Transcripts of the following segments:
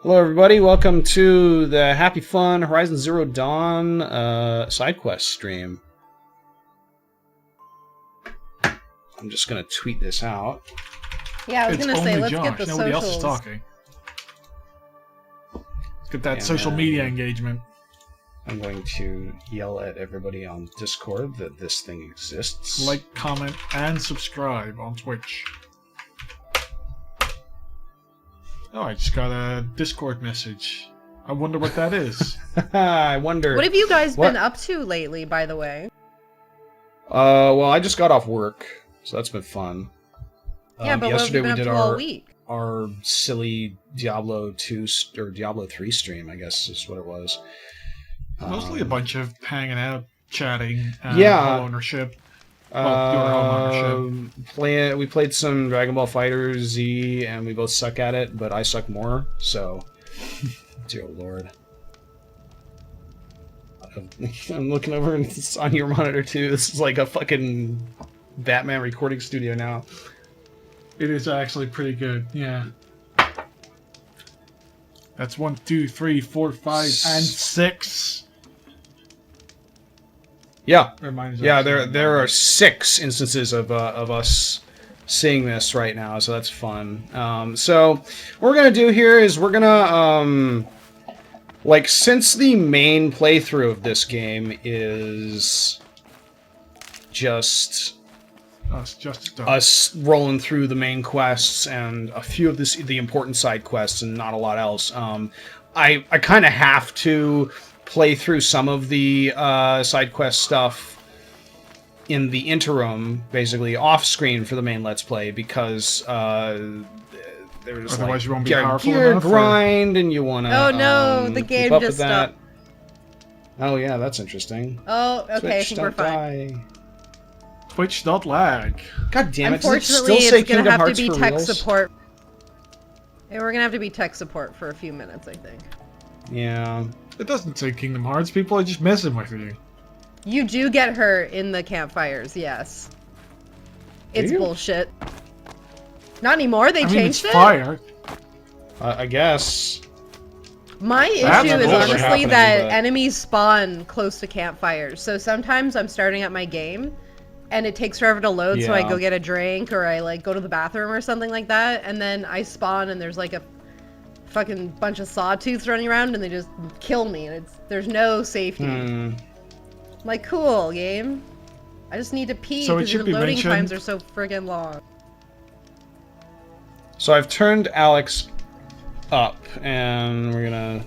Hello, everybody. Welcome to the Happy Fun Horizon Zero Dawn Sidequest stream. I'm just going to tweet this out. Yeah, I was going to say, let's Josh. get the Nobody socials. else is talking. Let's get that social media engagement. I'm going to yell at everybody on Discord that this thing exists. Like, comment, and subscribe on Twitch. Oh, I just got a Discord message. I wonder what that is. I wonder. What have you guys been up to lately, by the way? Well, I just got off work, so that's been fun. Yeah, but what have you been up to all week? Our silly Diablo 2 or Diablo 3 stream, I guess is what it was. Mostly a bunch of hanging out, chatting, yeah, ownership. Well, your own ownership. We played some Dragon Ball Fighter Z, and we both suck at it, but I suck more, so... Dear Lord. I'm looking over, and it's on your monitor, too. This is like a fucking Batman recording studio now. It is actually pretty good, yeah. That's 1, 2, 3, 4, 5, and 6. Yeah, yeah. There are 6 instances of us seeing this right now, so that's fun. So what we're gonna do here is we're gonna like, since the main playthrough of this game is just us rolling through the main quests and a few of the important side quests and not a lot else. I kind of have to play through some of the side quest stuff in the interim, basically off screen for the main Let's Play, because there's otherwise you won't be gear grind and you want to. Oh no, the game just stopped. Oh yeah, that's interesting. Oh, okay, I think we're fine. Twitch.lag. God damn it! Unfortunately, does it still say it's gonna Kingdom have to be Hearts tech for reals? support. Yeah, we're gonna have to be tech support for a few minutes, I think. Yeah. It doesn't say Kingdom Hearts. People are just messing with you. You do get hurt in the campfires, yes. It's bullshit. Not anymore. They changed it. Fire. I guess. My issue is honestly that enemies spawn close to campfires. So sometimes I'm starting up my game, and it takes forever to load. So I go get a drink, or I like go to the bathroom or something like that, and then I spawn, and there's like a fucking bunch of sawtooths running around, and they just kill me, and there's no safety. I'm like, cool, game. I just need to pee because your loading times are so friggin' long. So I've turned Alex up, and we're gonna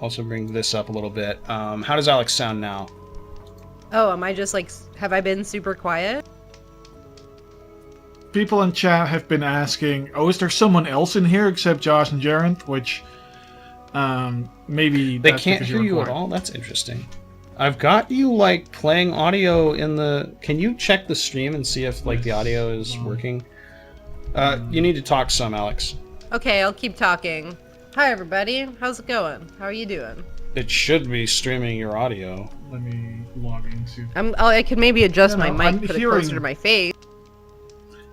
also bring this up a little bit. How does Alex sound now? Oh, am I just like, have I been super quiet? People in chat have been asking, oh, is there someone else in here except Josh and Jareth? Which, maybe they can't hear you at all? That's interesting. I've got you, like, playing audio in the... Can you check the stream and see if, like, the audio is working? You need to talk some, Alex. Okay, I'll keep talking. Hi, everybody. How's it going? How are you doing? It should be streaming your audio. Let me log into... I could maybe adjust my mic, put it closer to my face.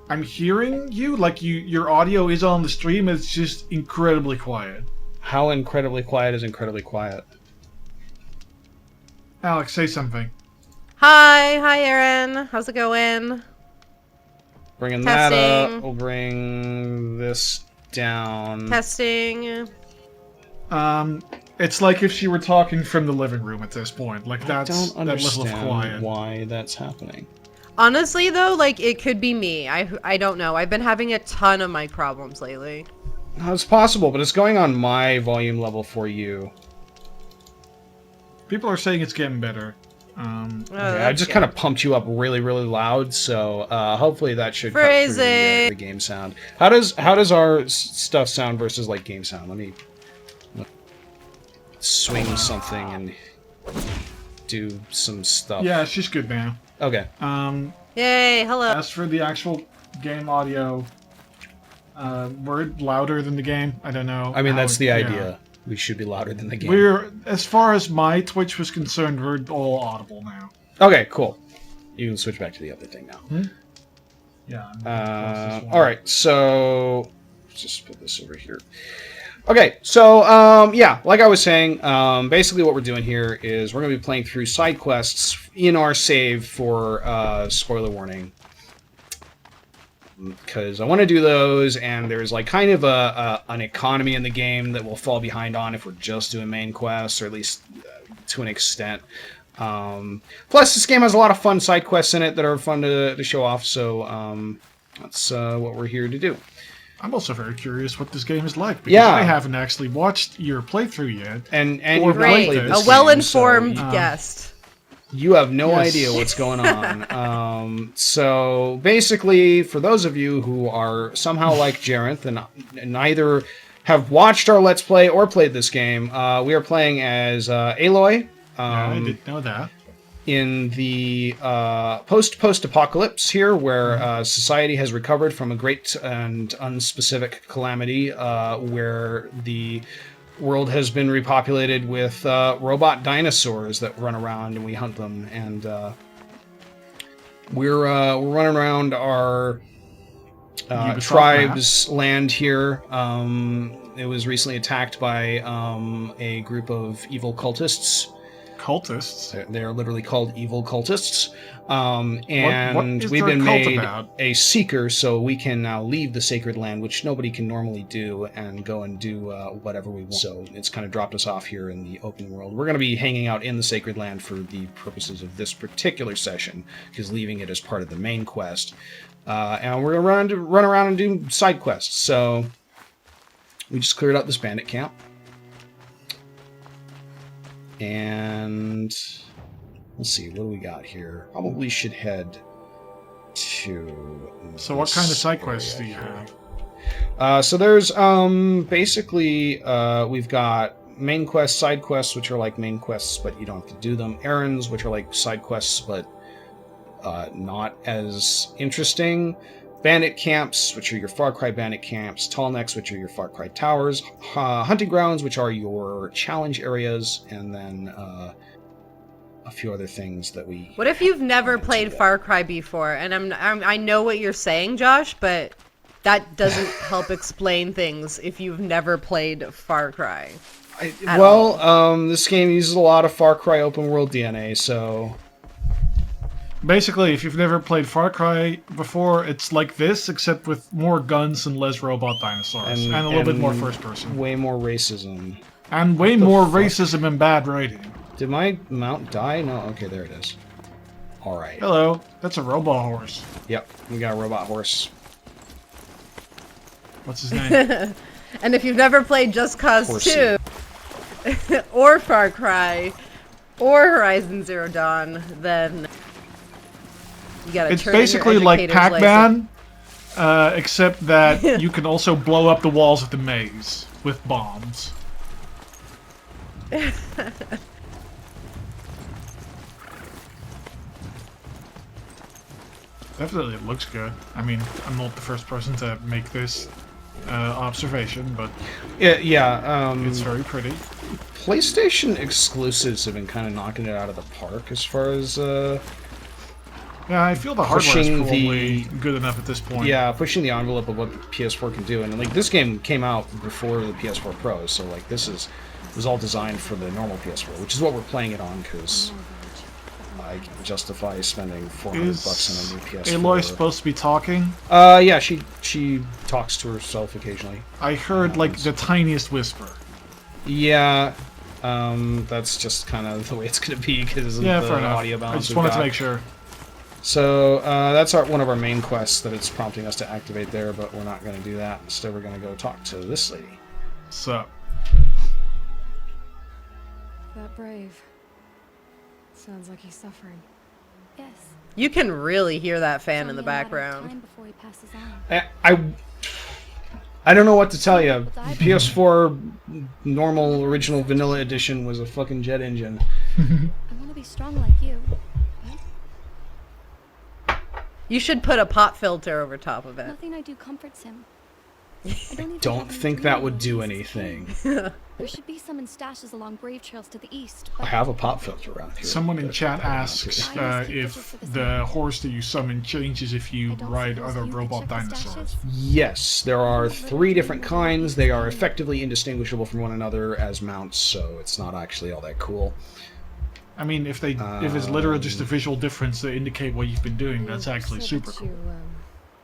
I'm hearing you, like your audio is on the stream, it's just incredibly quiet. How incredibly quiet is incredibly quiet? Alex, say something. Hi Aaron. How's it going? Bringing that up, we'll bring this down. Testing. It's like if she were talking from the living room at this point. Like, that's that level of quiet. Why that's happening. Honestly, though, like, it could be me. I don't know. I've been having a ton of mic problems lately. No, it's possible, but it's going on my volume level for you. People are saying it's getting better. Okay, I just kind of pumped you up really, really loud, so hopefully that should cut through the game sound. How does our stuff sound versus, like, game sound? Let me swing something and do some stuff. Yeah, it's just good now. Okay. Yay, hello. As for the actual game audio, we're louder than the game. I don't know. I mean, that's the idea. We should be louder than the game. As far as my Twitch was concerned, we're all audible now. Okay, cool. You can switch back to the other thing now. Yeah. Alright, so just put this over here. Okay, so, yeah, like I was saying, basically what we're doing here is we're going to be playing through side quests in our save for, spoiler warning. Because I want to do those, and there's, like, kind of an economy in the game that we'll fall behind on if we're just doing main quests, or at least to an extent. Plus, this game has a lot of fun side quests in it that are fun to show off, so, that's what we're here to do. I'm also very curious what this game is like, because I haven't actually watched your playthrough yet. And or great, a well-informed guest. You have no idea what's going on. So basically, for those of you who are somehow like Jareth and neither have watched our Let's Play or played this game, we are playing as Aloy. I didn't know that. In the post-apocalypse here, where society has recovered from a great and unspecific calamity, where the world has been repopulated with robot dinosaurs that run around and we hunt them, and we're running around our tribe's land here. It was recently attacked by a group of evil cultists. Cultists? They're literally called evil cultists. And what we've been made about? a seeker, so we can now leave the sacred land, which nobody can normally do, and go and do whatever we want. So it's kind of dropped us off here in the open world. We're going to be hanging out in the sacred land for the purposes of this particular session, because leaving it as part of the main quest. And we're going to run around and do side quests. So we just cleared out this bandit camp. And let's see, what do we got here? Probably should head to... So what kind of side quests do you have? So there's basically we've got main quests, side quests, which are like main quests, but you don't have to do them. Errands, which are like side quests, but not as interesting. Bandit camps, which are your Far Cry bandit camps. Tall necks, which are your Far Cry towers. Hunting grounds, which are your challenge areas, and then a few other things that we... What if you've never played Far Cry before? And I know what you're saying, Josh, but that doesn't help explain things if you've never played Far Cry. This game uses a lot of Far Cry open world DNA, so... Basically, if you've never played Far Cry before, it's like this, except with more guns and less robot dinosaurs. And a little bit more first person. Way more racism. And way more racism and bad writing. Did my mount die? No? Okay, there it is. Alright. Hello. That's a robot horse. Yep, we got a robot horse. What's his name? And if you've never played Just Cause Horsey. 2, or Far Cry, or Horizon Zero Dawn, then... It's basically like Pac-Man, except that you can also blow up the walls of the maze with bombs. Definitely it looks good. I mean, I'm not the first person to make this observation, but it's very pretty. PlayStation exclusives have been kind of knocking it out of the park as far as... Yeah, I feel the hardware is probably good enough at this point. Yeah, pushing the envelope of what PS4 can do, and like this game came out before the PS4 Pro, so like this was all designed for the normal PS4, which is what we're playing it on because I can justify spending $400 on a new PS4. Is Aloy supposed to be talking? Yeah, she talks to herself occasionally. I heard like the tiniest whisper. Yeah. That's just kind of the way it's going to be because of the audio balance. I just wanted to make sure. So that's one of our main quests that it's prompting us to activate there, but we're not going to do that. Instead, we're going to go talk to this lady. So. That brave. Sounds like he's suffering. Yes. You can really hear that fan in the background. I don't know what to tell you. PS4 normal original vanilla edition was a fucking jet engine. I want to be strong like you. You should put a pop filter over top of it. Nothing I do comforts him. Don't think that would do anything. There should be some in stashes along grave trails to the east. I have a pop filter around here. Someone in chat asks if the horse that you summon changes if you ride other robot dinosaurs. Yes, there are 3 different kinds. They are effectively indistinguishable from one another as mounts, so it's not actually all that cool. I mean, if it's literally just a visual difference to indicate what you've been doing, that's actually super cool.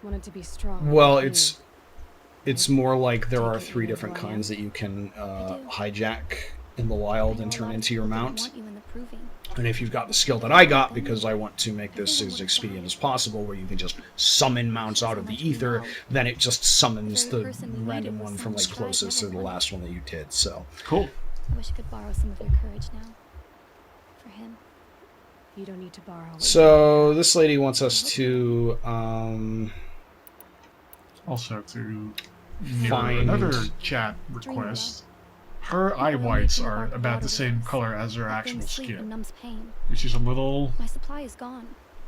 Wanted to be strong. Well, it's more like there are 3 different kinds that you can hijack in the wild and turn into your mount. And if you've got the skill that I got, because I want to make this as expedient as possible, where you can just summon mounts out of the ether, then it just summons the random one from like closest to the last one that you did. So cool. I wish I could borrow some of your courage now. For him. You don't need to borrow. So this lady wants us to Also to find another chat request. Her eye whites are about the same color as her actual skin, which is a little... My supply is gone.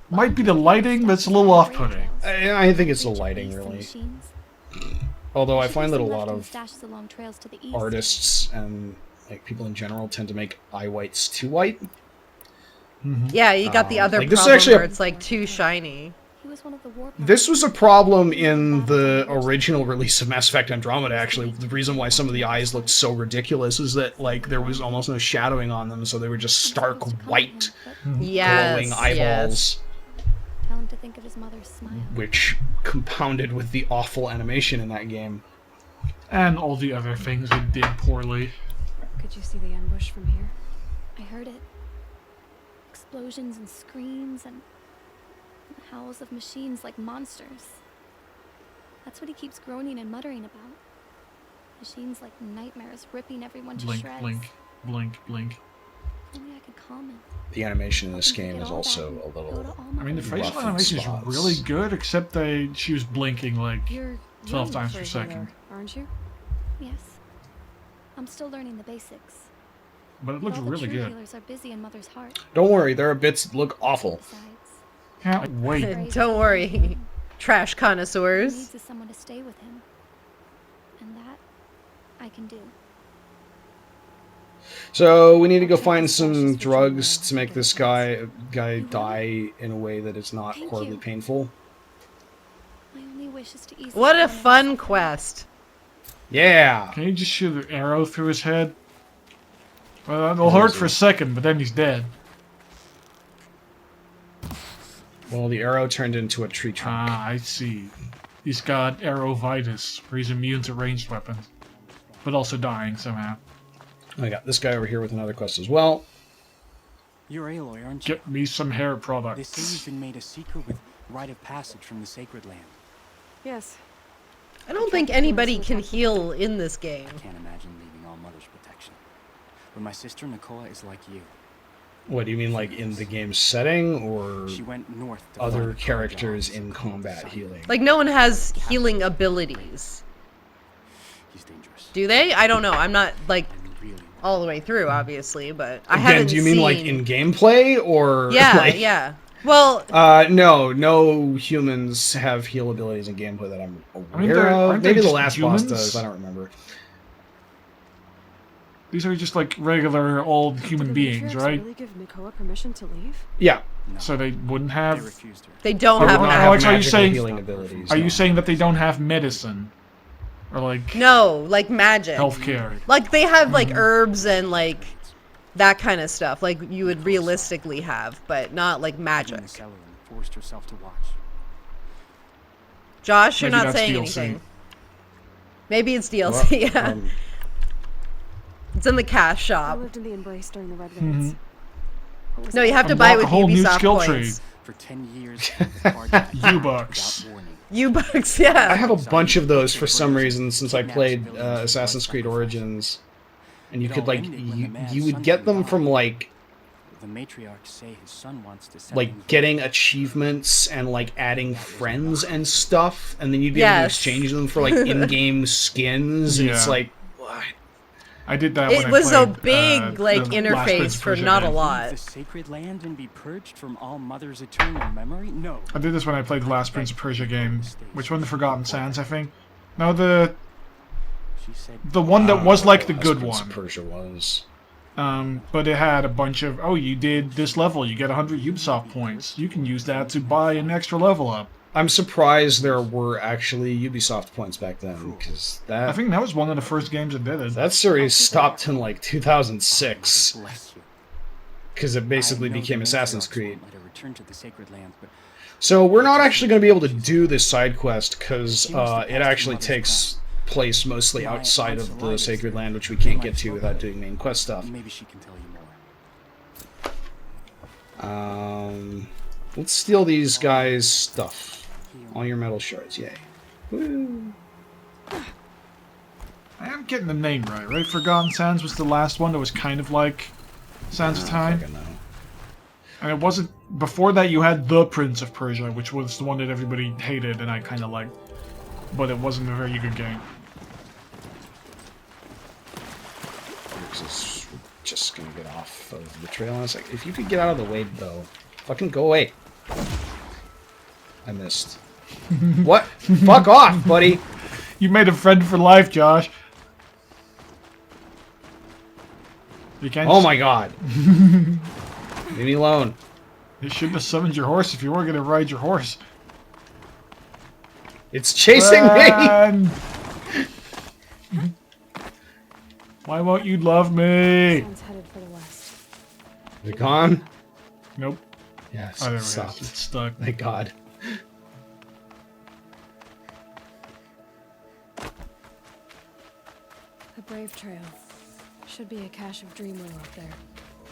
Might be the lighting, but it's a little off-putting. I think it's the lighting, really. Although I find that a lot of artists and like people in general tend to make eye whites too white. Yeah, you got the other like, problem where it's like too shiny. This was a problem in the original release of Mass Effect Andromeda, actually. The reason why some of the eyes looked so ridiculous is that, like, there was almost no shadowing on them, so they were just stark white, glowing eyeballs. Tell him to think of his mother's smile. Which compounded with the awful animation in that game. And all the other things it did poorly. Could you see the ambush from here? I heard it. Explosions and screams and howls of machines like monsters. That's what he keeps groaning and muttering about. Machines like nightmares ripping everyone to Blink, shreds. blink, blink, blink. If only I could calm him. The animation in this game is also a little... I mean, the facial rough in animation is spots. really good, except she was blinking like You're 12 young times for per a second. healer, aren't you? Yes. I'm still learning the basics. But it looks All the really true good. healers are busy in Mother's heart. Don't worry, there are bits that look awful. Besides, Can't wait. Don't worry, trash he connoisseurs. needs is someone to stay with him. And that I can do. So we need to go find some drugs to make this guy die in a way that is not Thank horribly you. painful. My only wish is to ease What the a pain of fun suffering. quest. Yeah! Can you just shoot an arrow through his head? Well, it'll hurt for a second, but then he's dead. Well, the arrow turned into a tree trunk. Ah, I see. He's got arrovitis, where he's immune to ranged weapons. But also dying somehow. I got this guy over here with another quest as well. You're Aloy, aren't you? Get me some hair They say products. you've been made a seeker with rite of passage from the Sacred Land. Yes. I don't think anybody can heal in this game. I can't imagine leaving all Mother's protection. But my sister Nicola is like you. What do you mean, like in the game's setting, or She went north to other find characters Carl in John's combat son. healing? Like, no one has healing abilities. He's dangerous. Do they? I don't know. I'm not, like, And really all the way through, obviously, but I Again, haven't do you mean like seen- in gameplay, or Yeah, like... yeah. Well, no humans have heal abilities in gameplay that I'm I mean, aware of. aren't they Maybe the just last humans? boss does, I don't remember. These are just like regular old human Did the beings, matriarchs right? really give Nicola permission to leave? Yeah. no, So they wouldn't they have... refused her. they don't They have would an not app. have so are you magical saying- healing abilities? Are no. you saying that they don't have medicine? Or like No, like magic. healthcare? Like, they have, like, herbs and, like, that kind of stuff. Like, you would realistically have, but not, like, In magic. the cellar and forced herself to watch. Josh, you're Maybe not that's saying DLC. anything. Maybe it's DLC, yeah. It's in the cash I shop. lived in the Embrace during the Red Mhm. Raids. What was No, it you have to Unlock buy a with whole new Ubisoft skill points. For 10 years, hard back, U-Bucks. without warning. U-Bucks, yeah. I have a bunch of those for some reason since I played Assassin's Creed Origins. And you could, like, you would get them from, like, The matriarchs say his son wants to send him like getting achievements and like adding friends and stuff, and then you'd be able to Yes. exchange them for like in-game skins, and it's Yeah. like, what? I did that when It I was a played, big, like, the last Prince interface of for Persia not a game. lot. the sacred land and be purged from all Mother's eternal memory? No. I did this when I played the last Prince of Persia game, which one? The Forgotten Sands, I think. No, the She said, The one that was like the good Prince of one. Persia was. But it had a bunch of, oh, you did this level, you get 100 Ubisoft points. You can use that to buy an extra level up. I'm surprised there were actually Ubisoft points back then, because I think that was one of the first games that did it. that series stopped in like 2006, bless you. because it basically I know became the Assassin's matriarchs Creed. won't let her return to the Sacred Land, but So we're not actually going to be able to do this side quest, because it actually takes place mostly outside of the Sacred Land, which we can't get to without doing main quest stuff. maybe she can tell you more. Let's steal these guys' stuff. All your metal shards, yay. Woo. I am getting the name right? Forgotten Sands was the last one that was kind of like Sands of Time. Fucking know. And it wasn't... Before that, you had The Prince of Persia, which was the one that everybody hated and I kind of liked. But it wasn't a very good game. We're just gonna get off of the trail in a sec. If you could get out of the way, though. Fucking go away. I missed. What? Fuck off, buddy! You made a friend for life, Josh. You can't Oh my god. Leave me alone. You shouldn't have summoned your horse if you weren't going to ride your horse. It's chasing me! Run! Why won't you love me? Sounds headed for the west. Is it gone? Nope. Yes, Oh, there it it is. stopped. It's stuck. Thank god. The Brave Trail. Should be a cache of Dreamwheel up there.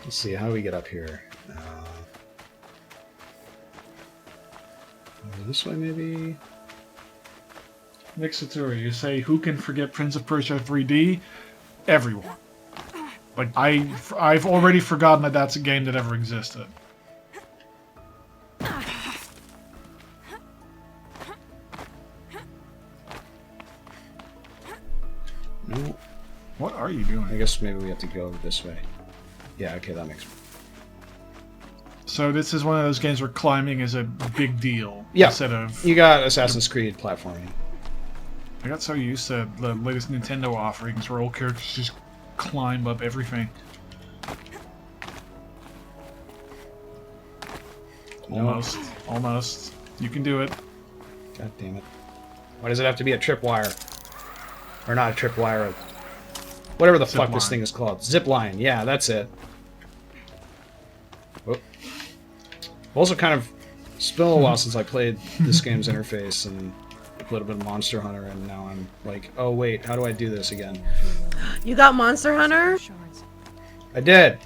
Let's see, how do we get up here? Over this way, maybe? Mixatura, you say, who can forget Prince of Persia 3D? Everyone. Like, I've already forgotten that that's a game that ever existed. No. What are you doing? I guess maybe we have to go this way. Yeah, okay, that makes... So this is one of those games where climbing is a big deal. Yeah. Instead of... You got Assassin's Creed platforming. I got so used to the latest Nintendo offerings where old characters just climb up everything. Almost. Almost. You can do it. God damn it. Why does it have to be a tripwire? Or not a tripwire, whatever the fuck this thing is called. Zip line, yeah, that's it. Oh. Also kind of... It's been a little while since I played this game's interface and a little bit of Monster Hunter, and now I'm like, oh wait, how do I do this again? You got Monster Hunter? Shards. I did!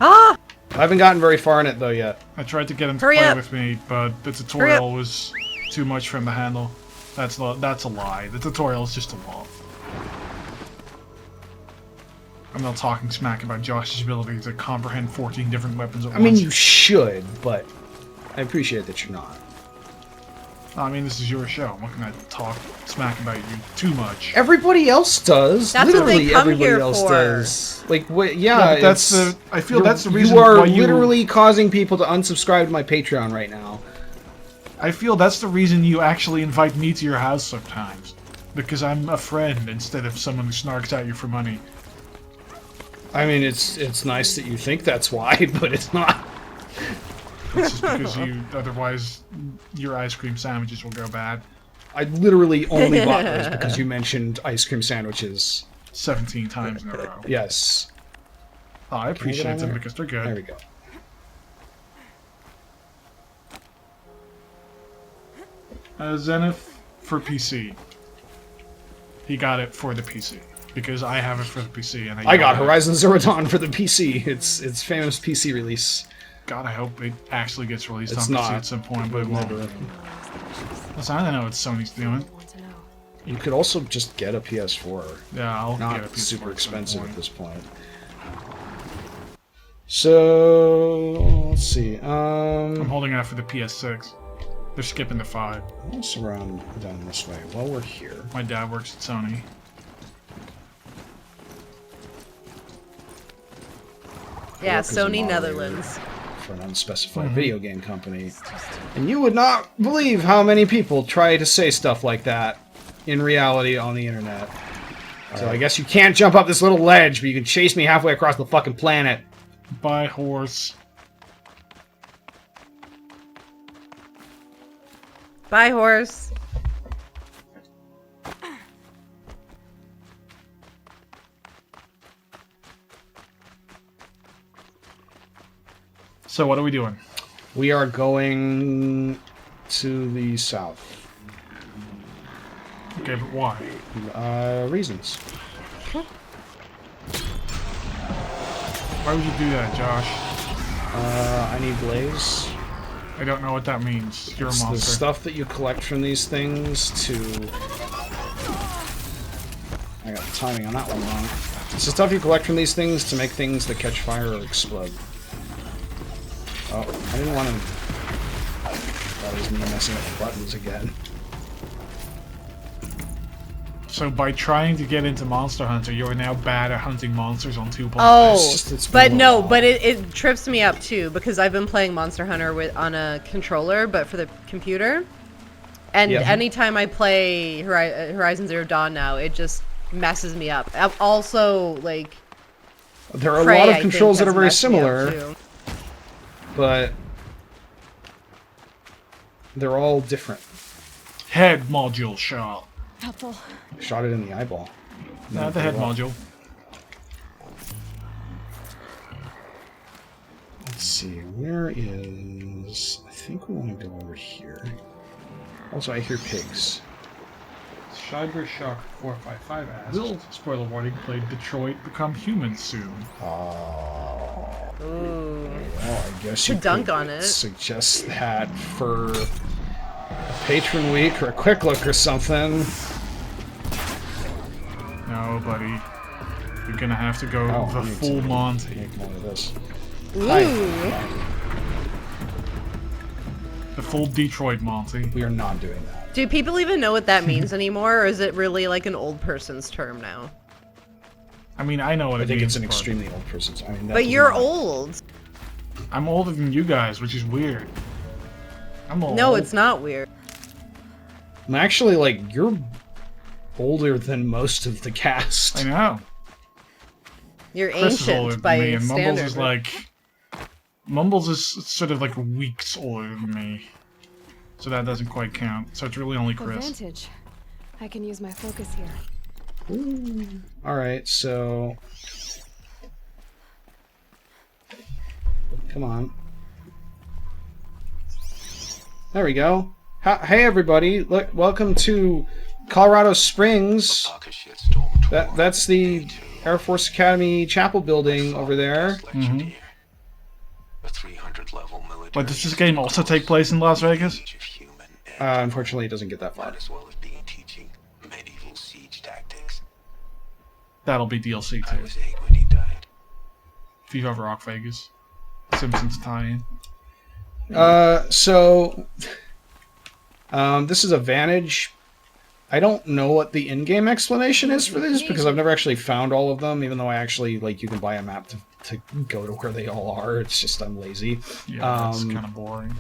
Ah! I haven't gotten very far in it though yet. I tried to get him to Hurry play up. with me, but the tutorial was too much for him to handle. That's a lie. The tutorial is just a law. I'm not talking smack about Josh's ability to comprehend 14 different weapons at once. I mean, you should, but I appreciate that you're not. I mean, this is your show. I'm not gonna talk smack about you too much. Everybody else does. That's what they Literally come everybody here else for. does. Like, what? Yeah, Yeah, but that's it's- the. I feel that's the reason You are why you literally causing people to unsubscribe to my Patreon right now. I feel that's the reason you actually invite me to your house sometimes, because I'm a friend instead of someone who snarks at you for money. I mean, it's nice that you think that's why, but it's not. It's just because you otherwise your ice cream sandwiches will go bad. I literally only bought those because you mentioned ice cream sandwiches. 17 times in a row. Yes. Oh, I appreciate on them there? because they're There we good. go. Zenith for PC. He got it for the PC because I have it for the PC, and I got Horizon Zero Dawn for the PC. It's famous PC release. God, I hope it actually gets released It's on PC not. at some point, but it won't. Never. Listen, I don't know what Sony's doing. Want to know. You could also just get a PS4. Yeah, I'll Not get a PS4 super at some expensive point. at this point. So let's see. I'm holding out for the PS6. They're skipping the 5. Let's around down this way while we're here. My dad works at Sony. Yeah, work as a Sony moderator Netherlands. for an unspecified video game company. And you would not believe how many people try to say stuff like that in reality on the internet. So I guess you can't jump up this little ledge, but you can chase me halfway across the fucking planet. Bye, horse. Bye, horse. So what are we doing? We are going to the south. Okay, but why? Reasons. Why would you do that, Josh? I need blaze. I don't know what that means. You're It's a the monster. stuff that you collect from these things to... I got the timing on that one wrong. It's the stuff you collect from these things to make things that catch fire or explode. Oh, I didn't want to... That was me messing up the buttons again. So by trying to get into Monster Hunter, you are now bad at hunting monsters on 2.5. Oh, It's but been a no, while. but it trips me up too because I've been playing Monster Hunter on a controller, but for the computer. And Yeah. anytime I play Horizon Zero Dawn now, it just messes me up. I've also, like, There are a Prey, lot of I think, controls that has are very messed me up, similar, too. but they're all different. Head module shot. Helpful. Shot it in the eyeball. Not the head module. Let's see, where is... I think we want to go over here. Also, I hear pigs. Cyber Shock 455 asks, will, spoiler warning, play Detroit become human soon? Ooh. Well, I guess you Could dunk could on it. suggest that for a patron week or a quick look or something. No, buddy. You're gonna have to go Oh, the I need full to Monty. Make more of this. Ooh. Hi. The full Detroit Monty. We are not doing that. Do people even know what that means anymore, or is it really like an old person's term now? I mean, I know what I it think means. it's an but extremely old person's. I mean, that But does you're not- old. I'm older than you guys, which is weird. I'm old. No, it's not weird. I'm actually, like, you're older than most of the cast. I know. You're Chris is older ancient than by me, and Mumbles standard. is like... Mumbles is sort of like weeks older than me. So that doesn't quite count. So it's really only Chris. Advantage. I can use my focus here. Alright, so... Come on. There we go. Hey everybody, look, welcome to Colorado Springs. That's the Air Force Academy Chapel building over there. Mm-hmm. But does this game also take place in Las Vegas? Unfortunately, it doesn't get that far. That'll be DLC too. FIFA Rock Vegas. Simpsons tie-in. This is a Vantage. I don't know what the in-game explanation is for this, because I've never actually found all of them, even though I actually, like, you can buy a map to go to where they all are. It's just I'm lazy. Yeah, that's kind of boring.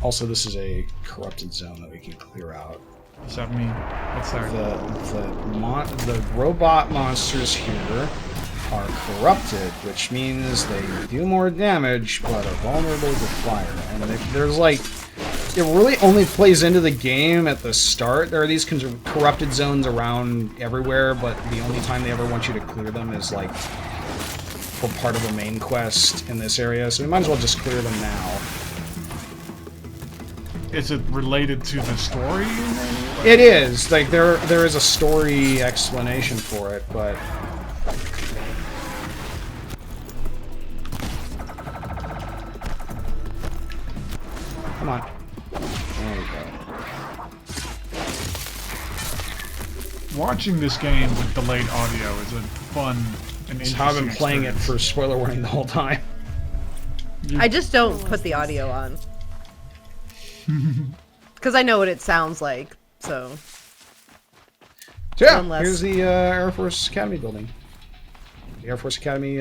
Also, this is a corrupted zone that we can clear out. What's that mean? What's that? The robot monsters here are corrupted, which means they do more damage, but are vulnerable to fire. And there's like... It really only plays into the game at the start. There are these corrupted zones around everywhere, but the only time they ever want you to clear them is, like, for part of a main quest in this area, so we might as well just clear them now. Is it related to the story? It is. Like, there is a story explanation for it, but... Come on. There we go. Watching this game with delayed audio is a fun and That's interesting how I've been playing it for spoiler warning the whole time. I just don't put the audio on. Because I know what it sounds like, so... So yeah, Unless- here's the Air Force Academy building. The Air Force Academy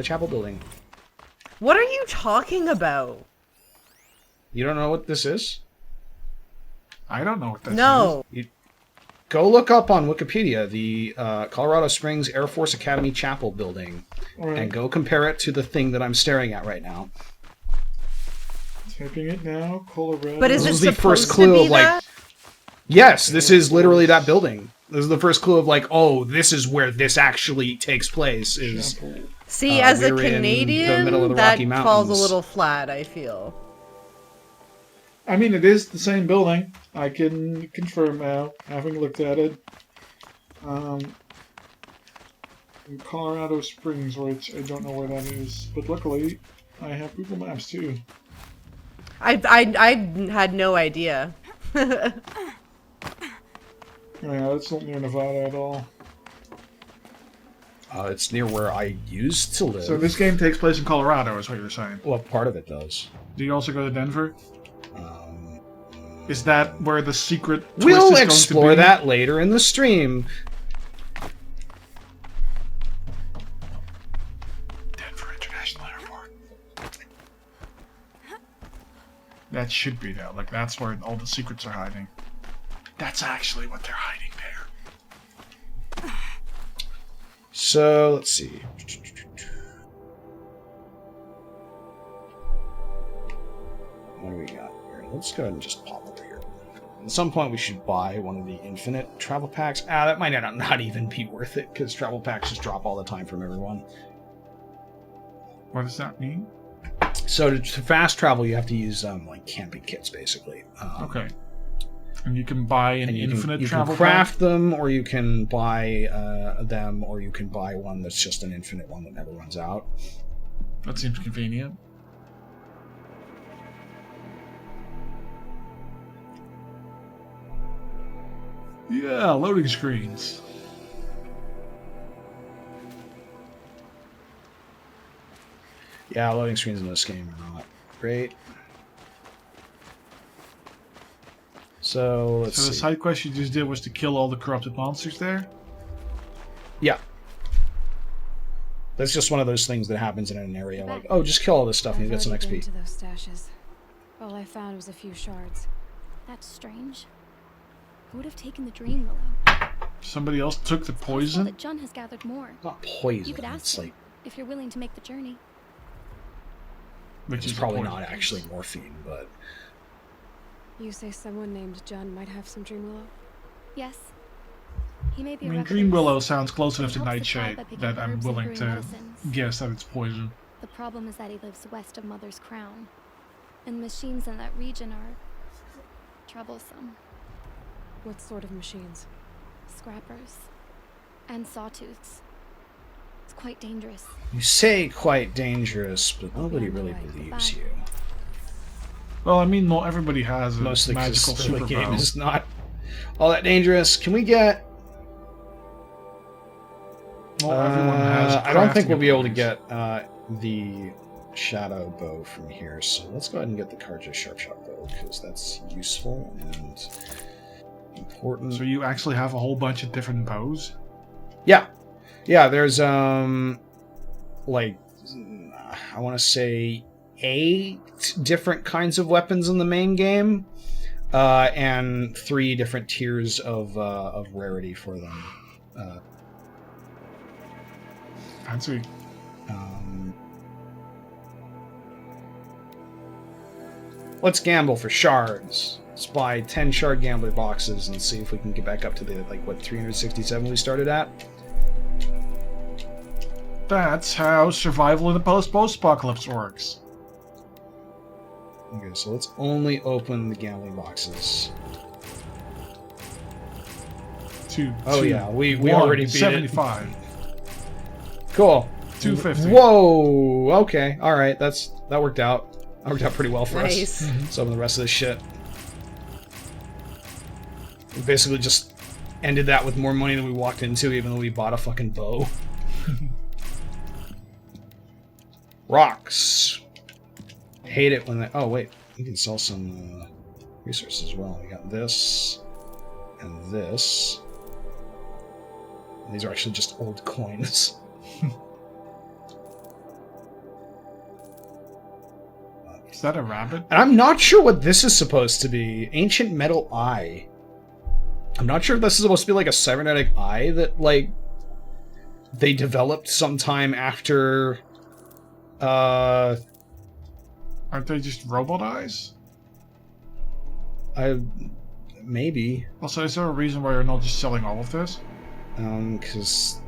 Chapel building. What are you talking about? You don't know what this is? I don't know what that is. No. go look up on Wikipedia the Colorado Springs Air Force Academy Chapel building, and go compare it to the thing that I'm staring at right now. Typing it now, Colorado. But is it the supposed first clue to be of like, that? yes, this is literally that building. This is the first clue of like, oh, this is where this actually takes place. Is See, as a we're in Canadian, the middle of the that Rocky falls a Mountains. little flat, I feel. I mean, it is the same building. I can confirm now, having looked at it. In Colorado Springs, which I don't know where that is, but luckily I have Google Maps too. I had no idea. Yeah, it's not near Nevada at all. It's near where I used to live. So this game takes place in Colorado, is what you're saying. Well, part of it does. Do you also go to Denver? Is that where the secret twist We'll is going explore to be? that later in the stream. Denver International Airport. That should be there. Like, that's where all the secrets are hiding. That's actually what they're hiding there. So, let's see. What do we got here? Let's go ahead and just pop over here. At some point, we should buy one of the infinite travel packs. That might not even be worth it, because travel packs just drop all the time from everyone. What does that mean? So, to fast travel, you have to use, like, camping kits, basically. Okay. And you can buy an infinite travel You can craft them, or you can buy them, or you can buy one that's just an infinite one that never runs out. That seems convenient. Yeah, loading screens. Yeah, loading screens in this game are not great. So, let's see. So the side quest you just did was to kill all the corrupted monsters there? Yeah. That's just one of those things that happens in an area, like, oh, just kill all this stuff and you get some I've already XP. been to those stashes. All I found was a few shards. That's strange. Who would have taken the dream willow? Somebody else took the Possible poison? that John has gathered more. It's not poison. You could ask It's him like, if you're willing to make the journey. Which it's is probably poison. not actually morphine, but You say someone named John might have some dream willow? Yes. He may be I a mean, recluse. Dream Willow sounds close enough He to helps the tribe Nightshade by picking that I'm herbs and willing brewing to medicines. guess that it's poison. The problem is that he lives west of Mother's Crown. And machines in that region are troublesome. What sort of machines? Scrappers. And sawtooths. It's quite dangerous. you say quite dangerous, but nobody on the really right. believes you. Well, I mean, not everybody has a Mostly because magical the game superpower. is not all that dangerous. Can we get... Well, everyone has I don't think crafting we'll be able to abilities. get the shadow bow from here, so let's go ahead and get the Karja Sharpshot bow, because that's useful and important. So you actually have a whole bunch of different bows? Yeah. Yeah, there's, like, I want to say 8 different kinds of weapons in the main game, and 3 different tiers of rarity for them. Fancy. Let's gamble for shards. Let's buy 10 shard gambler boxes and see if we can get back up to the, like, what, 367 we started at? That's how survival in the post-apocalypse works. Okay, so let's only open the gambling boxes. Oh, yeah, we already beat it. 75. Cool. 250. Whoa. Okay. All right. That worked out. That worked out pretty well for Nice. us. Some of the rest of this shit. We basically just ended that with more money than we walked into, even though we bought a fucking bow. Rocks. Hate it when they... Oh, wait. We can sell some resources as well. We got this and this. And these are actually just old coins. Is that a rabbit? And I'm not sure what this is supposed to be. Ancient Metal Eye. I'm not sure if this is supposed to be like a cybernetic eye that like they developed sometime after. Aren't they just robot eyes? Maybe. Also, is there a reason why you're not just selling all of this? Because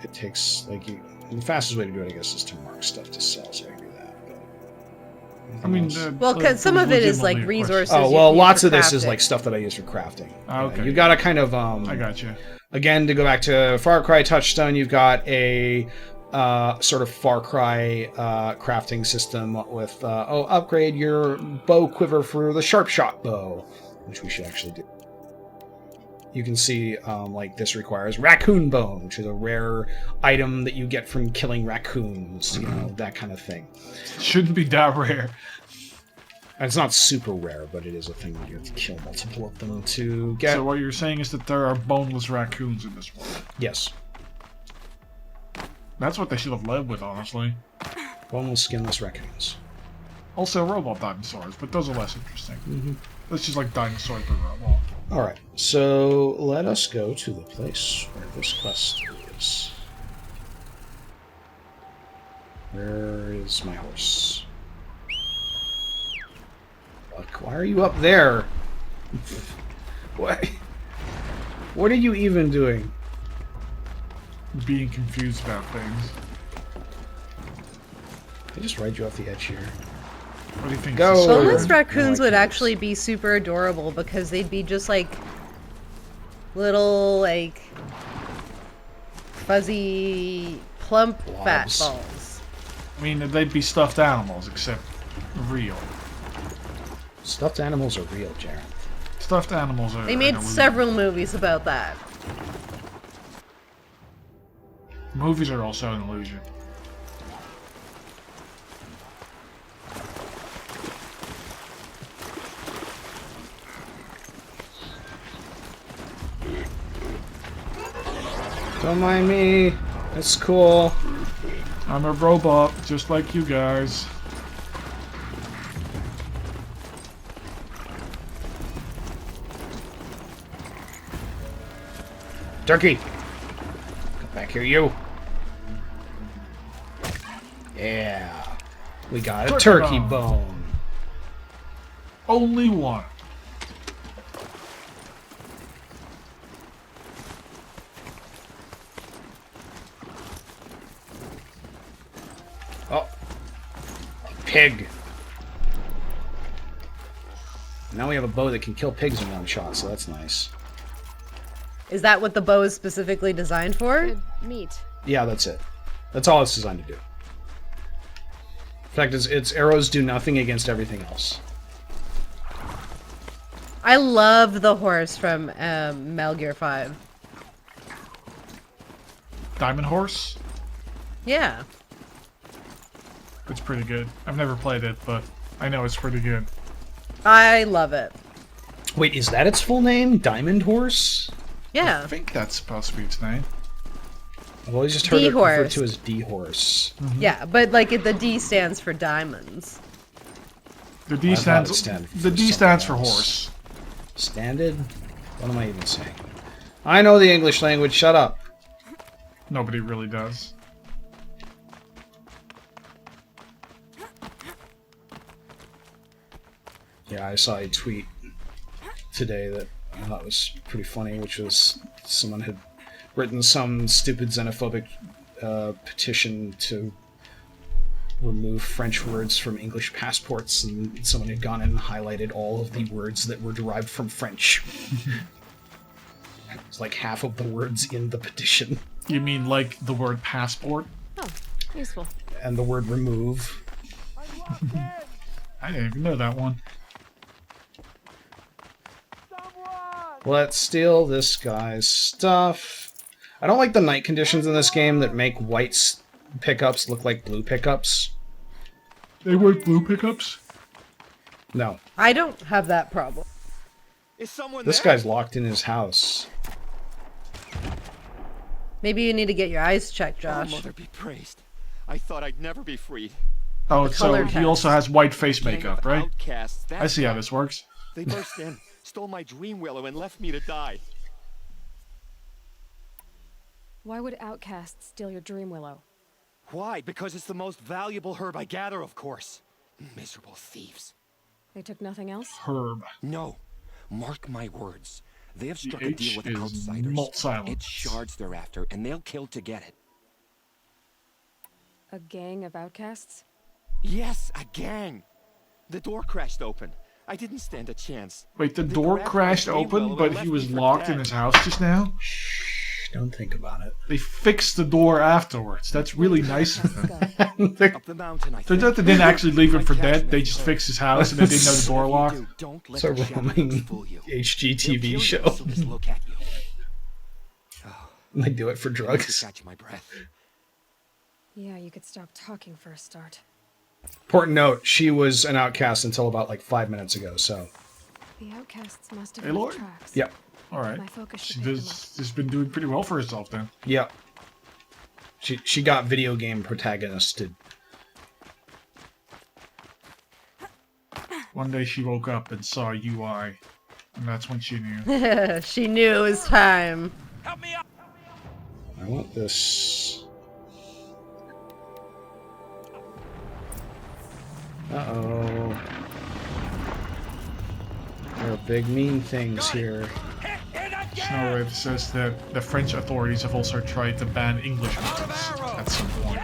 it takes like the fastest way to do it, I guess, is to mark stuff to sell, so I can do that. But I mean, well, because some of it is like resources. Oh well, lots of this is like stuff that I use for crafting. Okay. You got to kind of. I got you. Again, to go back to Far Cry Touchstone, you've got a sort of Far Cry crafting system with upgrade your bow quiver for the sharp shot bow, which we should actually do. You can see like this requires raccoon bone, which is a rare item that you get from killing raccoons, you know, that kind of thing. Shouldn't be that rare. It's not super rare, but it is a thing that you have to kill multiple of them to get. So what you're saying is that there are boneless raccoons in this world? Yes. That's what they should have led with, honestly. Boneless, skinless raccoons. Also robot dinosaurs, but those are less interesting. Mm-hmm. That's just like dinosaurs per robot. Alright, so let us go to the place where this quest is. Where is my horse? Look, why are you up there? What are you even doing? Being confused about things. I just ride you off the edge here. What do you think? Go! Boneless raccoons would actually be super adorable because they'd be just like little, like fuzzy, plump, fat balls. I mean, they'd be stuffed animals, except real. Stuffed animals are real, Jared. Stuffed animals are. They made several movies about that. Movies are also an illusion. Don't mind me. It's cool. I'm a robot, just like you guys. Turkey! Come back here, you. Yeah. We got a turkey bone. Only one. Oh. A pig. Now we have a bow that can kill pigs in one shot, so that's nice. Is that what the bow is specifically designed for? Good meat. Yeah, that's it. That's all it's designed to do. In fact, its arrows do nothing against everything else. I love the horse from Metal Gear 5. Diamond Horse? Yeah. It's pretty good. I've never played it, but I know it's pretty good. I love it. Wait, is that its full name? Diamond Horse? Yeah. I think that's supposed to be its name. I've always just heard it referred D-horse. to as D-Horse. Mm-hmm. Yeah, but like the D stands for diamonds. The D stands. The D stands for horse. Standard? What am I even saying? I know the English language. Shut up. Nobody really does. Yeah, I saw a tweet today that I thought was pretty funny, which was someone had written some stupid xenophobic petition to remove French words from English passports, and someone had gone and highlighted all of the words that were derived from French. It's like half of the words in the petition. You mean like the word passport? Oh, useful. And the word remove. I didn't even know that one. Let's steal this guy's stuff. I don't like the night conditions in this game that make white pickups look like blue pickups. They weren't blue pickups? No. I don't have that problem. Is someone This there? guy's locked in his house. Maybe you need to get your eyes checked, Oh, Josh. mother be praised. I thought I'd never be freed. Oh, The so color he test. also has white face Gang makeup, of right? outcasts, I that's see how right. this works. They burst in, stole my dream willow and left me to die. Why would outcasts steal your dream willow? Why? Because it's the most valuable herb I gather, of course. Miserable thieves. They took nothing else? Herb. No. Mark my words. They have struck a H deal with the is outsiders. not silent. It's shards they're after, and they'll kill to get it. A gang of outcasts? Yes, a gang. The door crashed open. I didn't stand a chance. Wait, the They door grabbed my crashed dream open, willow but and he left was me for locked in dead. his house just now? Shh, don't think about it. They fixed the door afterwards. That's really nice of them. Up the mountain, I Turns think. out they didn't actually leave him for My dead. catch They may just hurt. fixed his house and they didn't know the door If you locked. do, don't let It's a the shadows roaming fool you. HGTV They'll kill you show. as soon as look at you. They do it for I need to drugs. catch my breath. Yeah, you could stop talking for a start. Important note, she was an outcast until about like 5 minutes ago, so. The outcasts must have Hey, left Lord. tracks. Yep. Alright. My focus should She pick them does, has been doing pretty well for herself then. Yep. She got video game protagonisted. One day she woke up and saw UI, and that's when she knew. She knew it was time. I want this. Uh-oh. There are big mean things here. Snow Wraith says that the French authorities have also tried to ban English weapons at some point.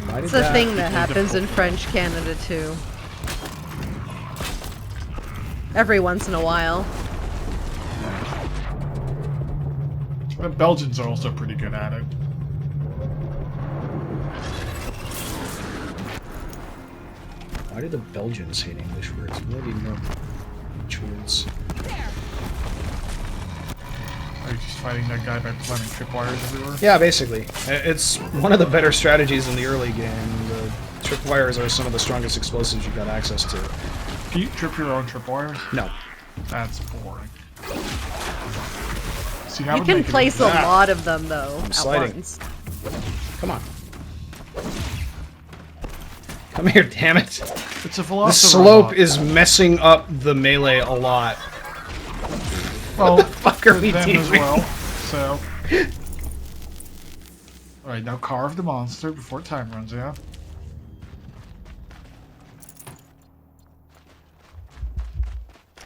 Why did It's a thing that- that happens in French Canada too. Every once in a while. The Belgians are also pretty good at it. Why do the Belgians hate English words? Why do you know English words? Are you just fighting that guy by planting tripwires everywhere? Yeah, basically. It's one of the better strategies in the early game. The tripwires are some of the strongest explosives you've got access to. Can you trip your own tripwires? No. That's boring. See, I You would can make it place a into that. lot of them though at sliding. once. Come on. Come here, damn it. It's a The velociraptor. slope is messing up the melee a lot. well, the fuck are for we them as doing? well. So, all right, now carve the monster before time runs out.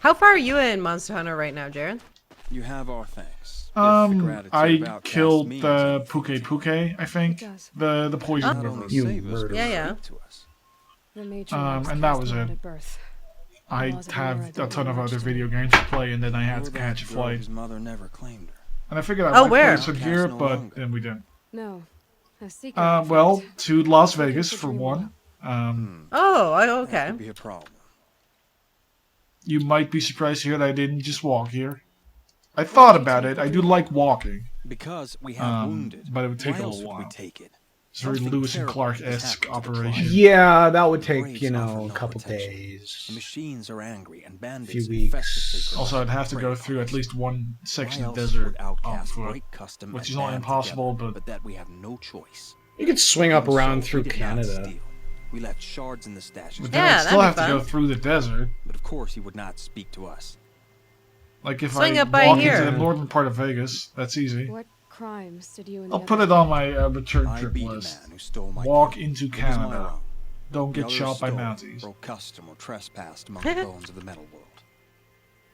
How far are you in Monster Hunter right now, Jared? You have our thanks. If the gratitude of I outcasts killed means the anything, Puke Puke, I think. It does. The poison not river. only You save us, murderer. but Yeah, yeah. speak to us. The matriarchs And that cast was me out it. at birth. I Laws of have Laura a don't ton mean of much other to me. video games to play, and then I had You're to that catch a girl flight. whose mother never claimed her. And I figured I Oh, might where? play some Outcast here, no but longer. then we didn't. No, a secret. in Well, fact. to Las Looking Vegas for for Dream one. Oh, That okay. could be a problem. You might be surprised to hear that I didn't just walk here. I thought about it. I do like walking. Because we have wounded. but it would take Why a else little would we while. take it? It's a very Something Lewis and terrible Clark-esque has happened to the operation. tribe. Yeah, that would take, Braves you offer know, a no couple protection. The days. machines are angry and bandits Few infest the weeks. sacred Also, I'd have to prey go farms. through at least one Why section of else desert would on outcasts foot, break custom which and is not band impossible, together, but that we have no choice. You could swing up And around so through we did not Canada. steal. We left shards in the stashes. but then Yeah, I'd still have that'd to be go fun. through the desert. But of course he would not speak to us. Like if Swing I up by walk here. into the northern part of Vegas, that's easy. What crimes did you and I'll the put others it on my return I trip beat a list. man who stole my Walk kid. into It was my Canada. wrong. Don't The get others shot by stole, Mounties. broke custom or trespassed among the bones of the metal world.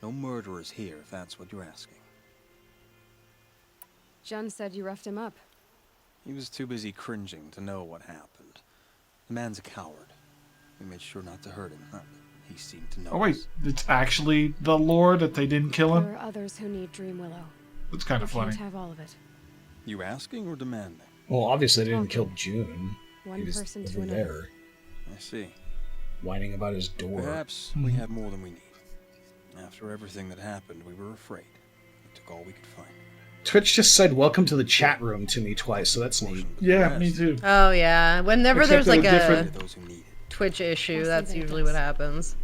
No murderers here, if that's what you're asking. Jun said you roughed him up. He was too busy cringing to know what happened. The man's a coward. We made sure not to hurt him, but he seemed to know. Oh wait, it's actually the lore that they didn't kill There him? are others who need Dream Willow. That's kind You of funny. can't have all of it. You asking or demanding? Well, obviously they didn't Okay. kill June. One He was person to over another. there, I see. whining about his door. Perhaps we have more than we need. After everything that happened, we were afraid. We took all we could find. Twitch just said welcome to the chat room to me twice, so that's neat. Yeah, me too. Oh yeah. Whenever Except there's it like was a different. Those who need it. Twitch issue, I'll see that's that it usually does. what happens.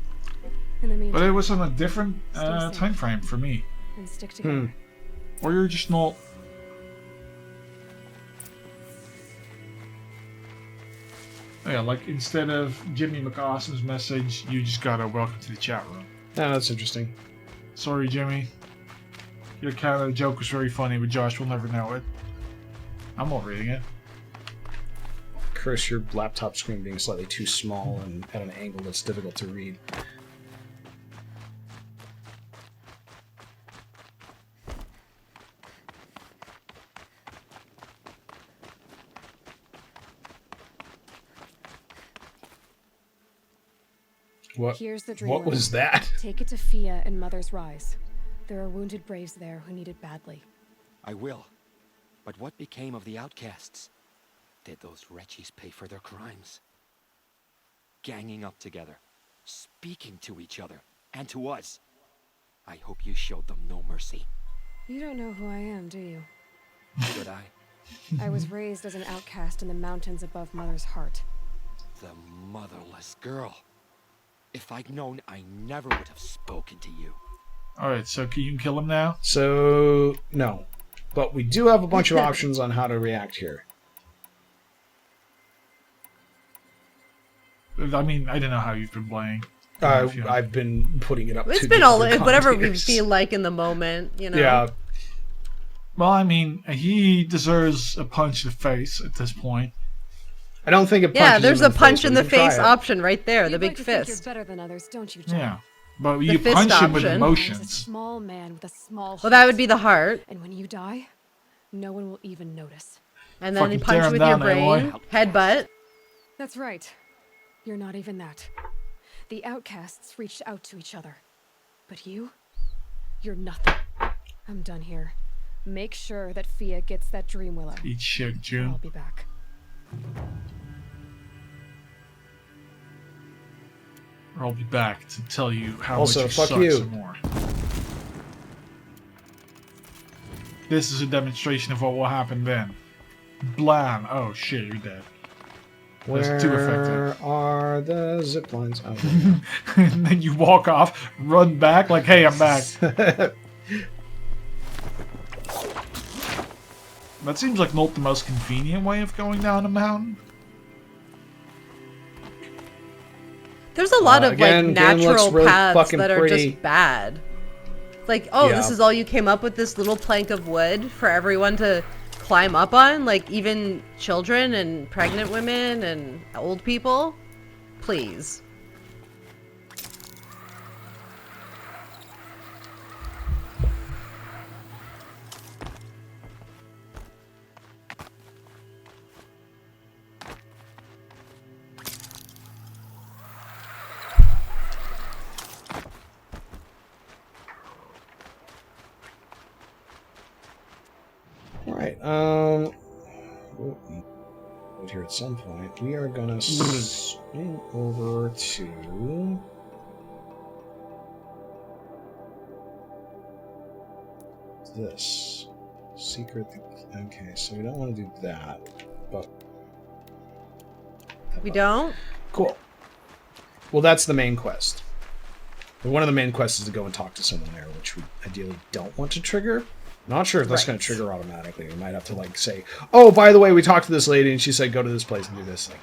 In the But meantime, it was on a different Stay safe. time frame for me. and stick together. Or you're just not. Yeah, like instead of Jimmy McAwesome's message, you just got a welcome to the chat room. Oh, that's interesting. Sorry, Jimmy. Your Canada joke was very funny, but Josh will never know it. I'm not reading it. Curse your laptop screen being slightly too small and at an angle that's difficult to read. Here's the dream. What was that? Take it to Fia and Mother's Rise. There are wounded braves there who need it badly. I will. But what became of the outcasts? Did those wretches pay for their crimes? Ganging up together, speaking to each other, and to us. I hope you showed them no mercy. You don't know who I am, do you? Should I? I was raised as an outcast in the mountains above Mother's Heart. The motherless girl. If I'd known, I never would have spoken to you. Alright, so can you kill him now? So, no. But we do have a bunch of options on how to react here. I mean, I don't know how you've been playing. I've been putting it up. It's to been the all other whatever we commentators. feel like in the moment, you know. Yeah. Well, I mean, he deserves a punch in the face at this point. I don't think it punches Yeah, there's him a punch in the but we can face try it. option right there, the You'd big like to think fist. you're better than others, don't you, John? Yeah. But The you fist punch him with option. He's a emotions. small man with a small heart. Well, that would be the heart, And when you die, no one will even notice. and then Fucking punch tear him with your down, brain, Aloy. headbutt. That's right. You're not even that. The outcasts reached out to each other. But you're nothing. I'm done here. Make sure that Fia gets that dream willow. Eat shit, I'll June. be back. Or I'll be back to tell you how Also, much you fuck suck you. some more. This is a demonstration of what will happen then. Blam! Oh shit, you're dead. That's too effective. Where are the zip lines? Oh, And then you walk off, run back, like, hey, I'm back. That seems like not the most convenient way of going down a mountain. There's a lot of again, like game looks natural really paths fucking that are pretty. just bad. Like, oh, this Yeah. is all you came up with, this little plank of wood for everyone to climb up on? Like, even children and pregnant women and old people? Please. Alright, here at some point, we are gonna swing over to this. Secret, okay, so we don't want to do that, but... We don't? Cool. Well, that's the main quest. But one of the main quests is to go and talk to someone there, which we ideally don't want to trigger. Not sure if that's going to trigger automatically. We might have to, like, say, oh, by the way, we talked to this lady, and she said go to this place and do this. Like,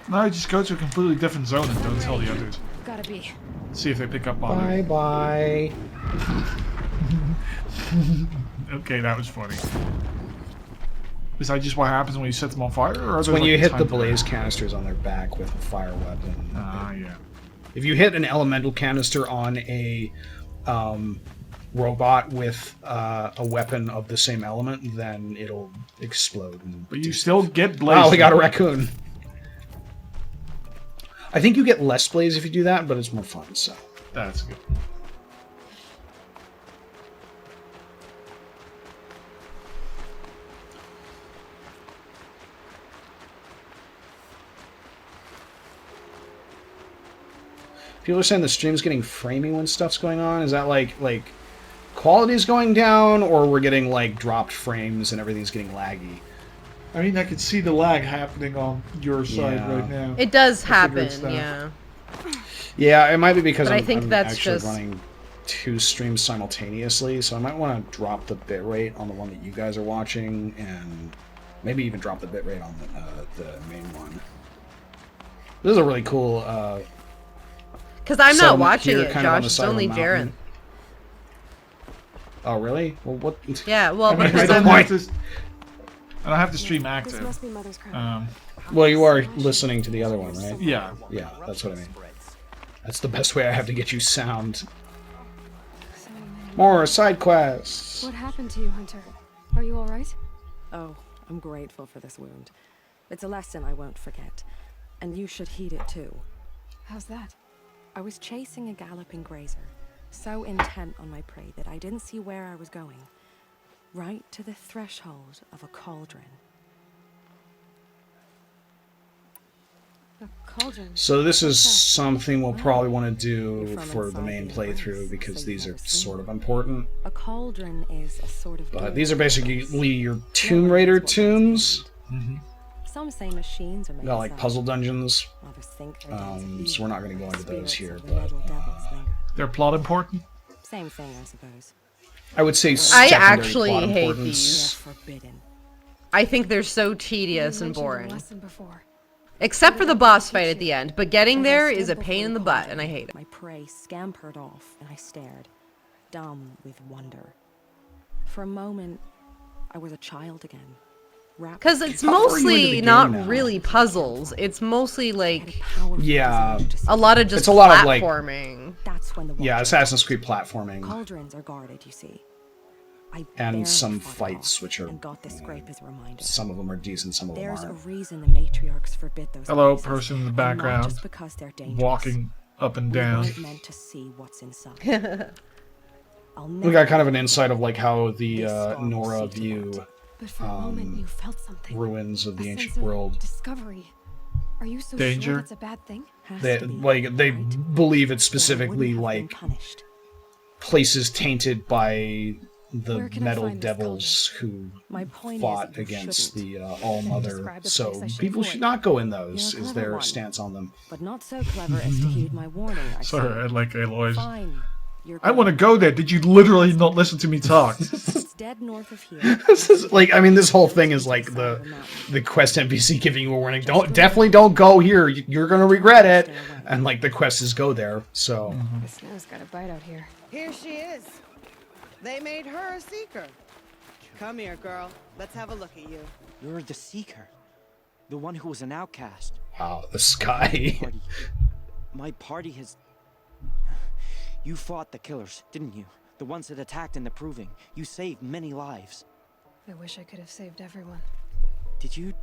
No, just go to a completely different zone and don't tell the others. Gotta be. See if they pick up on it. bye-bye. Okay, that was funny. Is that just what happens when you set them on fire? Or It's when you hit the blaze canisters on their back with a fire weapon. Ah, yeah. If you hit an elemental canister on a robot with a weapon of the same element, then it'll explode. But you still get blaze. Oh, we got a raccoon. I think you get less blaze if you do that, but it's more fun, so. That's good. People are saying the stream's getting framey when stuff's going on. Is that like quality's going down, or we're getting like dropped frames and everything's getting laggy? I mean, I can see the lag happening on your side Yeah. right now. It does I figure happen, it's that. yeah. Yeah, it might be because But I I'm, think I'm that's actually just- running two streams simultaneously, so I might want to drop the bitrate on the one that you guys are watching, and maybe even drop the bitrate on the main one. This is a really cool Because I'm not settlement watching here, it, kind of on Josh. the It's side of a only mountain. Jaren. Oh, really? Well, what? Yeah, well, I mean, because the I'm... point. I don't have the stream This active. must be Mother's crown. Well, you are listening to the other one, right? Yeah. Yeah, that's what I mean. That's the best way I have to get you sound. So many. More side quests. What happened to you, Hunter? Are you all right? Oh, I'm grateful for this wound. It's a lesson I won't forget. And you should heed it too. How's that? I was chasing a galloping grazer, so intent on my prey that I didn't see where I was going. Right to the threshold of a cauldron. A cauldron. So this is What's that? something we'll probably want to do You're from for the inside main the playthrough universe, because so these you've are never seen sort of one. important. A cauldron is a sort of... But door these are to the basically abyss. your Tomb Raider tombs. Some say machines are made Got like of puzzle dungeons. Others think they're done to So feed we're not going to go into spirits those here, of the but metal devils linger. They're plot important. Same thing, I suppose. I would say I secondary actually plot hate importance. these. They're forbidden. I think they're so tedious You and mentioned a boring. lesson before. Except for the boss fight at the end, but getting As I there stood is a before pain the in the butt, cauldron, and I hate it. My prey scampered off, and I stared, dumb with wonder. For a moment, I was a child again. wrapped Because it's How far are you into the mostly game not now? really puzzles. It's mostly had a like powerful Yeah. desire to a lot of just It's a lot of, like- platforming. That's when the Yeah, watcher- Assassin's Creed platforming. Cauldrons are guarded, you see. I And barely some fought it fights, off which are- and got this scrape as a reminder. Some of them are decent, some of them There's a aren't. reason the matriarchs forbid those Hello, places, person in the and not background, just because they're dangerous. walking up and We down. weren't meant to see what's inside. I'll We never got kind of an insight of like how the This scar will Nora see to view that. But for a moment, you felt something. ruins of A the sense ancient of world. discovery. Are you so Danger. sure it's a bad thing? Has They to be, like they right? believe it's Or I specifically wouldn't have been like punished. places tainted by the Where can I metal find this devils who My point is fought that you against shouldn't. the All Mother. Describe the So place I should people avoid. should not go in those. You're a Is clever their one. stance on them? But not so clever as to heed my warning. I Sorry, say. I like Aloy's. Fine. You're I want to good. go there. Did you literally not listen to me talk? It's dead north of here. This is like, I mean, this whole thing is like the quest NPC giving you a warning. Definitely don't go here. You're gonna regret it. And like the quest is go there. So The snow's got a bite out here. Here she is. They made her a seeker. Come here, girl. Let's have a look at you. You're the Seeker. The one who was an outcast. wow, the sky. Party. My party has... You fought the killers, didn't you? The ones that attacked in the Proving. You saved many lives. I wish I could have saved everyone. Did you...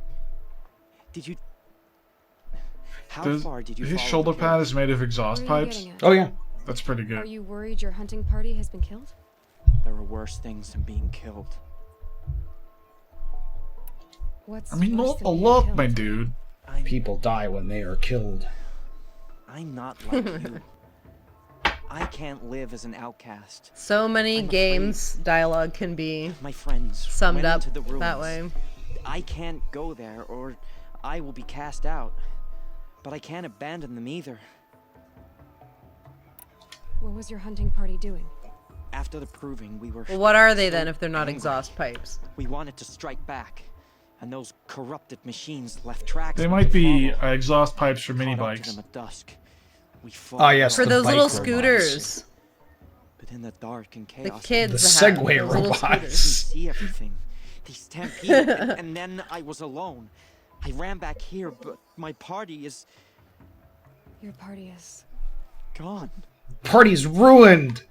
How Does- far did you his follow shoulder the pad killers? is made of Where exhaust are you pipes. getting at? Oh yeah. That's pretty Are good. you worried your hunting party has been killed? There are worse things than being killed. What's I mean, worse not than a being lot, killed? my dude. People die when they are killed. I'm not like you. I can't live as an outcast. So many I'm games dialogue can be My friends summed went up into the ruins. that way. I can't go there or I will be cast out. But I can't abandon them either. What was your hunting party doing? After the Proving, we were... Well, what are they so then if they're not angry. exhaust pipes? We wanted to strike back. And those corrupted machines left tracks. They we might could be follow. exhaust pipes for mini Caught up to bikes. them at dusk. We fought Ah, yes, For the those bike little robots. scooters. But in the dark and The chaos, kids The have Segway those little robots. I couldn't scooters. see everything. They stampeded, and then I was alone. I ran back here, but my party is Your party is... gone. Party's ruined.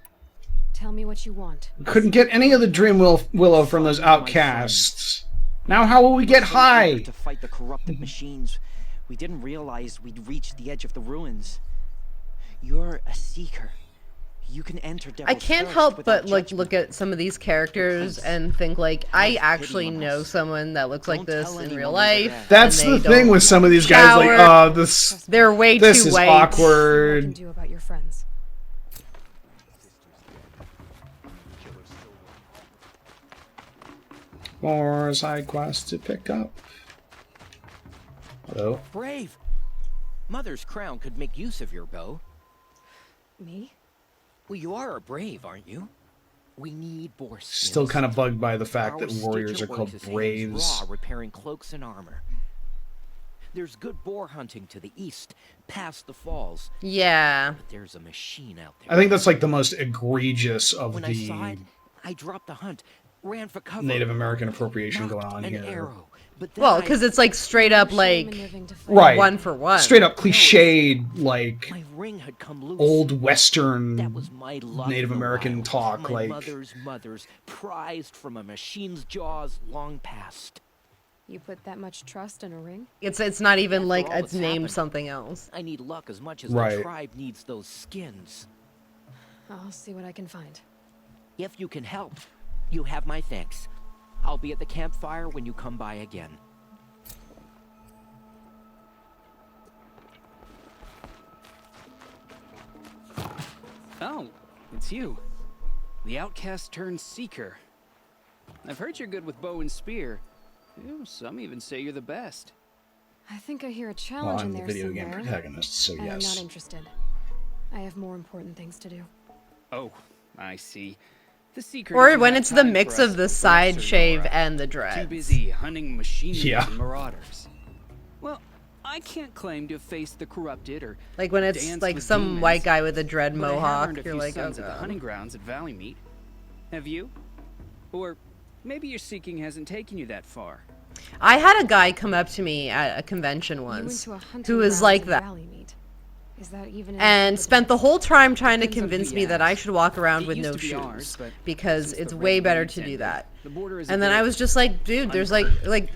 Tell me what you want. Couldn't get any of the Dream Willow from those outcasts. Now how will we get So eager high? to fight the corrupted machines. We didn't realize we'd reached the edge of the ruins. You're a seeker. You can enter I Devil's can't Thirst help without but like judgment. look at some of these characters and think like I actually know someone that looks like Don't this tell in anyone real over life. there. That's and the they thing don't with some of these guys. Like, shower. this They're way this too is white. See what I can awkward. do about your friends. More side quests to pick up. Hello. Brave! Mother's crown could make use of your bow. Me? Well, you are a brave, aren't you? We need boar skins. Still kind of bugged by the fact Our that warriors are Stitcher called works his hands braves. raw repairing cloaks and armor. There's good boar hunting to the east, past the falls. Yeah. But there's a machine out there. I think that's like the most egregious of when the I saw it, I dropped the hunt, ran for cover. Native American appropriation going on here. Arrow, well, because it's like straight up like right, one for one. Straight up cliched like my ring had come loose. old Western that was my luck Native American wild. talk. My like mother's prized from a machine's jaws long past. You put that much trust in a ring? It's not even After like all it's that's named happened, something else. I need luck as much as right. the tribe needs those skins. I'll see what I can find. If you can help, you have my thanks. I'll be at the campfire when you come by again. Oh, it's you. The outcast turned seeker. I've heard you're good with bow and spear. Some even say you're the best. I think I hear a challenge I'm in the there video somewhere. game protagonist, so I'm yes. not interested. I have more important things to do. Oh, I see. The seeker Or doesn't when have it's the time mix for of us the side lesser shave Nora. and the Too dreads. busy hunting machinery Yeah. and marauders. Well, I can't claim to have faced the corrupted or Like when it's danced like with some demons, white guy with a dread but I have mohawk, earned a you're few like, oh sons at the god. hunting grounds at Valley Meet. Have you? Or maybe your seeking hasn't taken you that far. I had a guy come up to me at a convention once who was like that. Is that even And spent the whole time trying to Depends on who convince you me that ask. I should walk around It with used no to be shoes ours, but because since it's the way Red better Raids to do ended, that. the border is And a then I bit was just like, dude, there's like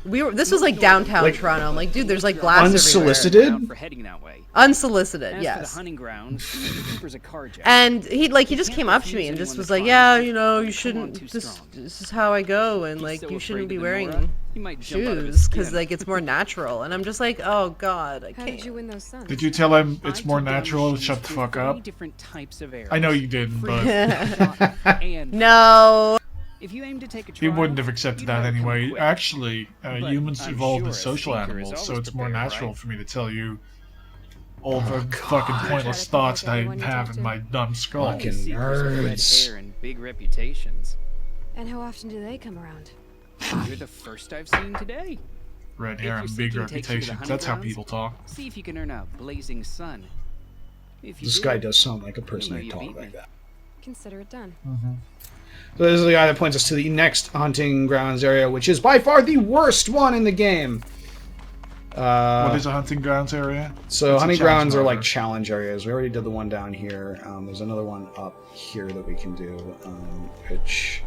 this was No like downtown like- Toronto. I'm like, dude, there's like glass Unsolicited? everywhere. for heading that way. Unsolicited, As yes. for the hunting grounds, the keeper's a carjacker. And he You just can't came up to me refuse and just anyone was that like, tries. yeah, you know, you Don't come on shouldn't. too This strong. is how I go, and He's like so you shouldn't afraid be of the wearing Nora, he might jump out of his shoes because skin. like it's more natural. And I'm just like, oh god, I How can't. did you win those sons? Did you tell him it's I more took down natural to machines shut the with fuck 30 up? different types of arrows. I know you didn't, Free, but shot, and No. if you aim to take a he trial, wouldn't have accepted you'd that better come anyway. quick. Actually, But humans I'm evolved sure as a social seeker is animals, so always it's more prepared, natural right? for me to tell you all the fucking Try pointless to thoughts think that I like everyone you have talk in to. my dumb skull. Fucking Seekers with red nerds. hair and big reputations. And how often do they come around? You're the first I've seen today. Red If hair your and big seeking takes you to the reputations. hunting That's how grounds, people talk. See if you can earn a blazing sun. If you This do, guy does sound like a person you'll know who you talk beat like me. that. Consider it done. So this is the guy that points us to the next hunting grounds area, which is by far the worst one in the game. What is a hunting grounds area? So It's a hunting challenge grounds are marker. like challenge areas. We already did the one down here. There's another one up here that we can do, which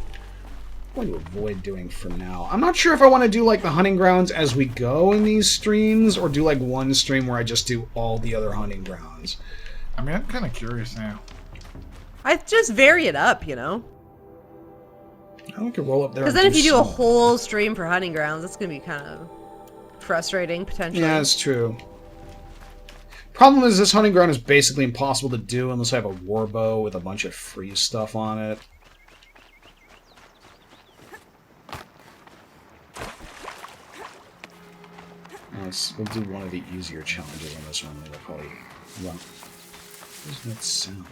I'm going to avoid doing for now. I'm not sure if I want to do like the hunting grounds as we go in these streams, or do like one stream where I just do all the other hunting grounds. I mean, I'm kind of curious now. I just vary it up, you know. I could roll up there. Because and then if you do a some. whole stream for hunting grounds, that's gonna be kind of frustrating potentially. Yeah, it's true. Problem is, this hunting ground is basically impossible to do unless I have a war bow with a bunch of free stuff on it. We'll do one of the easier challenges on this one. It'll probably run. Where's that sound?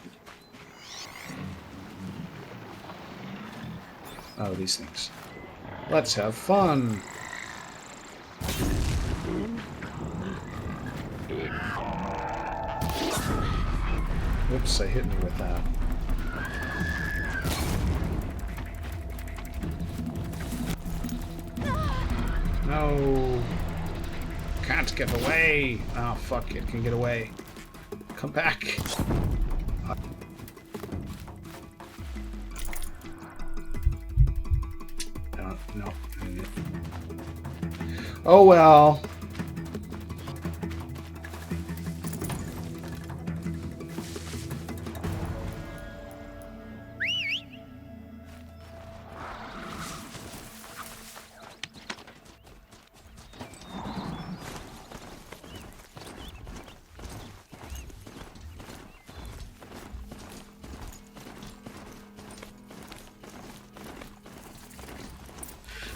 Oh, these things. Let's have fun! Whoops, I hit me with that. No! Can't get away! Oh, fuck, it can get away. Come back! No. Oh well.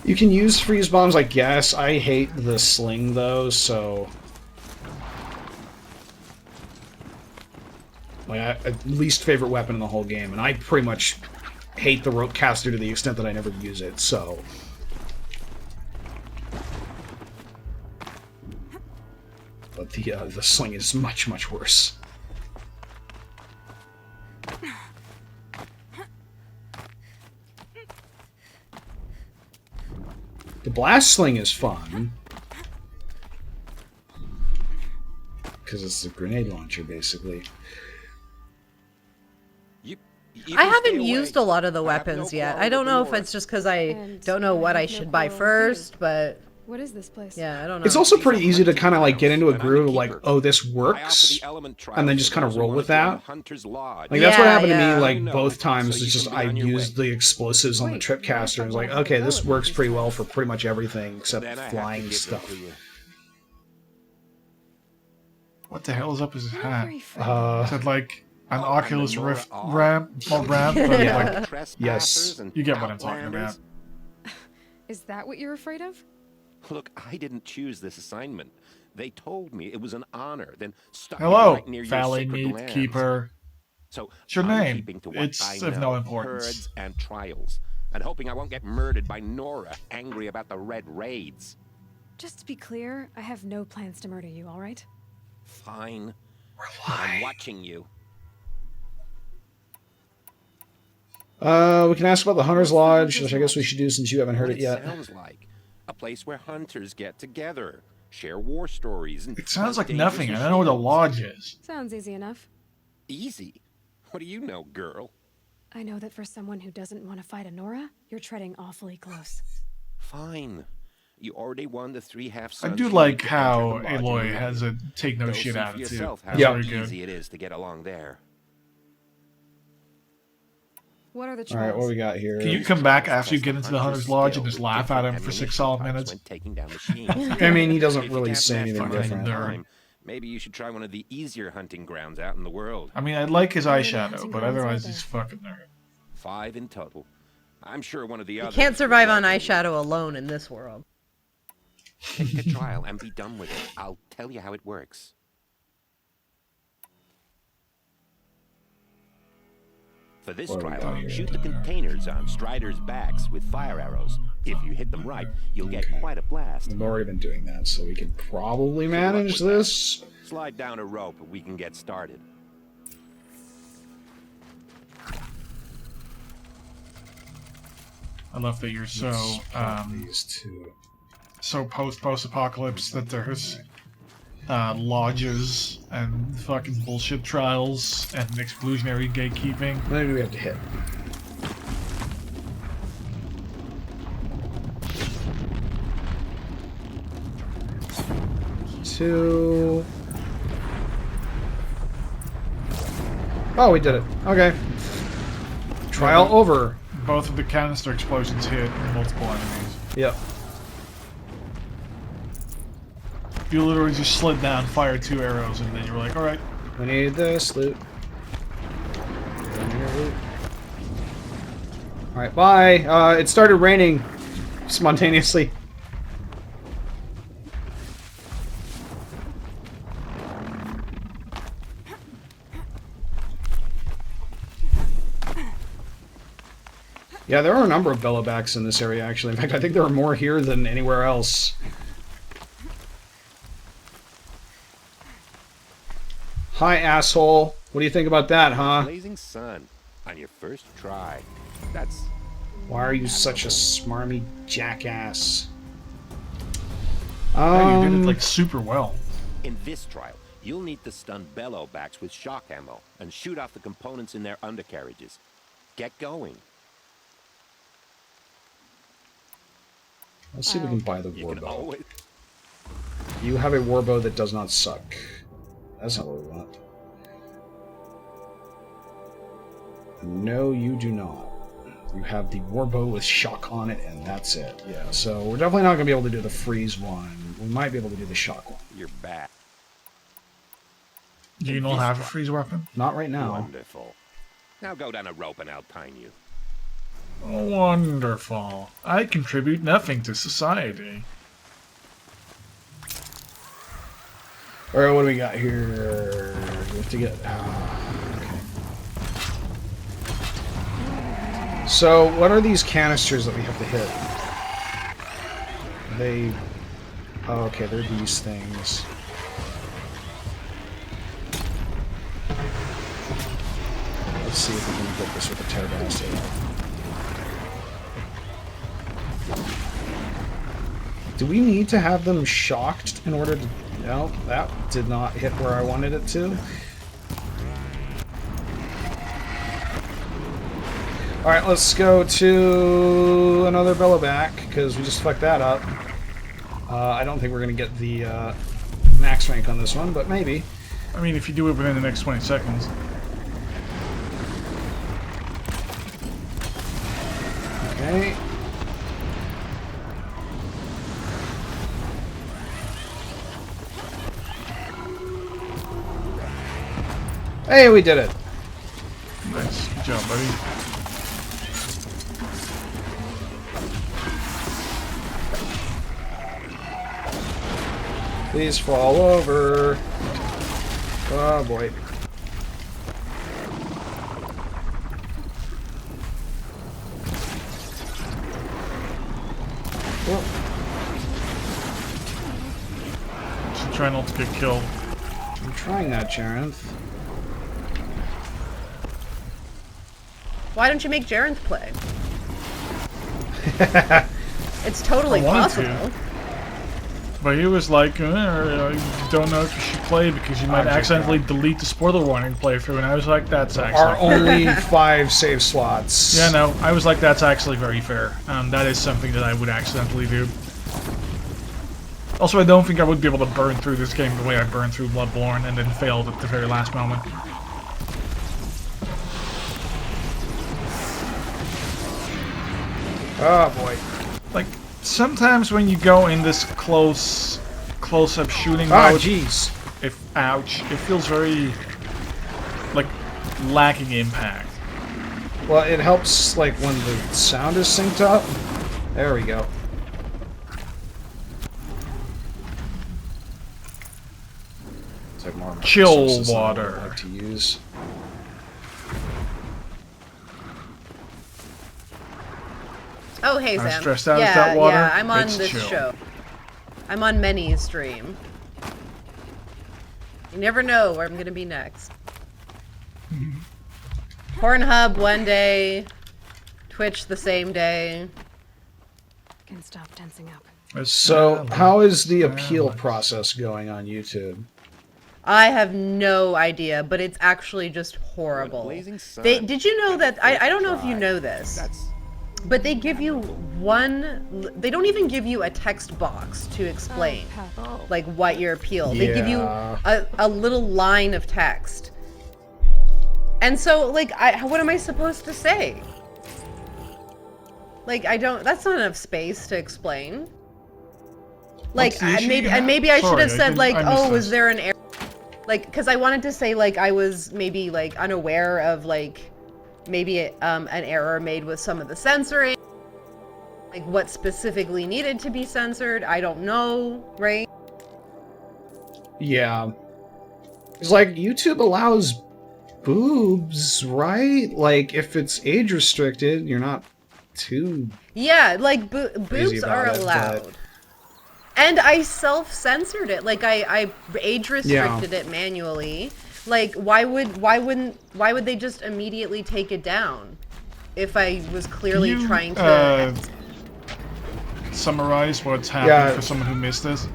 You can use freeze bombs, I guess. I hate the sling, though, so... Like, least favorite weapon in the whole game, and I pretty much hate the rope caster to the extent that I never use it, so... but the sling is much, much worse. The blast sling is fun. Because it's a grenade launcher, basically. I haven't used a lot of the weapons yet. I don't know if it's just because I don't know what I should buy first, but... What is this place? Yeah, I don't know. It's also pretty easy to kind of like get into a groove of like, oh, this works, and then just kind of roll with that. Like that's what happened to me like both times. It's just I used the explosives on the tripcaster and was like, okay, this works pretty well for pretty much everything except flying stuff. What the hell is up his hat? Is that like an Oculus Rift ramp? Or ramp? Yeah. Like, Yes. You get what I'm talking about. Is that what you're afraid of? Look, I didn't choose this assignment. They told me it was an honor, then stuck me Hello, right near your Valley sacred Meat lands. Keeper. So What's your I'm name? keeping to what It's I of know, no importance. herds and trials, and hoping I won't get murdered by Nora, angry about the red raids. Just to be clear, I have no plans to murder you, all right? Fine. I'm watching you. We can ask about the Hunter's Lodge, which I guess we should do since you haven't heard What it yet. Sounds like a place where hunters get together, share war stories, and It sounds like hunt nothing. dangerous I don't know what a shields. lodge is. Sounds easy enough. Easy. What do you know, girl? I know that for someone who doesn't want to fight a Nora, you're treading awfully close. Fine. You already won the 3 half I suns. do you like need to how enter the lodge Aloy and has a take no Go shit see for attitude. yourself That's how very good. easy it is to get along there. What are the All right, trials? what we got here? Can you come back after you get into the Hunter's Lodge and just laugh at him for 6 solid minutes? I mean, he doesn't If you really can't say match anything fire in different. time, maybe you should try one of the easier hunting grounds out in the world. I mean, I like his How many eyeshadow, hunting but grounds are otherwise there? he's fucking nerd. 5 in total. I'm sure one of the You others. can't survive on eyeshadow alone in this world. Take the trial and be done with it. I'll tell you how it works. For this What do we trial, got here? shoot the containers on Striders' backs with fire arrows. If you hit them right, you'll get quite a blast. We've already been doing that, so we can probably manage this. Slide down a rope and we can get started. I love that you're so These two. so post-apocalypse that there's lodges and fucking bullshit trials and exclusionary gatekeeping. How many do we have to hit? Two. Oh, we did it. Okay. Trial over. Both of the canister explosions hit multiple enemies. Yep. You literally just slid down, fired 2 arrows, and then you were like, alright. We need this loot. Alright, bye. It started raining spontaneously. Yeah, there are a number of bellowbacks in this area, actually. In fact, I think there are more here than anywhere else. Hi, asshole. What do you think about that, huh? Blazing sun on your first try. That's... Why are you such a smarmy jackass? Yeah, you did it like super well. In this trial, you'll need to stun bellowbacks with shock ammo and shoot off the components in their undercarriages. Get going. Let's see if we can buy the You can warbow. always... You have a warbow that does not suck. That's not what we want. No, you do not. You have the warbow with shock on it, and that's it. Yeah, so we're definitely not going to be able to do the freeze one. We might be able to do the shock one. You're back. Do you not have a freeze weapon? Not right now. Wonderful. Now go down a rope and I'll time you. Wonderful. I contribute nothing to society. Alright, what do we got here? We have to get... okay. So, what are these canisters that we have to hit? Are they... oh, okay, they're these things. see if we can get this with a pterodactyl. Do we need to have them shocked in order to... No, that did not hit where I wanted it to. Alright, let's go to another Bellowback, because we just fucked that up. I don't think we're going to get the max rank on this one, but maybe. I mean, if you do it within the next 20 seconds. Okay. Hey, we did it! Nice. Good job, buddy. Please fall over. Oh boy. Whoa. Just try not to get killed. I'm trying that, Jarenth. Why don't you make Jarenth play? It's totally possible. But he was like, you don't know if you should play because you might accidentally delete the spoiler warning playthrough, and I was like, that's actually... Are only 5 save slots. Yeah, no, I was like, that's actually very fair. That is something that I would accidentally do. Also, I don't think I would be able to burn through this game the way I burned through Bloodborne and then failed at the very last moment. Oh boy. Like, sometimes when you go in this close-up shooting mode... jeez. Ouch. It feels very, like, lacking impact. Well, it helps, like, when the sound is synced up. There we go. It's like more chill water. I like to use. Oh, hey, I'm Sam. stressed out at that water. Yeah, I'm on It's this chill. show. I'm on Many's stream. You never know where I'm gonna be next. Pornhub one day, Twitch the same day. Can stop tensing up. So, how is the appeal process going on YouTube? I have no idea, but it's actually just horrible. Did you know that? I don't know if you know this. But they give you they don't even give you a text box to explain, like, what your appeal. They give you a little line of text. And so, like, what am I supposed to say? Like, that's not enough space to explain. Like, maybe I should have said, like, oh, is there an error? Like, because I wanted to say, like, I was maybe, like, unaware of, like, maybe an error made with some of the censoring, like what specifically needed to be censored, I don't know, right? Yeah. It's like, YouTube allows boobs, right? Like, if it's age restricted, you're not too... Yeah, like, boobs are allowed. But... And I self-censored it, like, I age restricted it manually. Like, why would they just immediately take it down if I was clearly trying to summarize what's happened for someone who missed this?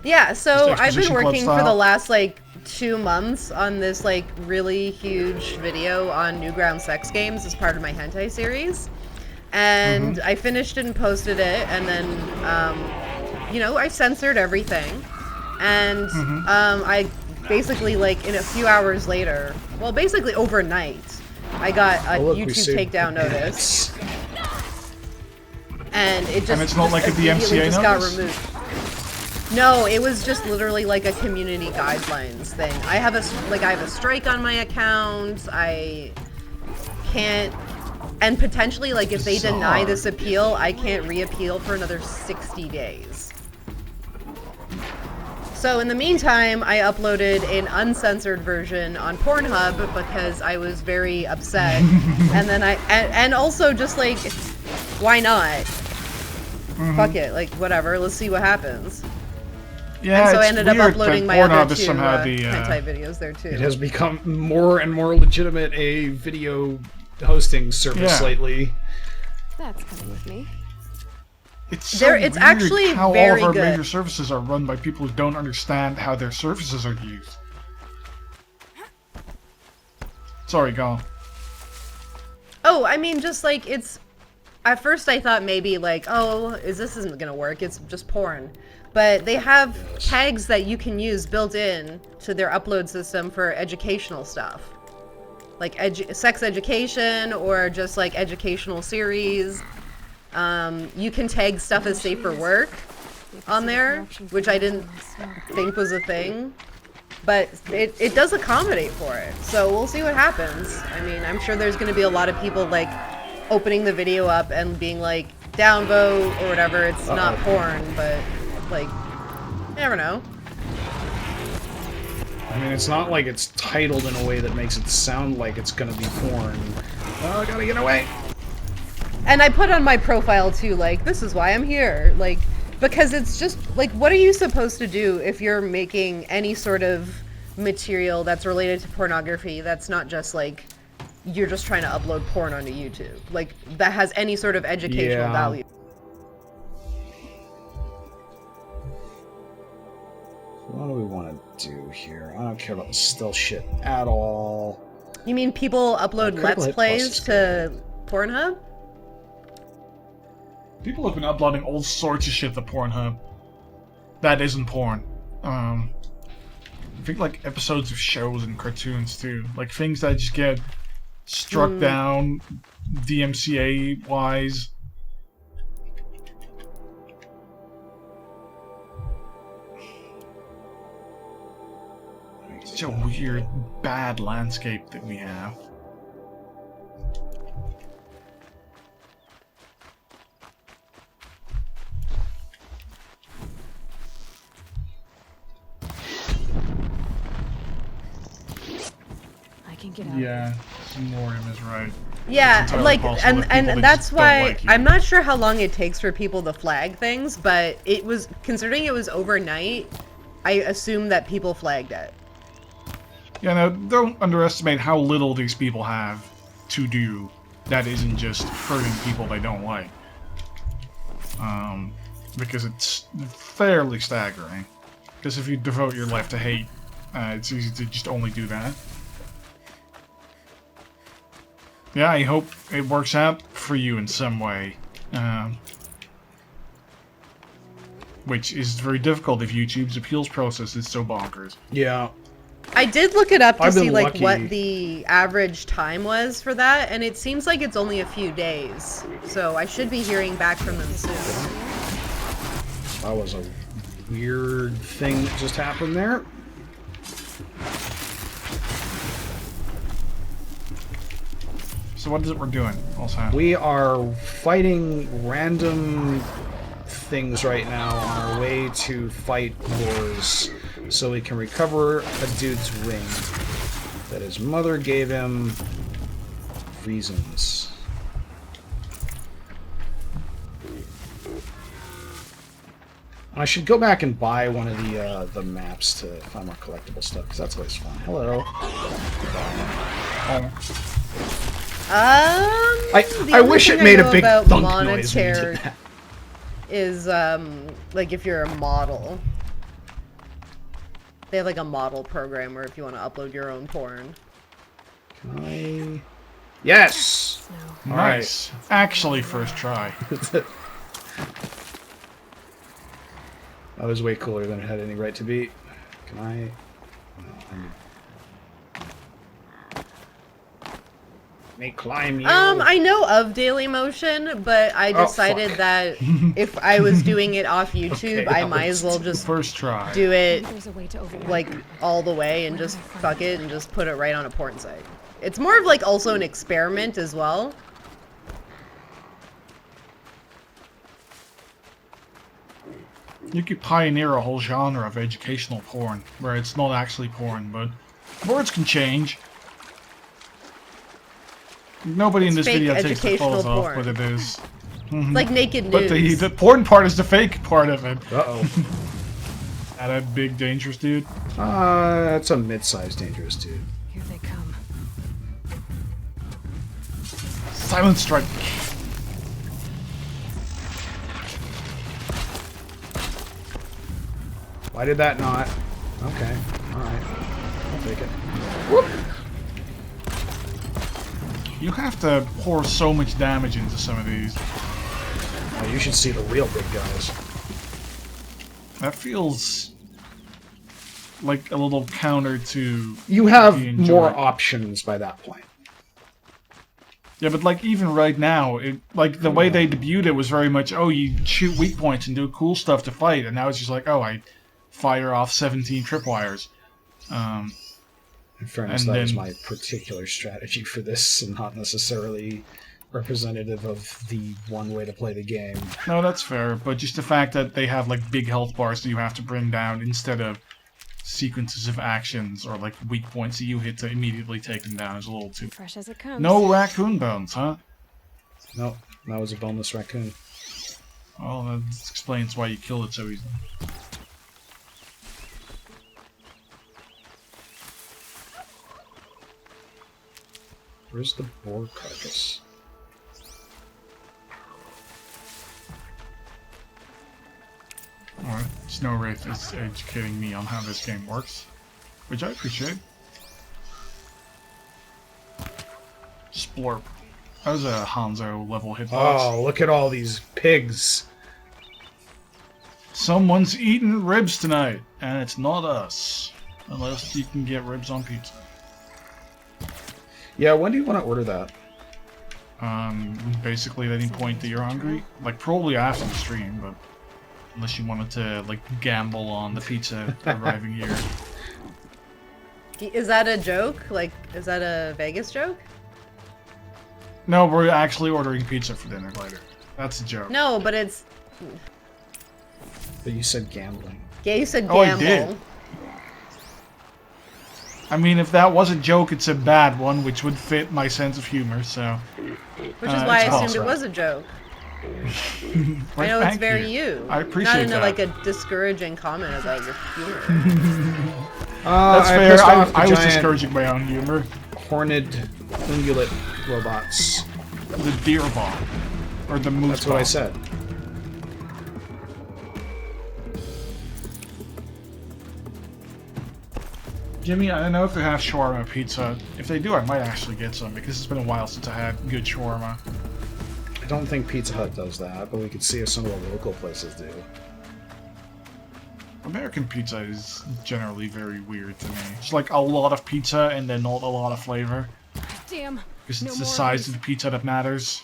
Yeah, so I've been working for the last, like, 2 months on this, like, really huge video on Newground sex games as part of my hentai series. And I finished it and posted it, and then, you know, I censored everything. And I basically, like, in a few hours later, well, basically overnight, I got a YouTube takedown notice. And it just, and it's not like a DMCA notice? Got removed. No, it was just literally like a community guidelines thing. I have a strike on my account. I can't, and potentially, like, if they deny this appeal, I can't reappeal for another 60 days. So in the meantime, I uploaded an uncensored version on Pornhub because I was very upset. And then and also just, like, why not? Fuck it, like, whatever, let's see what happens. Yeah, and so I it's ended up weird uploading that my Pornhub other is two somehow hentai videos there too. It has become more and more legitimate a video hosting service lately. That's coming with me. It's so it's weird actually how very all of our good. major services are run by people who don't understand how their services are used. Sorry, go on. Oh, I mean, just like it's. At first, I thought maybe like, oh, this isn't gonna work. It's just porn, but they have tags that you can use built in to their upload system for educational stuff, like sex education or just like educational series. You can tag stuff as safe for work on there, which I didn't think was a thing, but it does accommodate for it. So we'll see what happens. I mean, I'm sure there's going to be a lot of people like opening the video up and being like, downvote or whatever. It's not porn, but like, you never know. I mean, it's not like it's titled in a way that makes it sound like it's going to be porn. Oh, I gotta get away. And I put on my profile too, like, this is why I'm here. Like, because it's just, like, what are you supposed to do if you're making any sort of material that's related to pornography that's not just, like, you're just trying to upload porn onto YouTube? Like, that has any sort of educational value. What do we want to do here? I don't care about the stealth shit at all. You mean people upload Let's Plays to Pornhub? People have been uploading all sorts of shit to Pornhub that isn't porn. I think like episodes of shows and cartoons too. Like things that just get struck down DMCA wise. It's such a weird, bad landscape that we have. Get out. Yeah, Morium is right. Yeah, like, and that's why like I'm not sure how long it takes for people to flag things, but it was, considering it was overnight, I assume that people flagged it. Yeah, now, don't underestimate how little these people have to do that isn't just hurting people they don't like. Because it's fairly staggering. Because if you devote your life to hate, it's easy to just only do that. Yeah, I hope it works out for you in some way. Which is very difficult if YouTube's appeals process is so bonkers. Yeah. I did look it up to see like what the average time was for that, and it seems like it's only a few days. So I should be hearing back from them soon. That was a weird thing that just happened there. So what is it we're doing, also? We are fighting random things right now on our way to fight wars, so we can recover a dude's ring that his mother gave him reasons. I should go back and buy one of the maps to find more collectible stuff, because that's always fun. Hello. I wish it made a big thunk noise when you did that. Is like if you're a model, they have like a model program where if you want to upload your own porn. Can I? Yes. No. Nice. Right. Actually, first try. That was way cooler than it had any right to be. Can I? May climb you. I know of Dailymotion, but I decided that if I was doing it off YouTube, I might as well just first try do it like all the way and just fuck it and just put it right on a porn site. It's more of like also an experiment as well. You could pioneer a whole genre of educational porn, where it's not actually porn, but words can change. Nobody in this video takes the clothes off, but it is. Like naked but nudes. the porn part is the fake part of it. Uh-oh. That a big dangerous dude? That's a mid-sized dangerous dude. Here they come. Silent strike. Why did that not? Okay, alright. I'll take it. Whoop! You have to pour so much damage into some of these. Oh, you should see the real big guys. That feels like a little counter to... You have more options by that point. Yeah, but like even right now, like the way they debuted it was very much, oh, you shoot weak points and do cool stuff to fight, and now it's just like, oh, I fire off 17 tripwires. In fairness, that is my particular strategy for this, and not necessarily representative of the one way to play the game. No, that's fair, but just the fact that they have like big health bars that you have to bring down instead of sequences of actions or like weak points that you hit to immediately take them down is a little too... Fresh as it comes. No raccoon bones, huh? No, that was a boneless raccoon. Well, that explains why you killed it so easily. Where's the boar carcass? Alright, Snow Wraith is educating me on how this game works, which I appreciate. Splorp. That was a Hanzo level hitbox. Oh, look at all these pigs. Someone's eating ribs tonight, and it's not us. Unless you can get ribs on pizza. Yeah, when do you want to order that? Basically at any point that you're hungry. Like, probably after the stream, but... Unless you wanted to, like, gamble on the pizza arriving here. Is that a joke? Like, is that a Vegas joke? No, we're actually ordering pizza for dinner later. That's a joke. No, but it's... But you said gambling. Yeah, you said gamble. Oh, I did. I mean, if that was a joke, it's a bad one, which would fit my sense of humor, so... Which is why I assumed it was a joke. I know it's very you. I appreciate not that. in like a discouraging comment about your humor. That's fair. I was discouraging my own humor. Horned ungulate robots. The deer bomb. Or the moose That's what I said. Jimmy, I don't know if they have shawarma pizza. If they do, I might actually get some, because it's been a while since I had good shawarma. I don't think Pizza Hut does that, but we could see if some of the local places do. American pizza is generally very weird to me. It's like a lot of pizza and then not a lot of flavor. Damn. Because it's the size of the pizza that matters.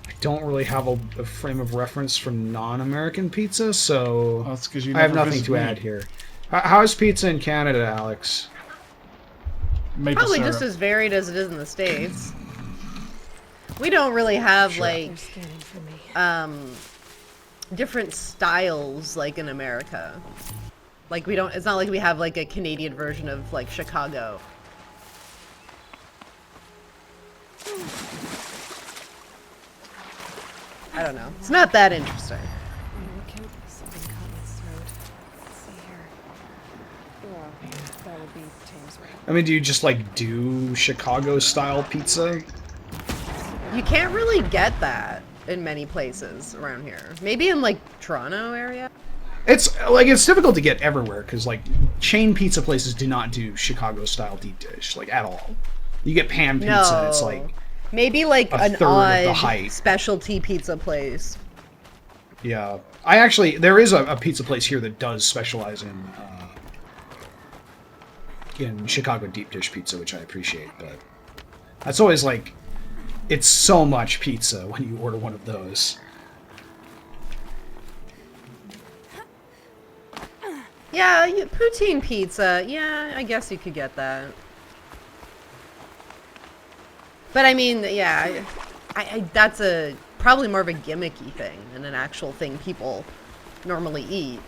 I don't really have a frame of reference from non-American pizza, so that's 'cause you I have never nothing to visited. add here. How's pizza in Canada, Alex? Maple Probably syrup. just as varied as it is in the States. We don't really have like different styles like in America. Like we don't, it's not like we have like a Canadian version of like Chicago. I don't know. It's not that interesting. Something caught in its throat. Let's see here. Well, that would be Thames Way. I mean, do you just like do Chicago-style pizza? You can't really get that in many places around here. Maybe in like Toronto area. It's like it's difficult to get everywhere because like chain pizza places do not do Chicago-style deep dish like at all. You get pan pizza, and it's like maybe like an third of the odd height. specialty pizza place. Yeah, there is a pizza place here that does specialize in Chicago deep dish pizza, which I appreciate, but that's always like, it's so much pizza when you order one of those. Yeah, poutine pizza. Yeah, I guess you could get that. But I mean, yeah, that's probably more of a gimmicky thing than an actual thing people normally eat.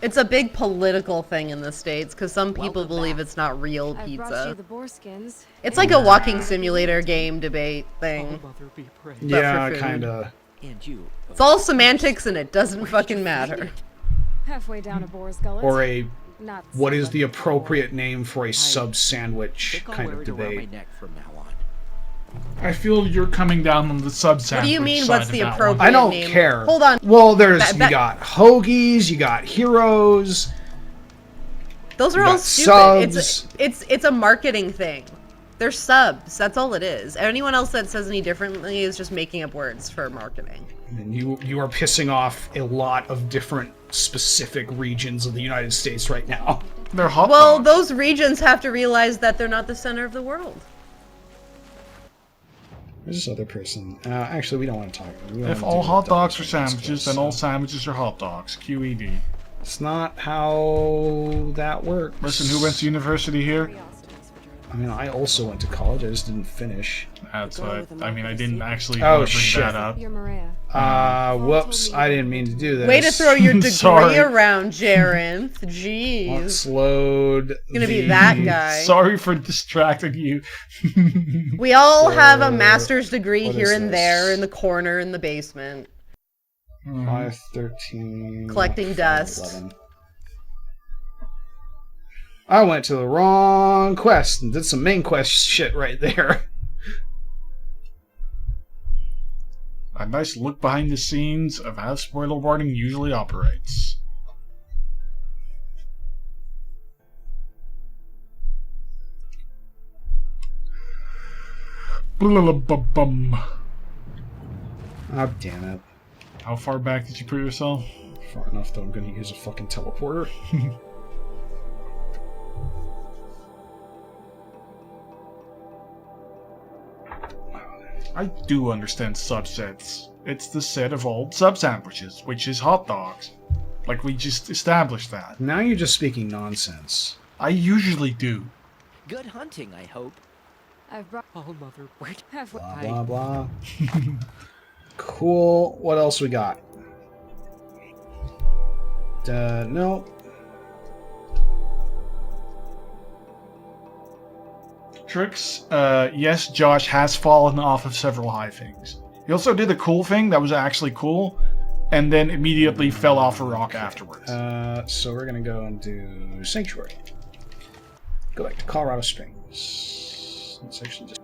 It's a big political thing in the States because some people believe it's not real I brought you pizza. the boar skins. It's like a walking simulator game debate thing. Yeah, kinda. And you. It's all semantics and it doesn't fucking matter. Halfway down a boar's gullet. Or a Not what so is much the a appropriate name for a sub sandwich Think I'll kind wear of it around my debate. neck from now on. I feel you're coming down on the sub sandwich. What do you mean, side what's of the that one. appropriate I don't name? care. Hold on. Well, there's That- you got hoagies, you got heroes. Those are You all got stupid. subs. It's a marketing thing. They're subs. That's all it is. Anyone else that says any differently is just making up words for marketing. And you are pissing off a lot of different specific regions of the United States right now. They're hot Well, dogs. those regions have to realize that they're not the center of the world. There's this other person. Actually, we don't want to talk. We don't If want to all do hot the dogs are things, sandwiches, then so- all sandwiches are hot dogs. QED. It's not how that works. Listen, who went to university here? I mean, I also went to college. I just didn't finish. That's what. I mean, I didn't actually Oh, bring shit. that up. You're Maria. Whoops! I didn't mean to do this. Way to throw your degree Sorry. around, Jarenth. Jeez. Let's load. Gonna be that guy. Sorry for distracting you. We all have a master's degree what here is and this? there in the corner in the basement. 513. Collecting dust. 511. I went to the wrong quest and did some main quest shit right there. A nice look behind the scenes of how spoiler warning usually operates. Bum. Oh, damn it. How far back did you put yourself? Far enough that I'm gonna use a fucking teleporter. I do understand subsets. It's the set of all sub sandwiches, which is hot dogs. Like we just established that. Now you're just speaking nonsense. I usually do. Good hunting, I hope. I've brought. Oh, mother, wait. Halfway. Blah, blah, blah. Cool. What else we got? No. Tricks. Yes, Josh has fallen off of several high things. He also did a cool thing that was actually cool, and then immediately fell off a rock afterwards. So we're gonna go and do Sanctuary. Go back to Colorado Springs. Let's actually just.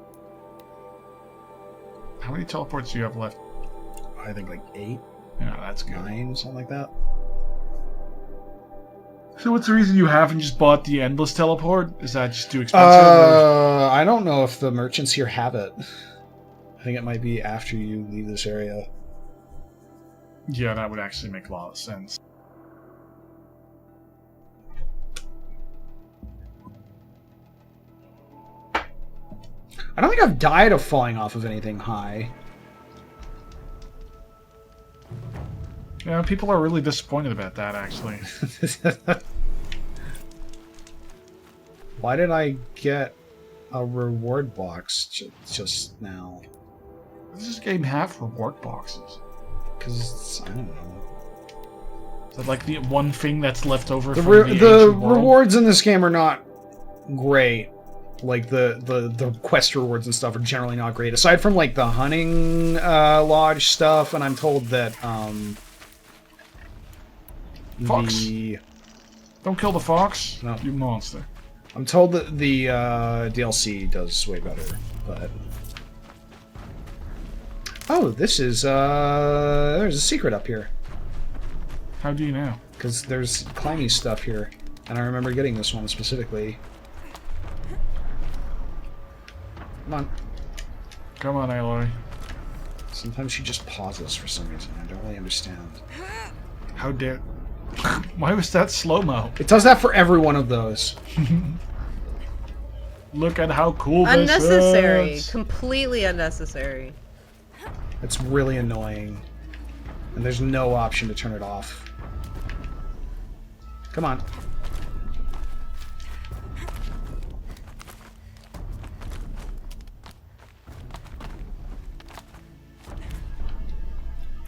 How many teleports do you have left? I think like 8, Yeah, that's good. 9, something like that. So what's the reason you haven't just bought the endless teleport? Is that just too expensive? Or... I don't know if the merchants here have it. I think it might be after you leave this area. Yeah, that would actually make a lot of sense. I don't think I've died of falling off of anything high. Yeah, people are really disappointed about that, actually. Why did I get a reward box just now? Does this game have reward boxes? Because, I don't know. Is that like the one thing that's left over The, from re- the the ancient world? rewards in this game are not great. Like, the quest rewards and stuff are generally not great. Aside from, like, the hunting lodge stuff, and I'm told that, Fox. the... Don't kill the fox, No. you monster. I'm told that the DLC does way better, but... Oh, this is, there's a secret up here. How do you know? Because there's climbing stuff here, and I remember getting this one specifically. Come on. Come on, Aloy. Sometimes she just pauses for some reason. I don't really understand. How dare... Why was that slow-mo? It does that for every one of those. Look at how cool Unnecessary. this is. Completely unnecessary. It's really annoying. And there's no option to turn it off. Come on.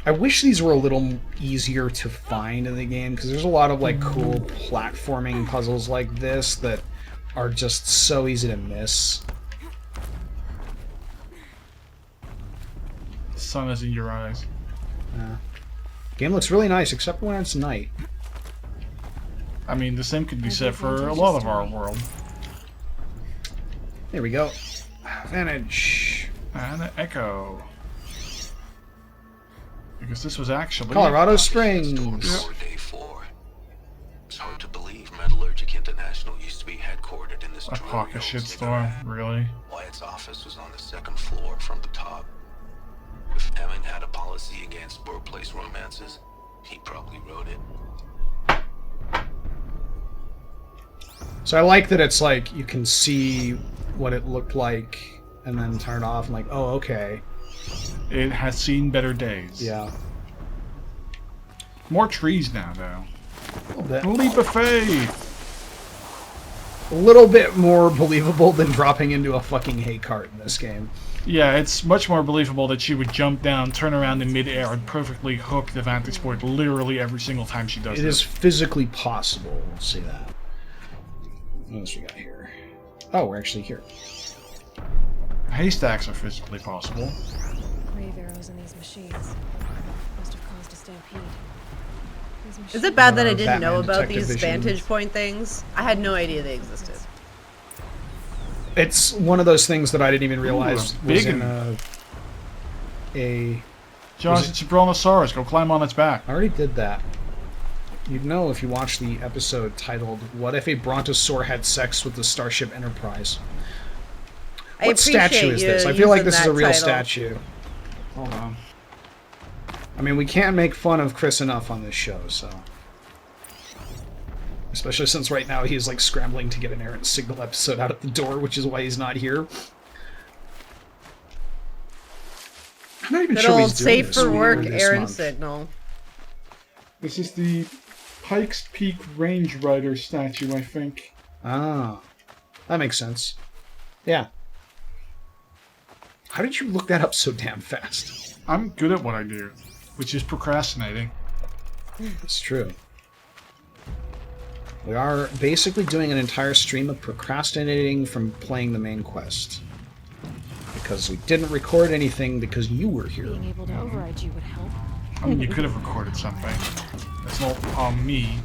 I wish these were a little easier to find in the game, because there's a lot of like cool platforming puzzles like this that are just so easy to miss. The sun is in your eyes. Yeah. Game looks really nice, except when it's night. I mean, the same could be said for a lot of our world. There we go. Vantage. And an echo. Because this was actually... Colorado Springs. Day 4. It's hard to believe Metallurgic International used to be headquartered in this a pocket shitstorm, really? Wyatt's office was on the 2nd floor from the top. If Emmett had a policy against workplace romances, he probably wrote it. So I like that it's like you can see what it looked like and then turn it off and like, oh, okay. It has seen better days. Yeah. More trees now, though. A little bit. Leap of faith! A little bit more believable than dropping into a fucking hay cart in this game. Yeah, it's much more believable that she would jump down, turn around in midair, and perfectly hook the vantage point literally every single time she does it. It is physically possible. We'll see that. What else we got here? Oh, we're actually here. Haystacks are physically possible. Grave arrows in these machines must have caused a stampede. Is it bad that I didn't Batman know about Detective these Vision. vantage point things? I had no idea they existed. It's one of those things that I didn't even realize Ooh, was big in a Josh, it's a Brontosaurus. Go climb on its back. I already did that. You'd know if you watched the episode titled, What If a Brontosaur Had Sex with the Starship Enterprise? What statue is this? I feel like this is a real statue. Hold on. I mean, we can't make fun of Chris enough on this show, so... Especially since right now he's like scrambling to get an errant signal episode out at the door, which is why he's not here. I'm not even Good sure old he's doing safe this for work this errand month. signal. This is the Pikes Peak Range Rider statue, I think. Ah, that makes sense. Yeah. How did you look that up so damn fast? I'm good at what I do, which is procrastinating. It's true. We are basically doing an entire stream of procrastinating from playing the main quest. Because we didn't record anything because you were here. Being able to override you would help. I mean, you could have recorded something. That's not on me.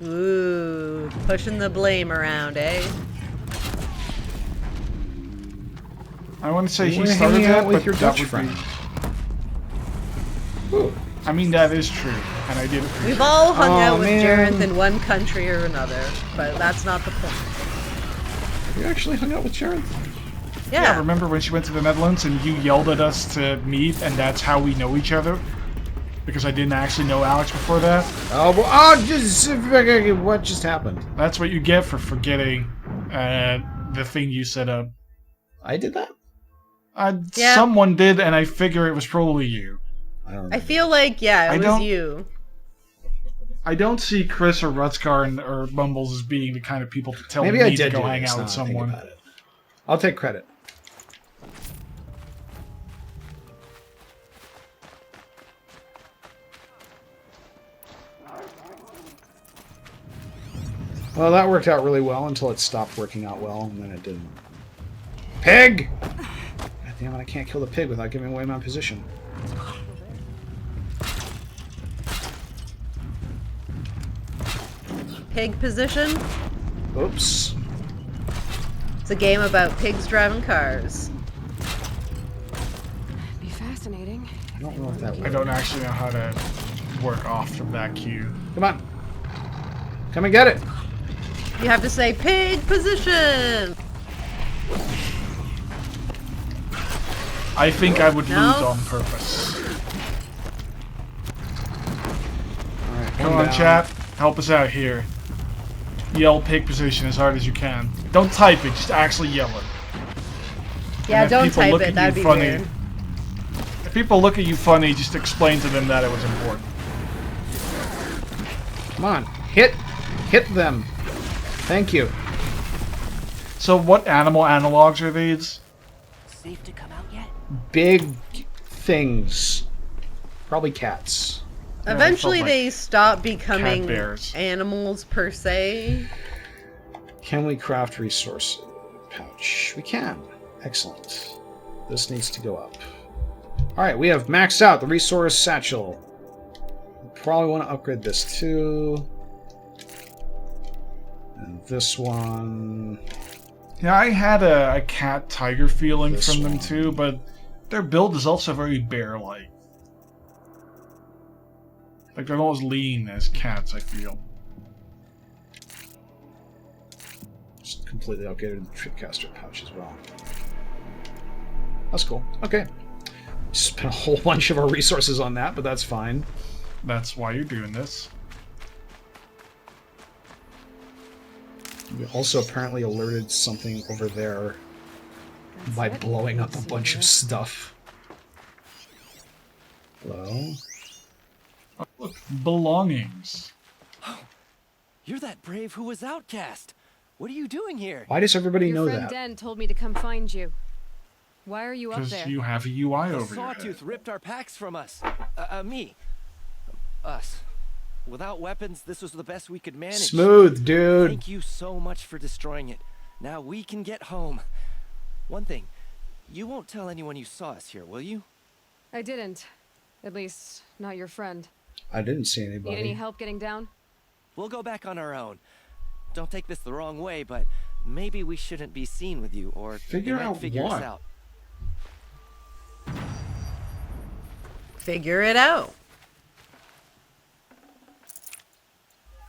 Ooh, pushing the blame around, eh? I want to say he We're started hanging that, out with but your that Dutch would friend. be... I mean, that is true, and I did appreciate We've all hung out with man. Jareth in one country or another, but that's not the point. You actually hung out with Sharon? Yeah. Remember when she went to the Netherlands and you yelled at us to meet, and that's how we know each other? Because I didn't actually know Alex before that? Oh, well, what just happened? That's what you get for forgetting the thing you set up. I did that? Yeah. Someone did, and I figure it was probably you. I feel like, yeah, it was you. I don't see Chris or Rutskar or Bumbles as being the kind of people to tell Maybe me I to did go do hang this, out now with that I think someone. about it. I'll take credit. Well, that worked out really well until it stopped working out well, and then it didn't. Pig! God damn it, I can't kill the pig without giving away my position. Pig position? Oops. It's a game about pigs driving cars. Be fascinating. I don't know if that I works. don't actually know how to work off from that cue. Come on. Come and get it. You have to say pig position! I think I would No? lose on purpose. Alright, Come on, down. chat. Help us out here. Yell pig position as hard as you can. Don't type it, just actually yell it. Yeah, And if don't people type look it, at that'd you be funny, weird. If people look at you funny, just explain to them that it was important. Come on. Hit them. Thank you. So what animal analogs are these? Safe to come out yet? big things. Probably cats. Eventually like they stop becoming bears. animals per se. Can we craft resource pouch? We can. Excellent. This needs to go up. Alright, we have maxed out the resource satchel. Probably want to upgrade this too. And this one. Yeah, I had a cat tiger feeling This from them one. too, but their build is also very bear-like. Like they're almost lean as cats, I feel. Just completely upgraded the Tripcaster pouch as well. That's cool. Okay. Spent a whole bunch of our resources on that, but that's fine. That's why you're doing this. We also apparently alerted something over there by blowing up a bunch of stuff. Hello? Oh, look, belongings. You're that brave who was outcast. What are you doing here? Why does everybody Your know friend that? Den told me to come find you. Why are you up Because there? you have a UI The over your head. Sawtooth ripped our packs from us. Me. Us. Without weapons, this was the best we could manage. Smooth, dude. Thank you so much for destroying it. Now we can get home. One thing, you won't tell anyone you saw us here, will you? I didn't. At least, not your friend. I didn't see anybody. Need any help getting down? We'll go back on our own. Don't take this the wrong way, but maybe we shouldn't be seen with you, or Figure they might out figure what? us out. Figure it out.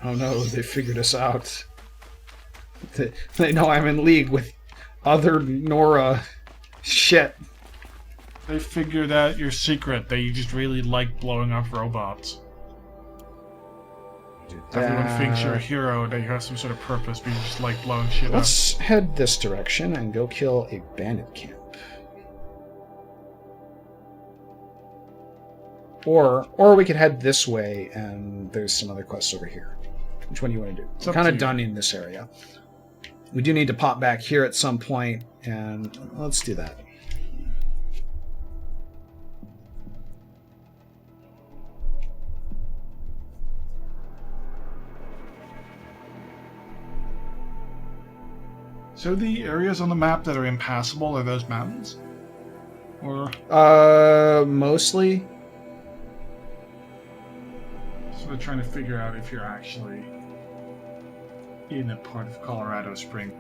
Oh no, they figured us out. They know I'm in league with other Nora shit. They figured out your secret that you just really like blowing up robots. Everyone thinks you're a hero, that you have some sort of purpose, but you just like blowing shit up. Let's head this direction and go kill a bandit camp. Or we could head this way and there's some other quests over here. Which one do you want to do? It's We're up kind to of you. done in this area. We do need to pop back here at some point, and let's do that. So the areas on the map that are impassable are those mountains? Or Mostly. so they're trying to figure out if you're actually in a part of Colorado Springs.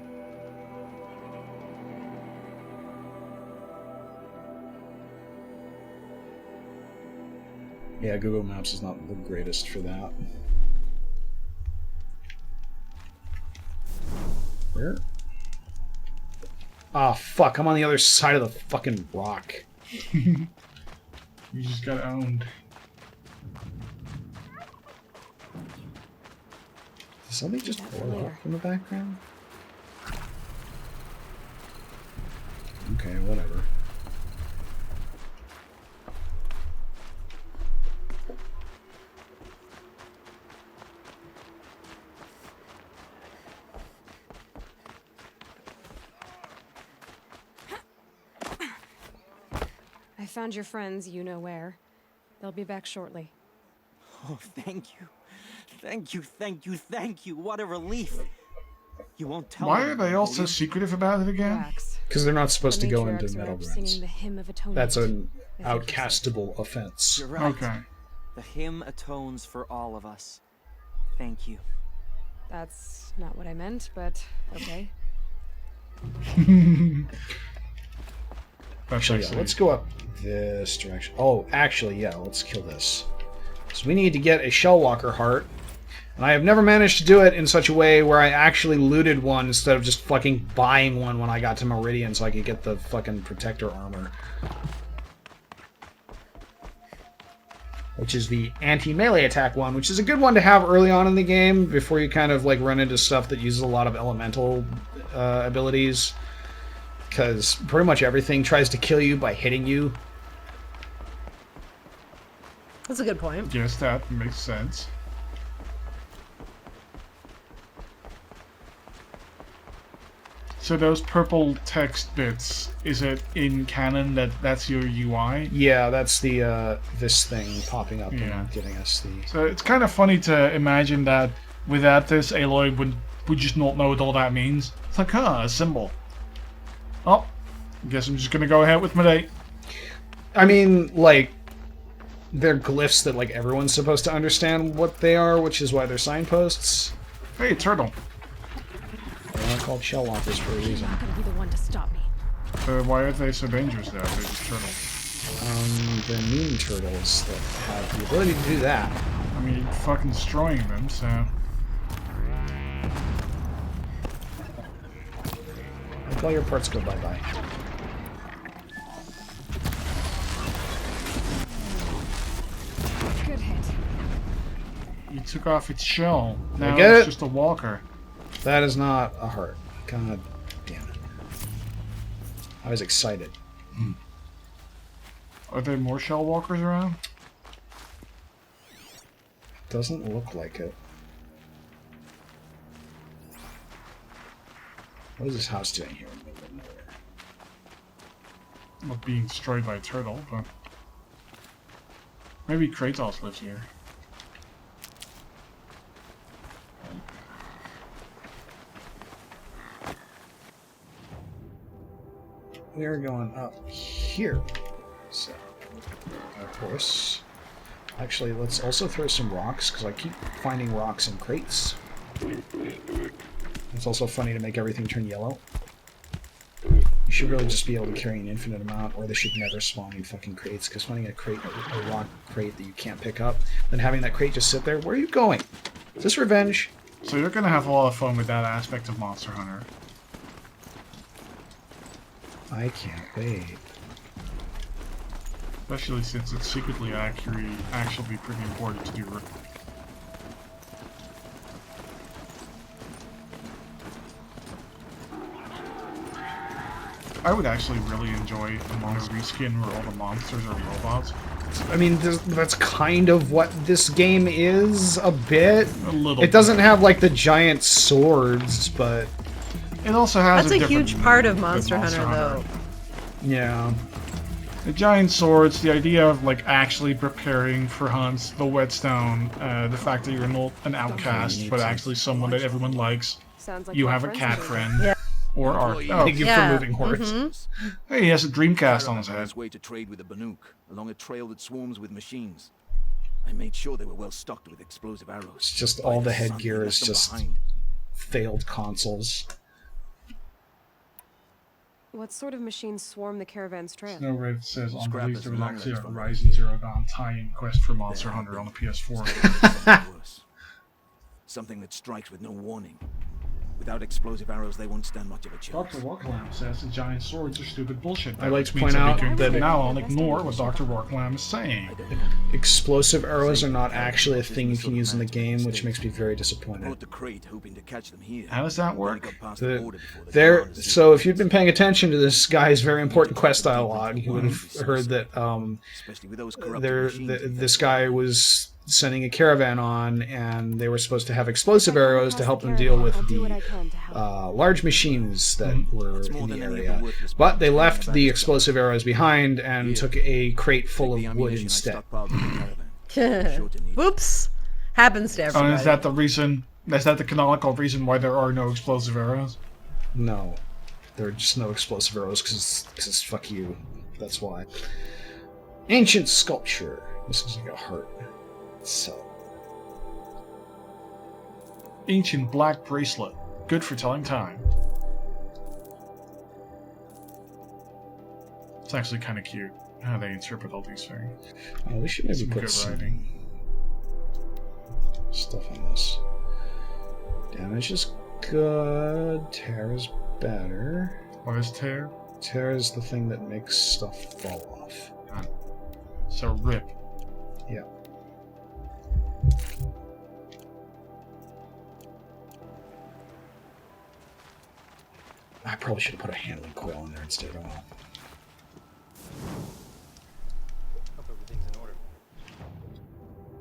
Yeah, Google Maps is not the greatest for that. Where? Ah, fuck, I'm on the other side of the fucking rock. You just got owned. Did somebody just blow up in the background? Okay, whatever. I found your friends, you know where. They'll be back shortly. Oh, thank you. Thank you, thank you, thank you. What a relief. You won't tell Why me, are they all will so you? secretive about it again? Because they're not supposed to The go matriarchs into are metal up singing grounds. the hymn of atonement. That's an I think you said. outcastable offense. You're right. Okay. The hymn atones for all of us. Thank you. That's not what I meant, but okay. Actually, yeah, let's go up this direction. Oh, actually, yeah, let's kill this. So we need to get a Shellwalker heart. And I have never managed to do it in such a way where I actually looted one instead of just fucking buying one when I got to Meridian so I could get the fucking Protector armor. Which is the anti-melee attack one, which is a good one to have early on in the game before you kind of like run into stuff that uses a lot of elemental abilities. Because pretty much everything tries to kill you by hitting you. That's a good point. Yes, that makes sense. So those purple text bits, is it in canon that's your UI? Yeah, that's the this thing popping up and giving us the... So it's kind of funny to imagine that without this, Aloy would just not know what all that means. It's like, a symbol. Oh, I guess I'm just gonna go ahead with my day. I mean, like, they're glyphs that, like, everyone's supposed to understand what they are, which is why they're signposts. Hey, turtle. They're called shell walkers for a reason. You're not gonna be the one to stop me. Why are they so dangerous though? They're just turtles. They're mean turtles that have the ability to do that. I mean, fucking destroying them, so... Like all your parts go bye-bye. Good hit. You took off its shell. Now get it's it? just a walker. That is not a heart. God damn it. I was excited. Are there more shell walkers around? Doesn't look like it. What is this house doing here in the middle of nowhere? Not being destroyed by a turtle, but... Maybe Kratos lives here. We are going up here. So, of course. Actually, let's also throw some rocks, because I keep finding rocks in crates. It's also funny to make everything turn yellow. You should really just be able to carry an infinite amount, or they should never spawn in fucking crates, because finding a rock crate that you can't pick up, then having that crate just sit there, where are you going? Is this revenge? So you're gonna have a lot of fun with that aspect of Monster Hunter. I can't wait. Especially since it's secretly actually pretty important to do. I would actually really enjoy a monster reskin where all the monsters are robots. I mean, that's kind of what this game is, a bit. A little It doesn't have, like, the giant swords, but... It also has That's a huge part of Monster Hunter, though. Yeah. The giant swords, the idea of, like, actually preparing for hunts, the whetstone, the fact that you're not an outcast, but actually someone that everyone likes. Sounds like You my have a friends cat are friend. Yeah. Or art. Oh, thank you for moving hordes. Hey, he has a Dreamcast on his On head. his way to trade with the Banuk, along a trail that swarms with machines. I made sure they were well stocked with explosive arrows. It's just all the headgear is just failed consoles. What sort of machines swarm the caravan's trail? Snow Red says on Scrap release is there was long actually a legs from Horizon Zero Dawn tie-in quest for Monster Hunter on the PS4. Something that strikes with no warning. Without explosive arrows, they won't stand much of a chance. Dr. Rocklam says the giant swords are stupid bullshit. I'd like to Which means point out we can that from now on ignore what Dr. Rocklam is saying. Explosive arrows are not actually a thing you can use in the game, which makes me very disappointed. The crate, hoping to catch them here. How does that work? So if you'd been paying attention to this guy's very important quest dialogue, you would have heard that this guy was sending a caravan on, and they were supposed to have explosive arrows to help them deal with the large machines that were in the area. But they left the explosive arrows behind and took a crate full of wood instead. Whoops! Happens to everybody. Is that the reason? Is that the canonical reason why there are no explosive arrows? No, there are just no explosive arrows because fuck you. That's why. Ancient sculpture. This is like a heart. So. Ancient black bracelet. Good for telling time. It's actually kind of cute how they interpret all these things. Oh, we should maybe put some stuff on this. Damage is good. Tear is better. What is tear? Tear is the thing that makes stuff fall off. So rip. Yeah. I probably should have put a handling coil in there instead of all.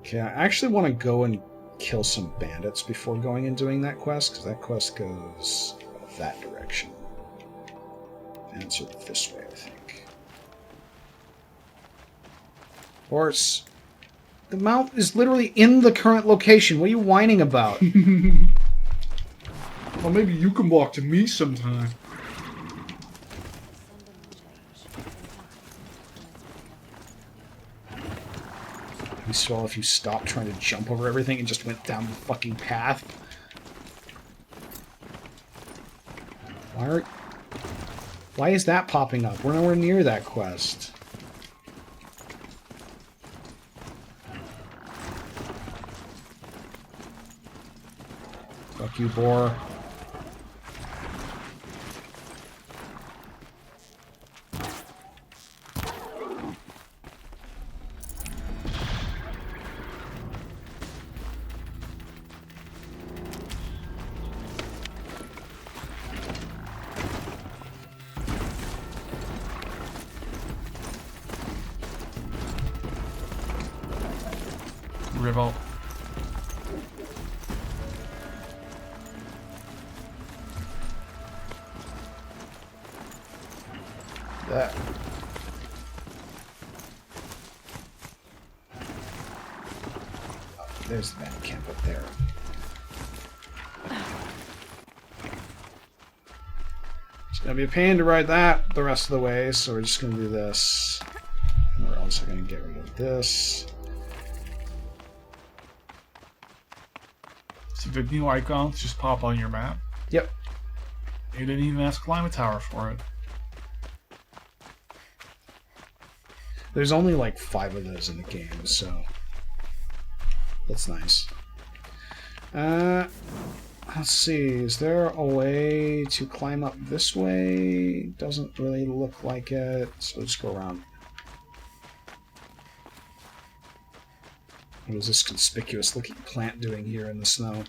Okay, I actually want to go and kill some bandits before going and doing that quest, because that quest goes that direction. answer this way, I think. Horse. The mount is literally in the current location. What are you whining about? Well, maybe you can walk to me sometime. You saw if you stopped trying to jump over everything and just went down the fucking path. Why is that popping up? We're nowhere near that quest. Fuck you, boar. Revolt. That. Oh, there's the band camp up there. It's gonna be a pain to ride that the rest of the way, so we're just gonna do this. We're also gonna get rid of this. So the new icons just pop on your map? Yep. You didn't even ask to climb a tower for it. There's only like 5 of those in the game, so that's nice. Let's see, is there a way to climb up this way? Doesn't really look like it, so let's go around. What is this conspicuous looking plant doing here in the snow?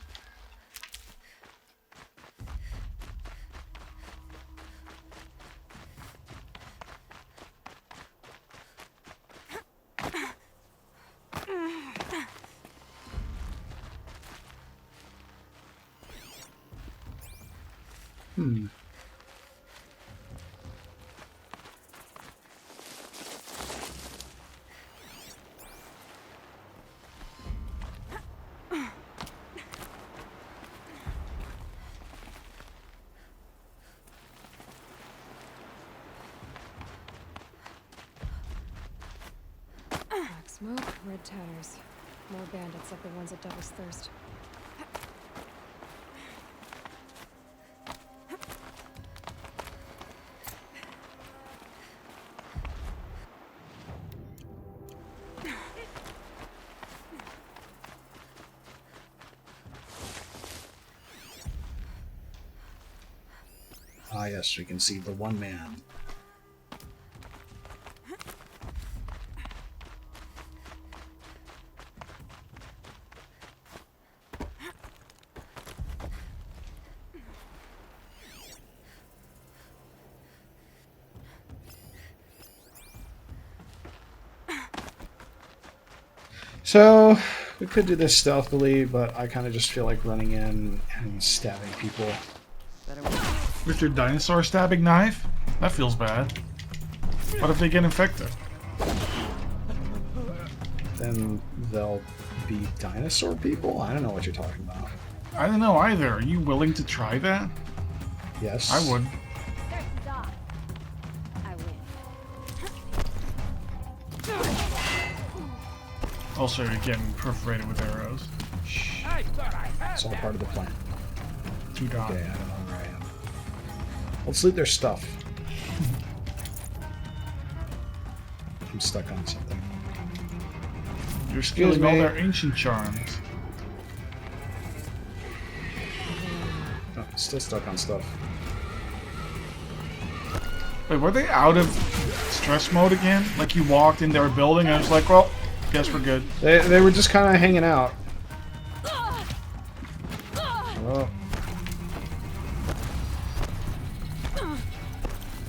Black smoke, red tatters. More bandits like the ones at Devil's Thirst. Ah yes, we can see the one man. So, we could do this stealthily, but I kind of just feel like running in and stabbing people. With your dinosaur stabbing knife? That feels bad. What if they get infected? Then they'll be dinosaur people? I don't know what you're talking about. I don't know either. Are you willing to try that? Yes. I would. Also, you're getting perforated with arrows. Shh. It's all part of the plan. Too dark. Okay, I don't know where I am. Let's loot their stuff. I'm stuck on something. You're stealing all their ancient charms. Oh, still stuck on stuff. Wait, were they out of stress mode again? Like you walked in their building and I was like, well, guess we're good. They were just kind of hanging out. Oh.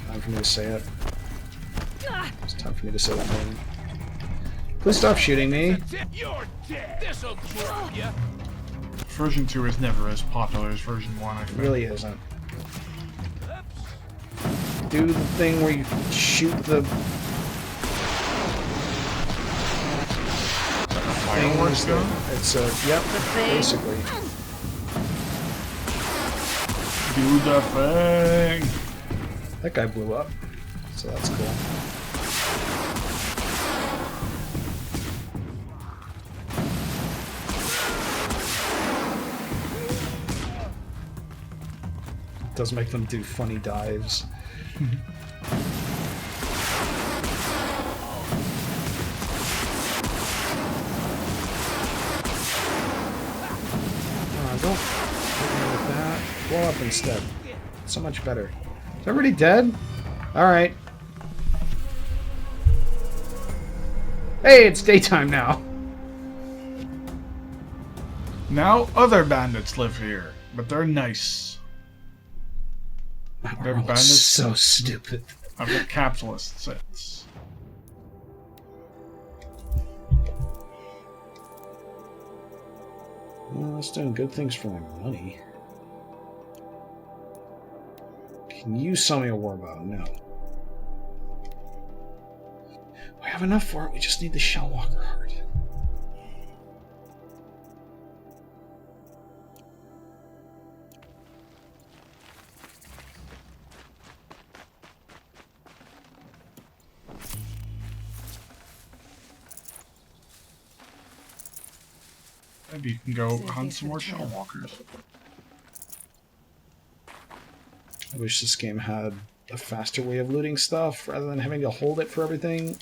Time for me to say it. It's time for me to say that name. Please stop shooting me. You're dead. This'll drop you. Version 2 is never as popular as version 1, I It think. really isn't. do the thing where you shoot the fireworks gun? It's yep, basically. Do the thing. That guy blew up, so that's cool. It does make them do funny dives. Don't hit me with that. Blow up instead. So much better. Is everybody dead? Alright. Hey, it's daytime now. Now other bandits live here, but they're nice. They're bandits. So stupid. I've got capitalist sets. Well, it's doing good things for my money. Can you sell me a war bow? No. We have enough for it, we just need the Shellwalker heart. Maybe you can go hunt some more Shellwalkers. I wish this game had a faster way of looting stuff rather than having to hold it for everything.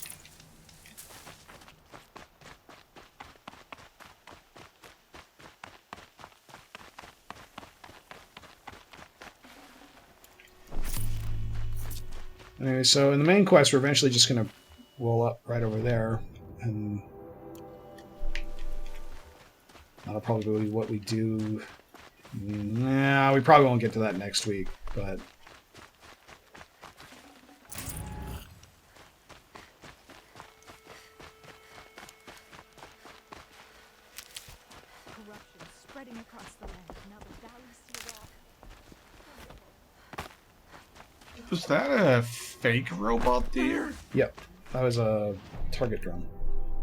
Anyway, so in the main quest, we're eventually just going to roll up right over there, and that'll probably be what we do. Nah, we probably won't get to that next week, but Corruption spreading across the land. Now the valleys seal off. Was that a fake robot deer? Yep, that was a target drum.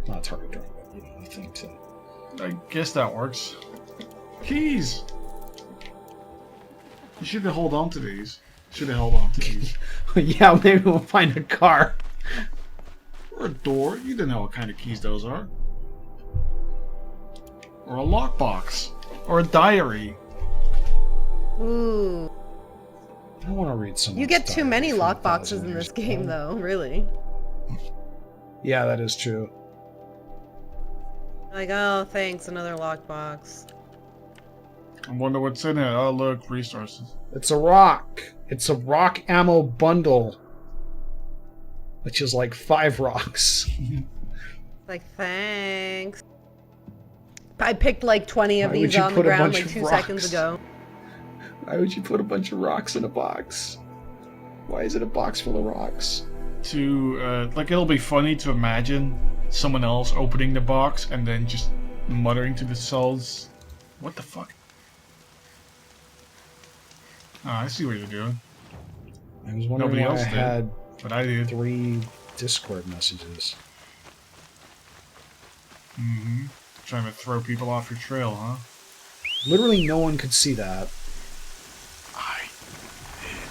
Not a target drum, but you know, a thing to... I guess that works. Keys! You should have held on to these. Should have held on to these. Yeah, maybe we'll find a car. Or a door. You don't know what kind of keys those are. Or a lockbox. Or a diary. Ooh. I don't want to read some. You get too many lockboxes in this game, though, really. Yeah, that is true. Like, oh, thanks, another lockbox. I wonder what's in it. Oh, look, resources. It's a rock. It's a rock ammo bundle. Which is like 5 rocks. Like, thanks. I picked like 20 of these on the ground like 2 seconds ago. Why would you put a bunch of rocks in a box? Why is it a box full of rocks? Like, it'll be funny to imagine someone else opening the box and then just muttering to themselves, what the fuck? Oh, I see what you're doing. I was wondering Nobody why else I did, had but I did. 3 Discord messages. Mm-hmm. Trying to throw people off your trail, huh? Literally no one could see that.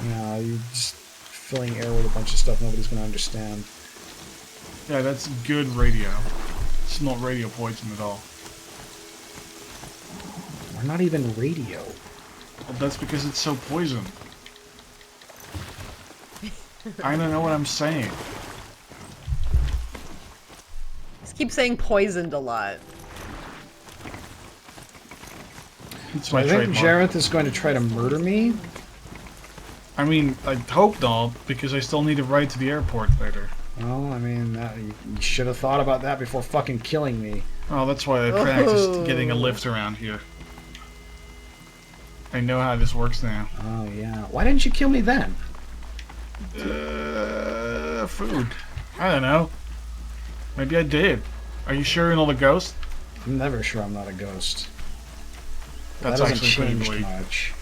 Yeah, you're just filling air with a bunch of stuff nobody's going to understand. Yeah, that's good radio. It's not radio poison at all. We're not even radio. Well, that's because it's so poison. I don't know what I'm saying. Just keep saying poisoned a lot. It's So my I think trademark. Jareth is going to try to murder me. I mean, I hope not, because I still need a ride to the airport later. Well, I mean, you should have thought about that before fucking killing me. Oh, that's why I practiced getting a lift around here. I know how this works now. Oh, yeah. Why didn't you kill me then? Food. I don't know. Maybe I did. Are you sure you're not a ghost? I'm never sure I'm not a ghost. That's that hasn't actually pretty changed bleak. much.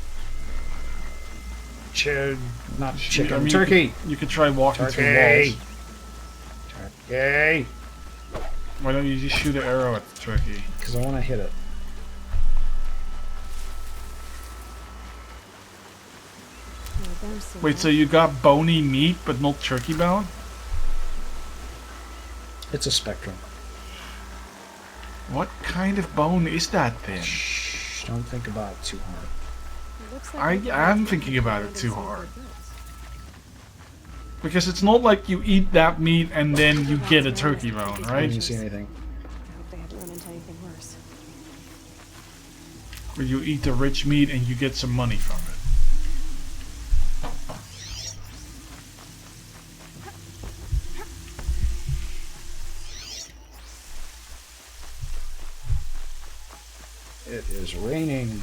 not chicken. Turkey. You could try walking through walls. Turkey. Why don't you just shoot an arrow at the turkey? Because I want to hit it. Wait, so you got bony meat but not turkey bone? It's a spectrum. What kind of bone is that then? Shh, don't think about it too hard. I am thinking about it too hard. Because it's not like you eat that meat and then you get a turkey bone, right? I didn't see anything. I hope they haven't run into anything worse. Where you eat the rich meat and you get some money from it. It is raining.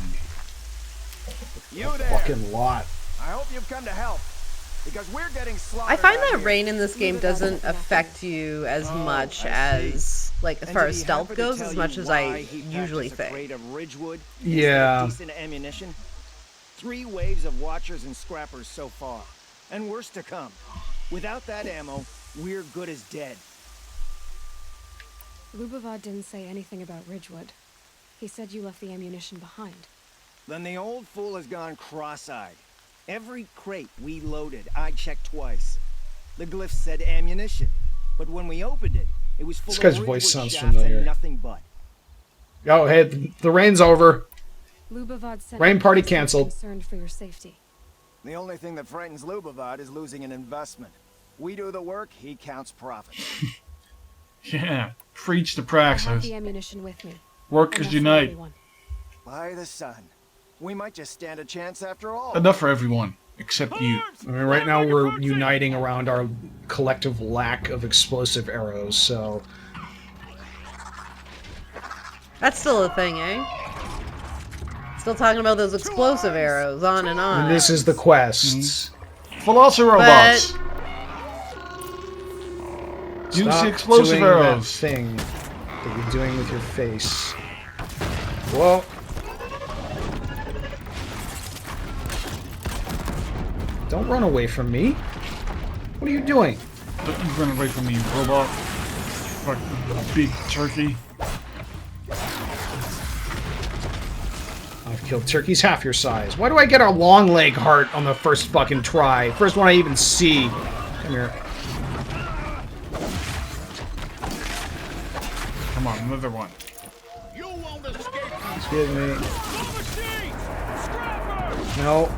You a there. Fucking lot. I hope you've come to help. Because we're getting slaughtered. I find that rain in this game doesn't affect you as much as, like, as far as stealth goes, as much as I usually think. Yeah. Decent ammunition. 3 waves of watchers and scrappers so far, and worse to come. Without that ammo, we're good as dead. Lubavad didn't say anything about Ridgewood. He said you left the ammunition behind. Then the old fool has gone cross-eyed. Every crate we loaded, I checked twice. The glyph said ammunition, but when we opened it, it was full This guy's of voice Ridgewood sounds shafts familiar. and nothing but. Oh, hey, the rain's over. Lubavad sent Rain party me canceled. concerned for your safety. The only thing that frightens Lubavad is losing an investment. We do the work, he counts profits. Yeah, preach the I have praxis. the ammunition with me. Workers Enough for unite. everyone. By the sun. We might just stand a chance after all. Enough for everyone, except you. I mean, right now we're uniting around our collective lack of explosive arrows, so... That's still a thing, eh? Still talking about those explosive arrows, on and on. And this is the quests. Velociraptor robots! Use Stop the explosive doing arrows. That thing that you're doing with your face. Whoa. Don't run away from me. What are you doing? Don't you run away from me, robot. Fucking big turkey. I've killed turkeys half your size. Why do I get a long leg heart on the first fucking try? First one I even see. Come here. Come on, another one. Excuse me. No.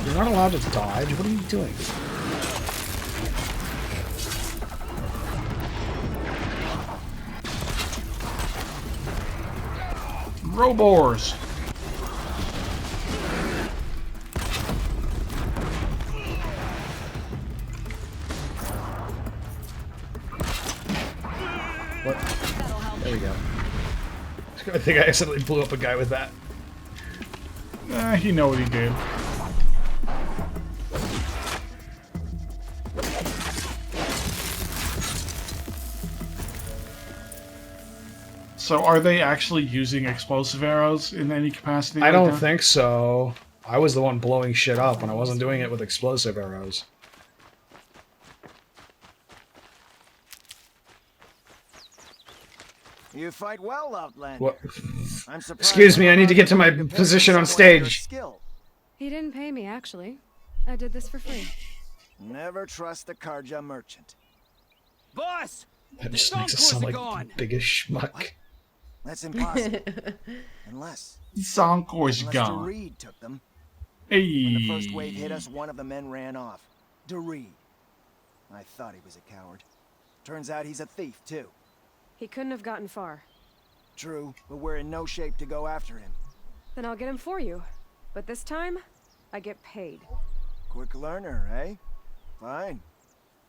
You're not allowed to dodge. What are you doing? Robors! What? There we go. I think I accidentally blew up a guy with that. You know what he did. So are they actually using explosive arrows in any capacity? I like don't that? think so. I was the one blowing shit up, and I wasn't doing it with explosive arrows. You fight well, Outlander. What? I'm surprised. Excuse me, I need to get to my position on stage. He didn't pay me, actually. I did this for free. Never trust the Karja merchant. Boss! That just makes us sound like the biggest schmuck. That's impossible. Unless Zonkor's unless gone. Doreed took them. Hey. When the first wave hit us, one of the men ran off. Doreed. I thought he was a coward. Turns out he's a thief, too. He couldn't have gotten far. True, but we're in no shape to go after him. Then I'll get him for you. But this time, I get paid. Quick learner, eh? Fine.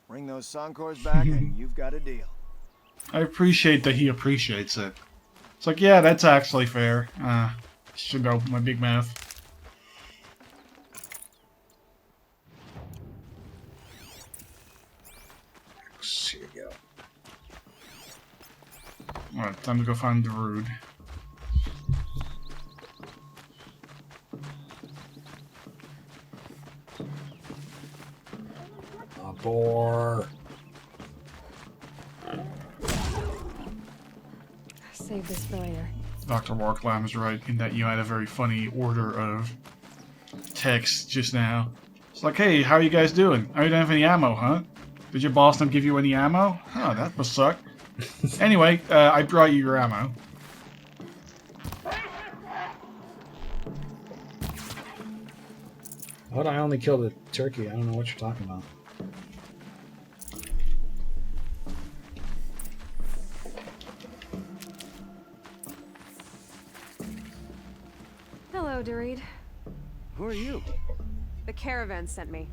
Bring those Sonkors back and you've got a deal. I appreciate that he appreciates it. It's like, yeah, that's actually fair. Should open my big mouth. Here we go. Alright, time to go find the Rood. Boar. Save this for later. Dr. Warclam is right in that you had a very funny order of text just now. It's like, hey, how are you guys doing? Oh, you don't have any ammo, huh? Did your boss not give you any ammo? Huh, that must suck. Anyway, I brought you your ammo. What? I only killed a turkey. I don't know what you're talking about. Hello, Doreed. Who are you? The caravan sent me.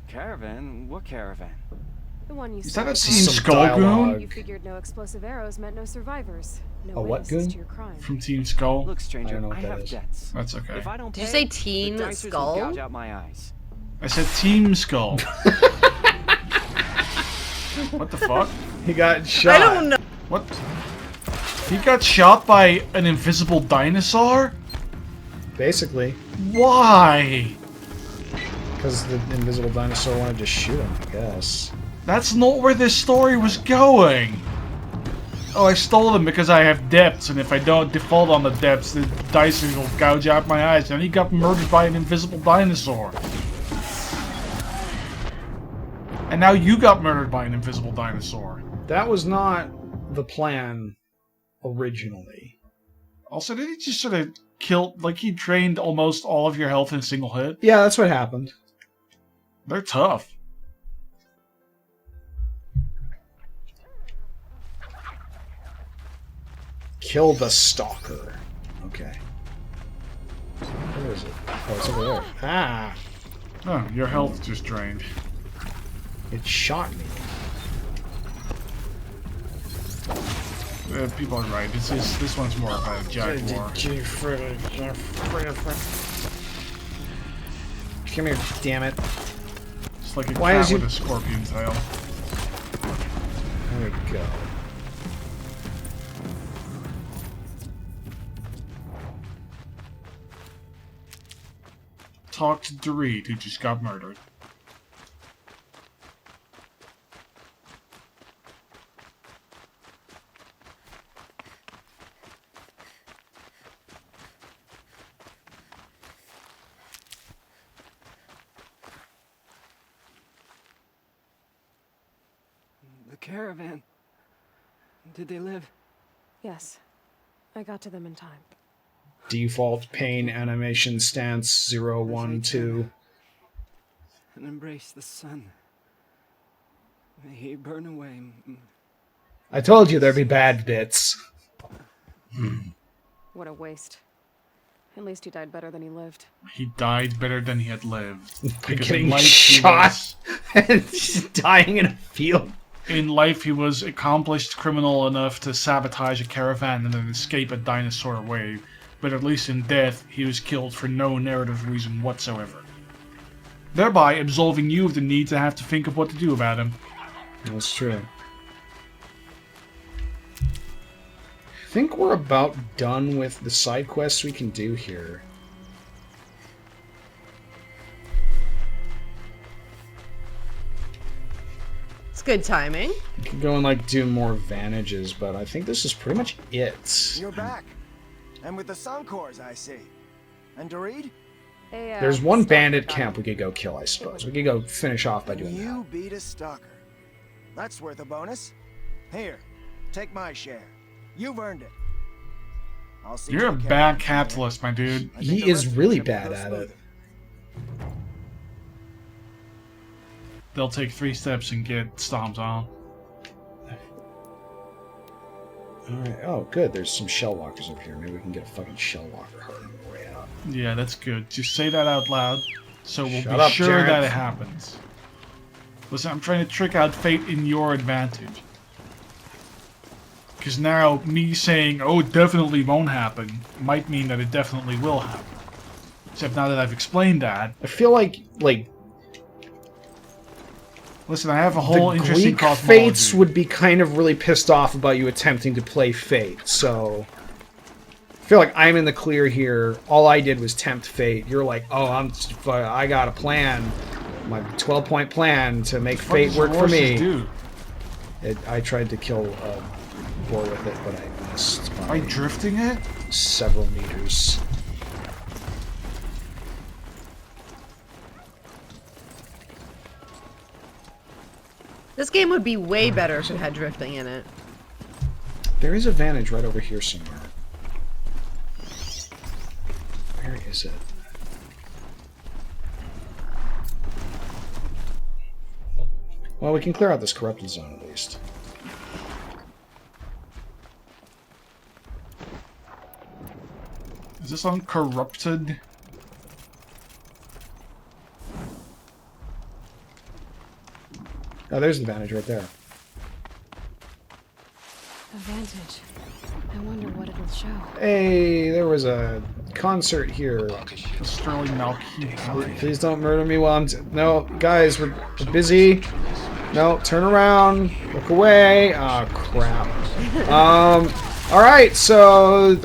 Caravan? What caravan? The one you Is that a saw. Team Skull goon? You figured no explosive arrows meant no survivors. No A what witnesses goon? to your crime. From Team Skull? Look, stranger, I don't know what I that have is. debts. That's okay. If I don't Did you pay, say Teen the dicers Skull? will gouge out my eyes. I said Team Skull. What the fuck? He got shot. I don't know. What? He got shot by an invisible dinosaur? Basically. Why? Because the invisible dinosaur wanted to shoot him, I guess. That's not where this story was going. Oh, I stole them because I have debts, and if I don't default on the debts, the dinosaur will gouge out my eyes. And he got murdered by an invisible dinosaur. And now you got murdered by an invisible dinosaur. That was not the plan originally. Also, did he just sort of kill, like he drained almost all of your health in a single hit? Yeah, that's what happened. They're tough. Kill the stalker. Okay. Where is it? Oh, it's over there. Ah! Oh, your health just drained. It shot me. People are right. This one's more of a jaguar. Come here, damn it. It's like a Why cat is he... with a scorpion tail. There we go. Talk to Doreed, who just got murdered. The caravan. Did they live? Yes. I got to them in time. Default pain animation stance 012. And embrace the sun. May he burn away. I told you there'd be bad bits. What a waste. At least he died better than he lived. He died better than he had lived. By Because getting in life shot and just dying in a field. In life, he was accomplished criminal enough to sabotage a caravan and then escape a dinosaur wave. But at least in death, he was killed for no narrative reason whatsoever. Thereby absolving you of the need to have to think of what to do about him. That's true. I think we're about done with the side quests we can do here. It's good timing. We can go and like do more vantages, but I think this is pretty much it. You're back. And with the Suncors, I see. And Doreed? There's one bandit camp we could go kill, I suppose. We could go finish off by doing that. You beat a stalker. That's worth a bonus. Here, take my share. You've earned it. I'll see You're a bad capitalist, my dude. He is really bad at it. They'll take 3 steps and get stomped on. Alright, oh good, there's some shell walkers over here. Maybe we can get a fucking shell walker hard on the way out. Yeah, that's good. Just say that out loud, so we'll Shut be up, sure Jared. that it happens. Listen, I'm trying to trick out fate in your advantage. Because now, me saying, oh, it definitely won't happen, might mean that it definitely will happen. Except now that I've explained that... I feel like Listen, I have a whole the interesting Greek cosmology. fates would be kind of really pissed off about you attempting to play fate, so... I feel like I'm in the clear here. All I did was tempt fate. You're like, oh, I got a plan. My 12-point plan to make fate work for me. I tried to kill a boar with it, but I missed by drifting it several meters. This game would be way better if it had drifting in it. There is a vantage right over here somewhere. Where is it? Well, we can clear out this corrupted zone at least. Is this uncorrupted? Oh, there's the vantage right there. A vantage. I wonder what it'll show. Hey, there was a concert here. Sterling Malky. Please don't murder me while I'm... No, guys, we're busy. No, turn around. Look away. Oh, crap. Alright, so...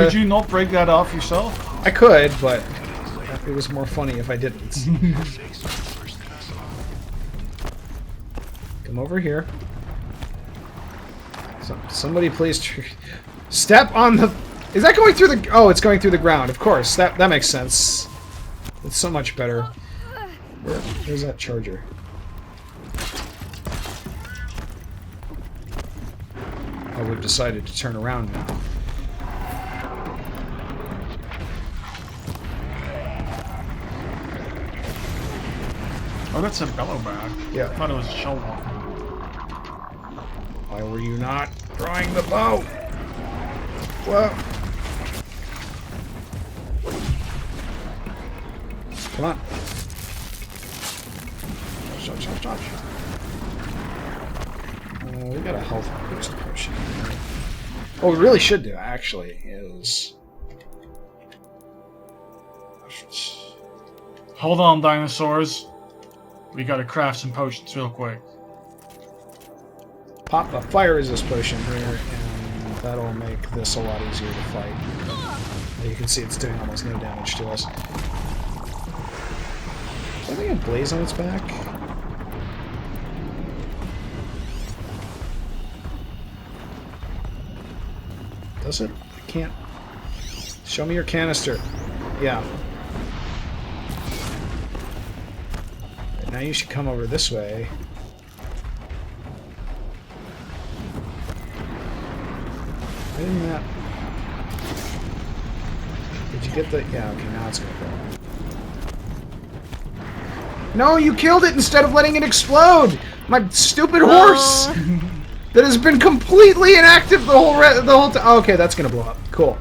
Could you not break that off yourself? I could, but it was more funny if I didn't. Come over here. Somebody please step on the... Is that going through the... Oh, it's going through the ground. Of course. That makes sense. It's so much better. Where's that charger? Oh, we've decided to turn around now. Oh, that's a bellow bag. Yeah. I thought it was a shell walker. Why were you not throwing the bow? Whoa. Come on. Dodge. We got a health boost potion. What we really should do, actually, is... Hold on, dinosaurs. We gotta craft some potions real quick. Pop a fire resist potion here, and that'll make this a lot easier to fight. You can see it's doing almost no damage to us. Does that thing have blaze on its back? Does it? I can't. Show me your canister. Yeah. Now you should come over this way. Why didn't that... Did you get the... Yeah, okay, now it's gonna go. No, you killed it instead of letting it explode! My stupid horse! That has been completely inactive the whole time. Oh, okay, that's gonna blow up. Cool.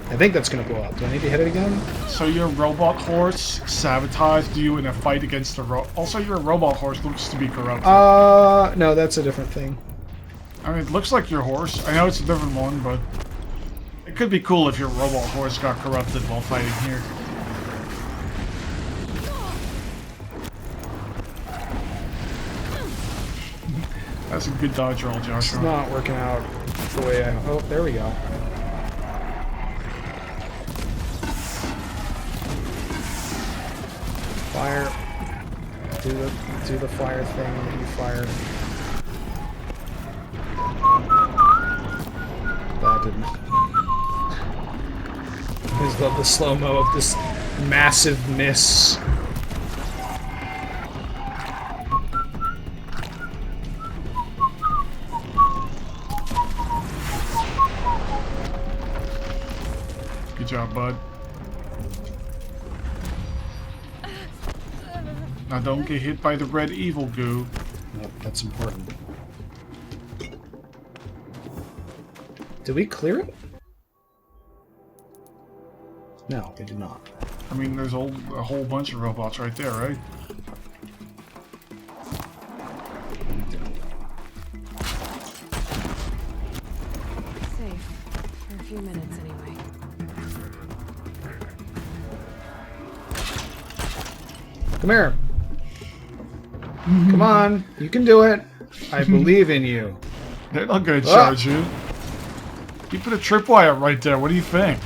I think that's gonna blow up. Do I need to hit it again? So your robot horse sabotaged you in a fight against the Also, your robot horse looks to be corrupted. No, that's a different thing. I mean, it looks like your horse. I know it's a different one, but it could be cool if your robot horse got corrupted while fighting here. That's a good dodge roll, Joshua. It's not working out the way I... Oh, there we go. Fire. Do the fire thing that you fire. That didn't. I just love the slow-mo of this massive miss. Good job, bud. Now don't get hit by the red evil goo. Nope, that's important. Did we clear it? No, we did not. I mean, there's a whole bunch of robots right there, right? Safe. For a few minutes, anyway. Come here. Come on, you can do it. I believe in you. They're not gonna charge you. You put a tripwire right there. What do you think?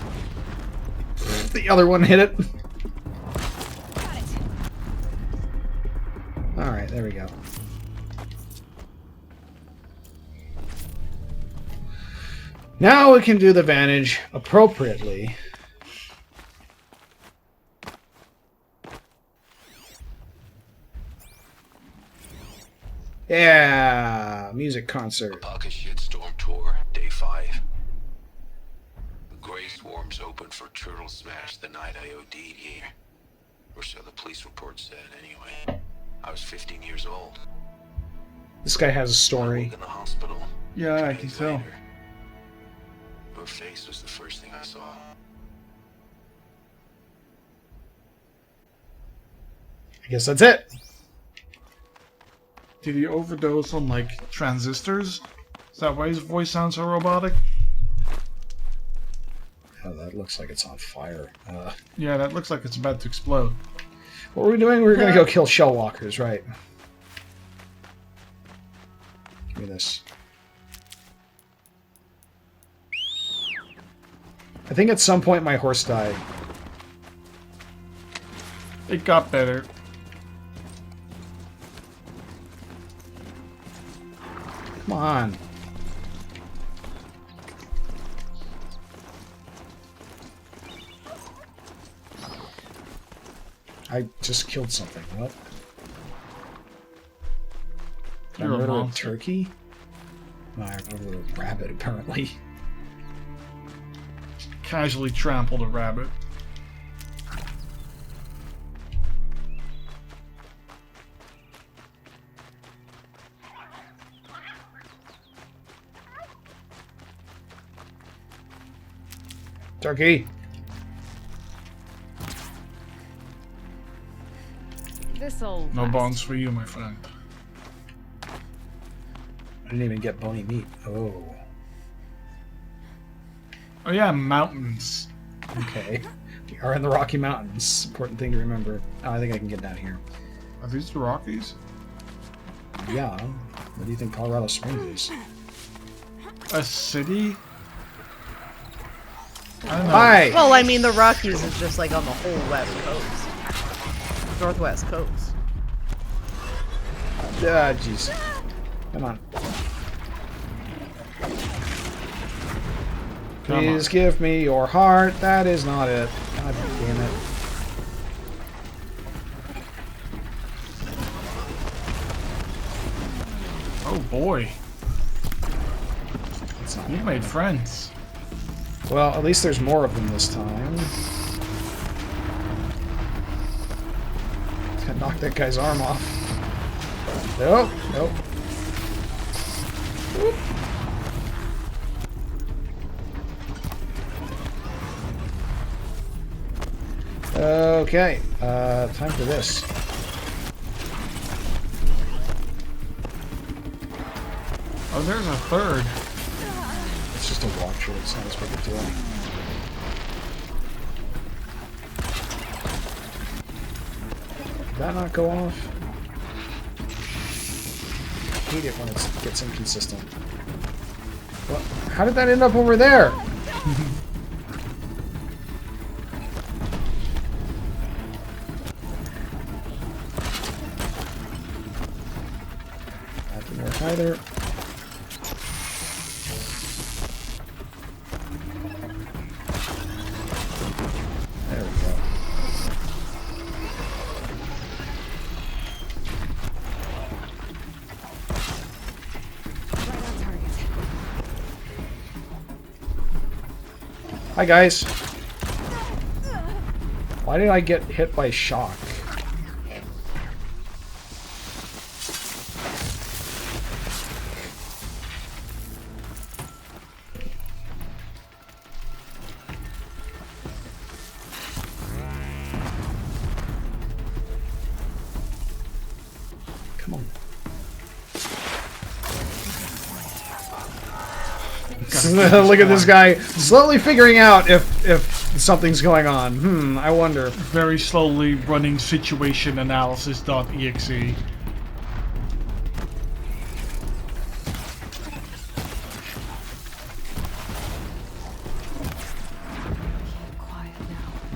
The other one hit it. Alright, there we go. Now we can do the Vantage appropriately. Yeah, music concert. Pocket Shitstorm Tour, Day 5. The Grey Swarms opened for Turtle Smash the night I OD'd here. Or so the police report said, anyway. I was 15 years old. This guy has a story. In the hospital. Yeah, I can tell. Her face was the first thing I saw. I guess that's it. Did he overdose on, like, transistors? Is that why his voice sounds so robotic? Oh, that looks like it's on fire. Yeah, that looks like it's about to explode. What were we doing? We were gonna go kill shell walkers, right? Give me this. I think at some point my horse died. It got better. Come on. I just killed something. What? Did I You're a murder a monster. turkey? No, I murdered a rabbit, apparently. Casually trampled a rabbit. Turkey! This'll No last. bones for you, my friend. I didn't even get bony meat. Oh. Oh yeah, mountains. Okay. We are in the Rocky Mountains. Important thing to remember. Oh, I think I can get down here. Are these the Rockies? Yeah. What do you think Colorado Springs is? A city? I don't know. Hi! Well, I mean, the Rockies is just like on the whole west coast. Northwest coast. Ah, jeez. Come on. Please give me your heart. That is not it. God damn it. Oh boy. That's not You made friends. Well, at least there's more of them this time. Knock that guy's arm off. Nope, nope. Whoop. Okay, time for this. Oh, there's a third. It's just a watcher. It's not as big a deal. Did that not go off? I hate it when it gets inconsistent. Well, how did that end up over there? That didn't work either. There we go. Hi guys. Why did I get hit by shock? Come on. Look at this guy slowly figuring out if something's going on. I wonder. Very slowly running situation analysis.exe.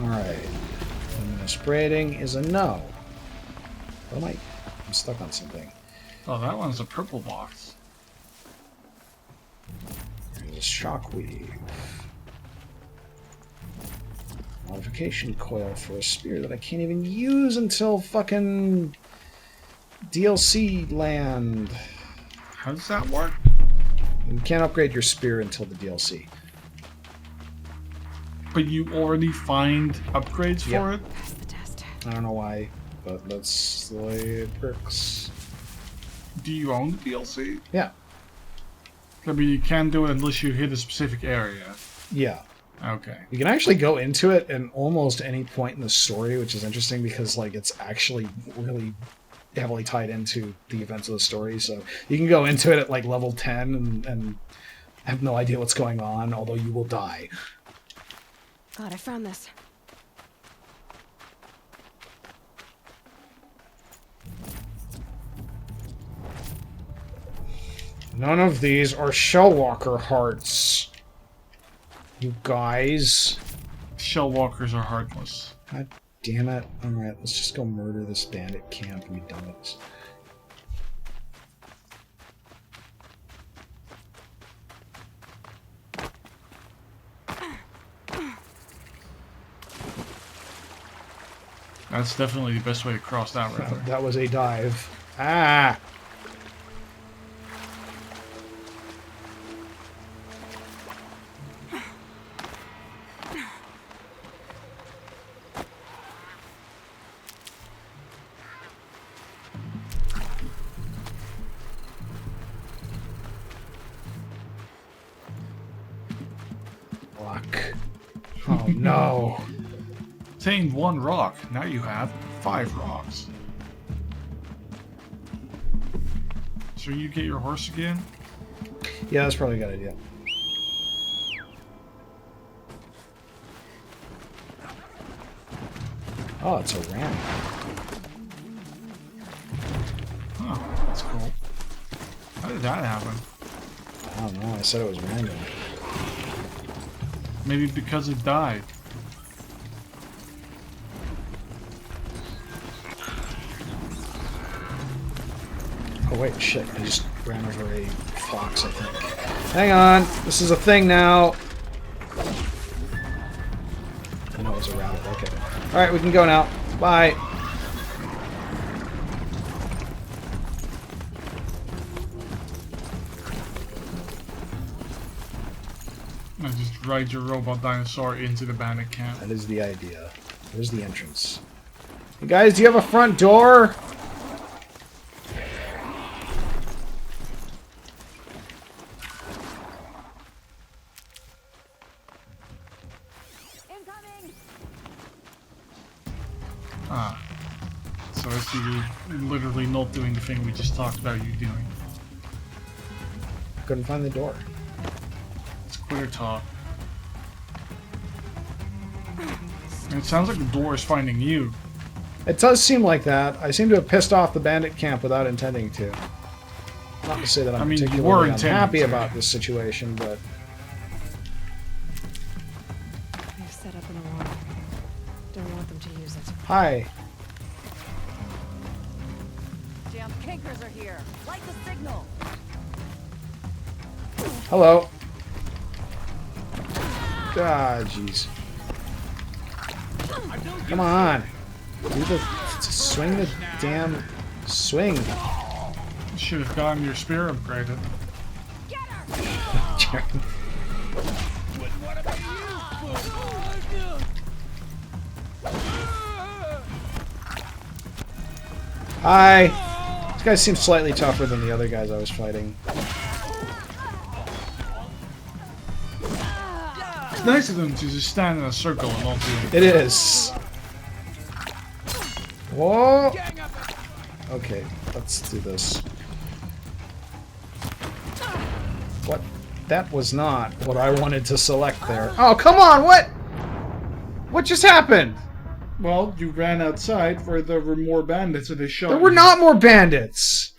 Alright. Luminous braiding is a no. What am I stuck on something. Oh, that one's a purple box. There's a shockwave. Modification coil for a spear that I can't even use until fucking DLC land. How does that work? You can't upgrade your spear until the DLC. But you already find upgrades for it? I don't know why, but that's the way it works. Do you own the DLC? Yeah. I mean, you can't do it unless you hit a specific area. Yeah. Okay. You can actually go into it at almost any point in the story, which is interesting because like it's actually really heavily tied into the events of the story. So you can go into it at like level 10 and have no idea what's going on, although you will die. God, I found this. None of these are Shellwalker hearts. You guys. Shellwalkers are heartless. God damn it. Alright, let's just go murder this bandit camp, you dummies. That's definitely the best way to cross that river. That was a dive. Ah! Oh no. Obtained 1 rock. Now you have 5 rocks. So you get your horse again? Yeah, that's probably a good idea. Oh, it's a ram. Oh, that's cool. How did that happen? I don't know. I said it was random. Maybe because it died. Oh wait, shit. I just ran over a fox, I think. Hang on! This is a thing now! I know it was a rabbit. Okay. Alright, we can go now. Bye! I just ride your robot dinosaur into the bandit camp. That is the idea. There's the entrance. Hey guys, do you have a front door? Ah. So I see you're literally not doing the thing we just talked about you doing. Couldn't find the door. It's clear talk. And it sounds like the door is finding you. It does seem like that. I seem to have pissed off the bandit camp without intending to. Not to say that I'm particularly unhappy about this situation, but... We've set up an alarm. Don't want them to use it. Hi. Damn kinkers are here. Light the signal. Hello. God, jeez. Come on. Swing the damn swing. You should have gotten your spear upgraded. Hi. This guy seems slightly tougher than the other guys I was fighting. It's nice of them to just stand in a circle and not do anything. It is. Whoa. Okay, let's do this. What? That was not what I wanted to select there. Oh, come on, what? What just happened? Well, you ran outside where there were more bandits and they shot There were you. not more bandits!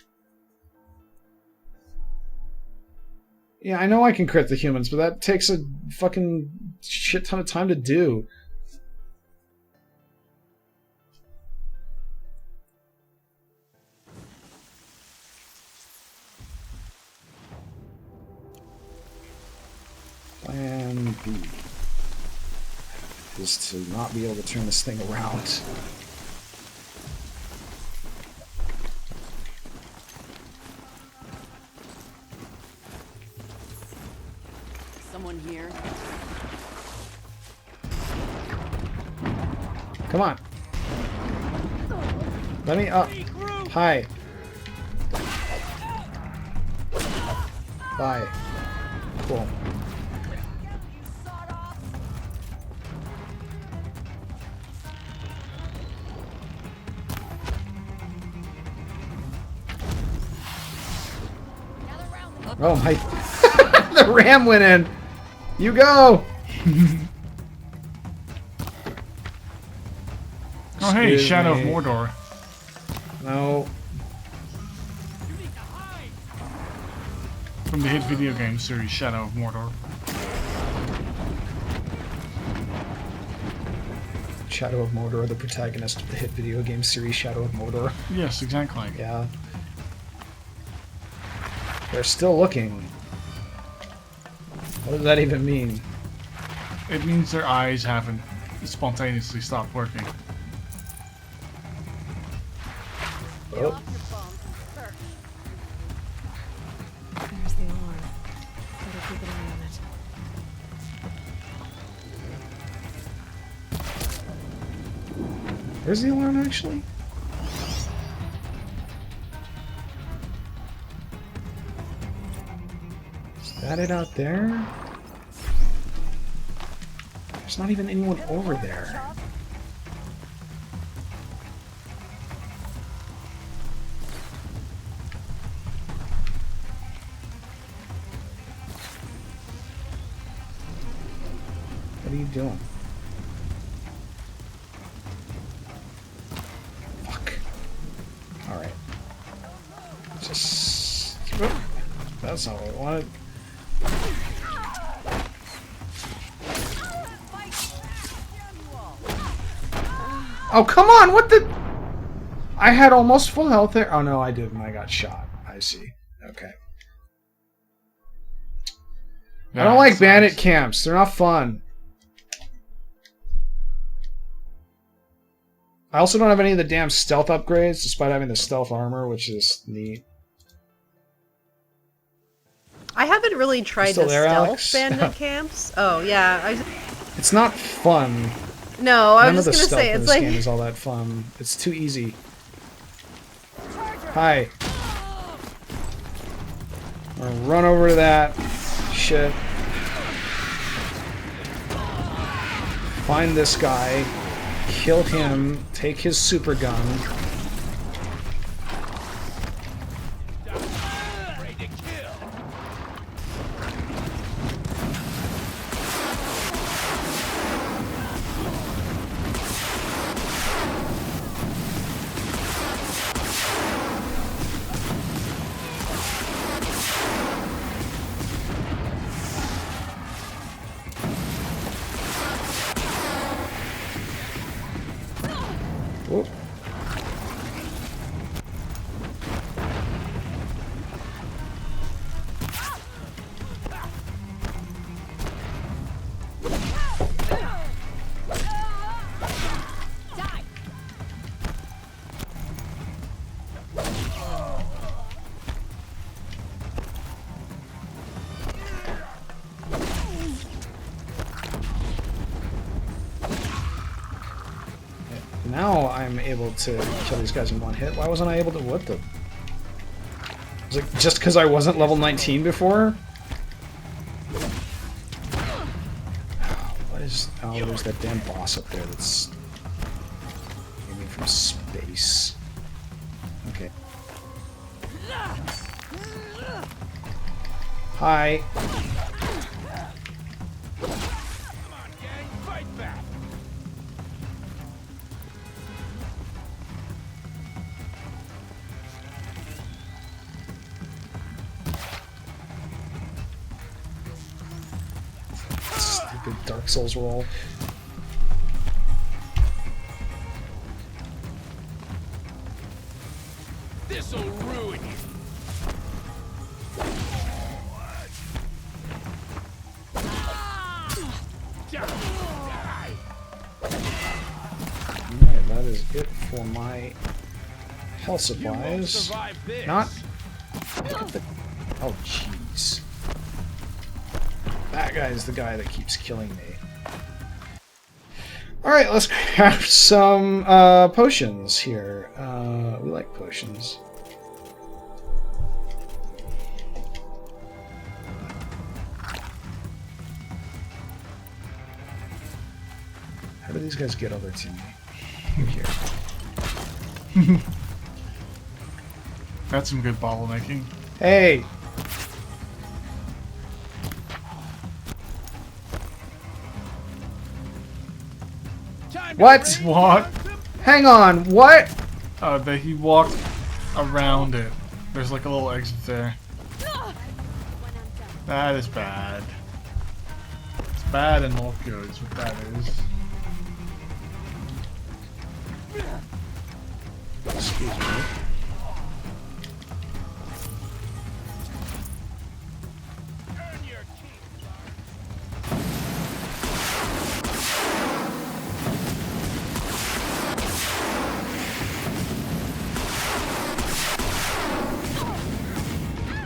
Yeah, I know I can crit the humans, but that takes a fucking shit ton of time to do. Plan B is to not be able to turn this thing around. Someone here? Come on. Let me up. Hi. Bye. Cool. Oh my. The ram went in. You go. Oh hey, Excuse Shadow me. of Mordor. No. From the hit video game series Shadow of Mordor. Shadow of Mordor, the protagonist of the hit video game series Shadow of Mordor. Yes, exactly. Yeah. They're still looking. What does that even mean? It means their eyes haven't spontaneously stopped working. Oh. There's the alarm. Better keep an eye on it. Where's the alarm actually? Is that it out there? There's not even anyone over there. What are you doing? Fuck. Alright. Just... That's not what I wanted. Oh, come on! What the... I had almost full health there. Oh, no, I didn't. I got shot. I see. Okay. I don't like bandit camps. They're not fun. I also don't have any of the damn stealth upgrades, despite having the stealth armor, which is neat. I haven't really tried the there, stealth Alex? bandit camps. Oh, yeah. It's not fun. No, I None was of the just gonna stealth say, in it's this like... game is all that fun. It's too easy. Hi. I'm gonna run over to that shit. Find this guy. Kill him. Take his super gun. Whoop. Now I'm able to kill these guys in one hit. Why wasn't I able to? What the? Was it just because I wasn't level 19 before? What is... Oh, there's that damn boss up there that's... aiming from space. Okay. Hi. Stupid Dark Souls roll. This'll ruin you. that is it for my health supplies. Not. Look at the. Oh, jeez. That guy is the guy that keeps killing me. Alright, let's craft some potions here. We like potions. How do these guys get over to me? Here. That's some good bottlenecking. Hey! What? What? Hang on, what? He walked around it. There's like a little exit there. That is bad. It's bad and not good is what that is. Excuse me.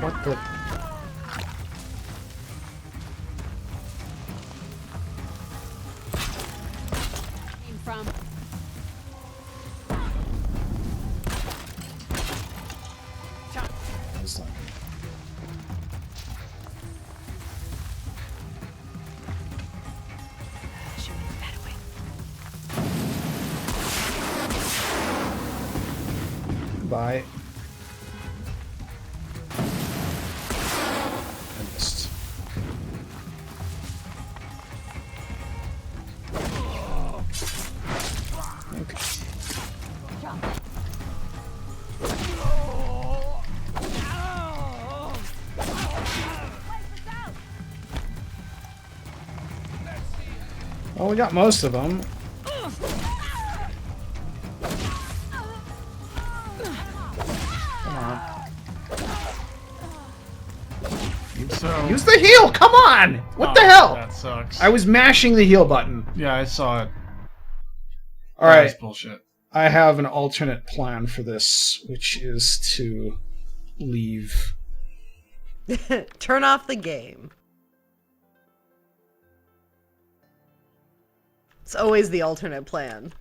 What the? Came from. That's not good. Bye. I missed. Okay. Well, we got most of them. Come on. So, Use the heal! Come on! What the hell? That sucks. I was mashing the heal button. Yeah, I saw it. Alright. That's bullshit. I have an alternate plan for this, which is to leave. Turn off the game. It's always the alternate plan.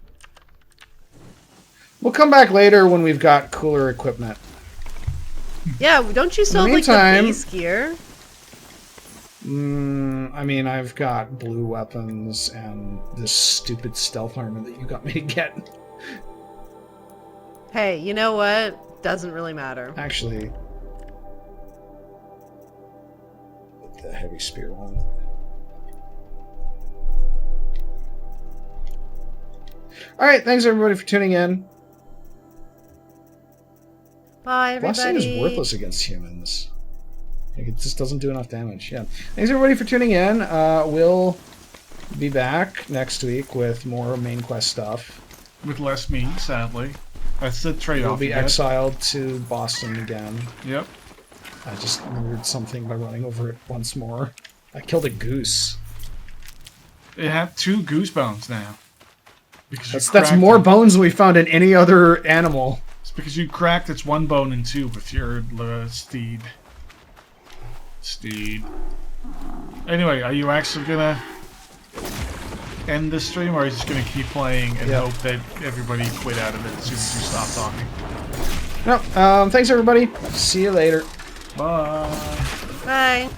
We'll come back later when we've got cooler equipment. Yeah, don't you still have like the base gear? I mean, I've got blue weapons and this stupid stealth armor that you got me to get. Hey, you know what? Doesn't really matter. Actually, the heavy spear one. Alright, thanks everybody for tuning in. Bye, everybody. Blessing is worthless against humans. Like, it just doesn't do enough damage. Yeah. Thanks everybody for tuning in. We'll be back next week with more main quest stuff. With less me, sadly. That's the trade-off. We'll be exiled to Boston again. Yep. I just murdered something by running over it once more. I killed a goose. It had 2 goose bones now. That's more bones than we found in any other animal. It's because you cracked its 1 bone in 2 with your steed. Anyway, are you actually gonna end the stream, or are you just gonna keep playing and hope that everybody quit out of it as soon as you stop talking? No, thanks everybody. See you later. Bye. Bye.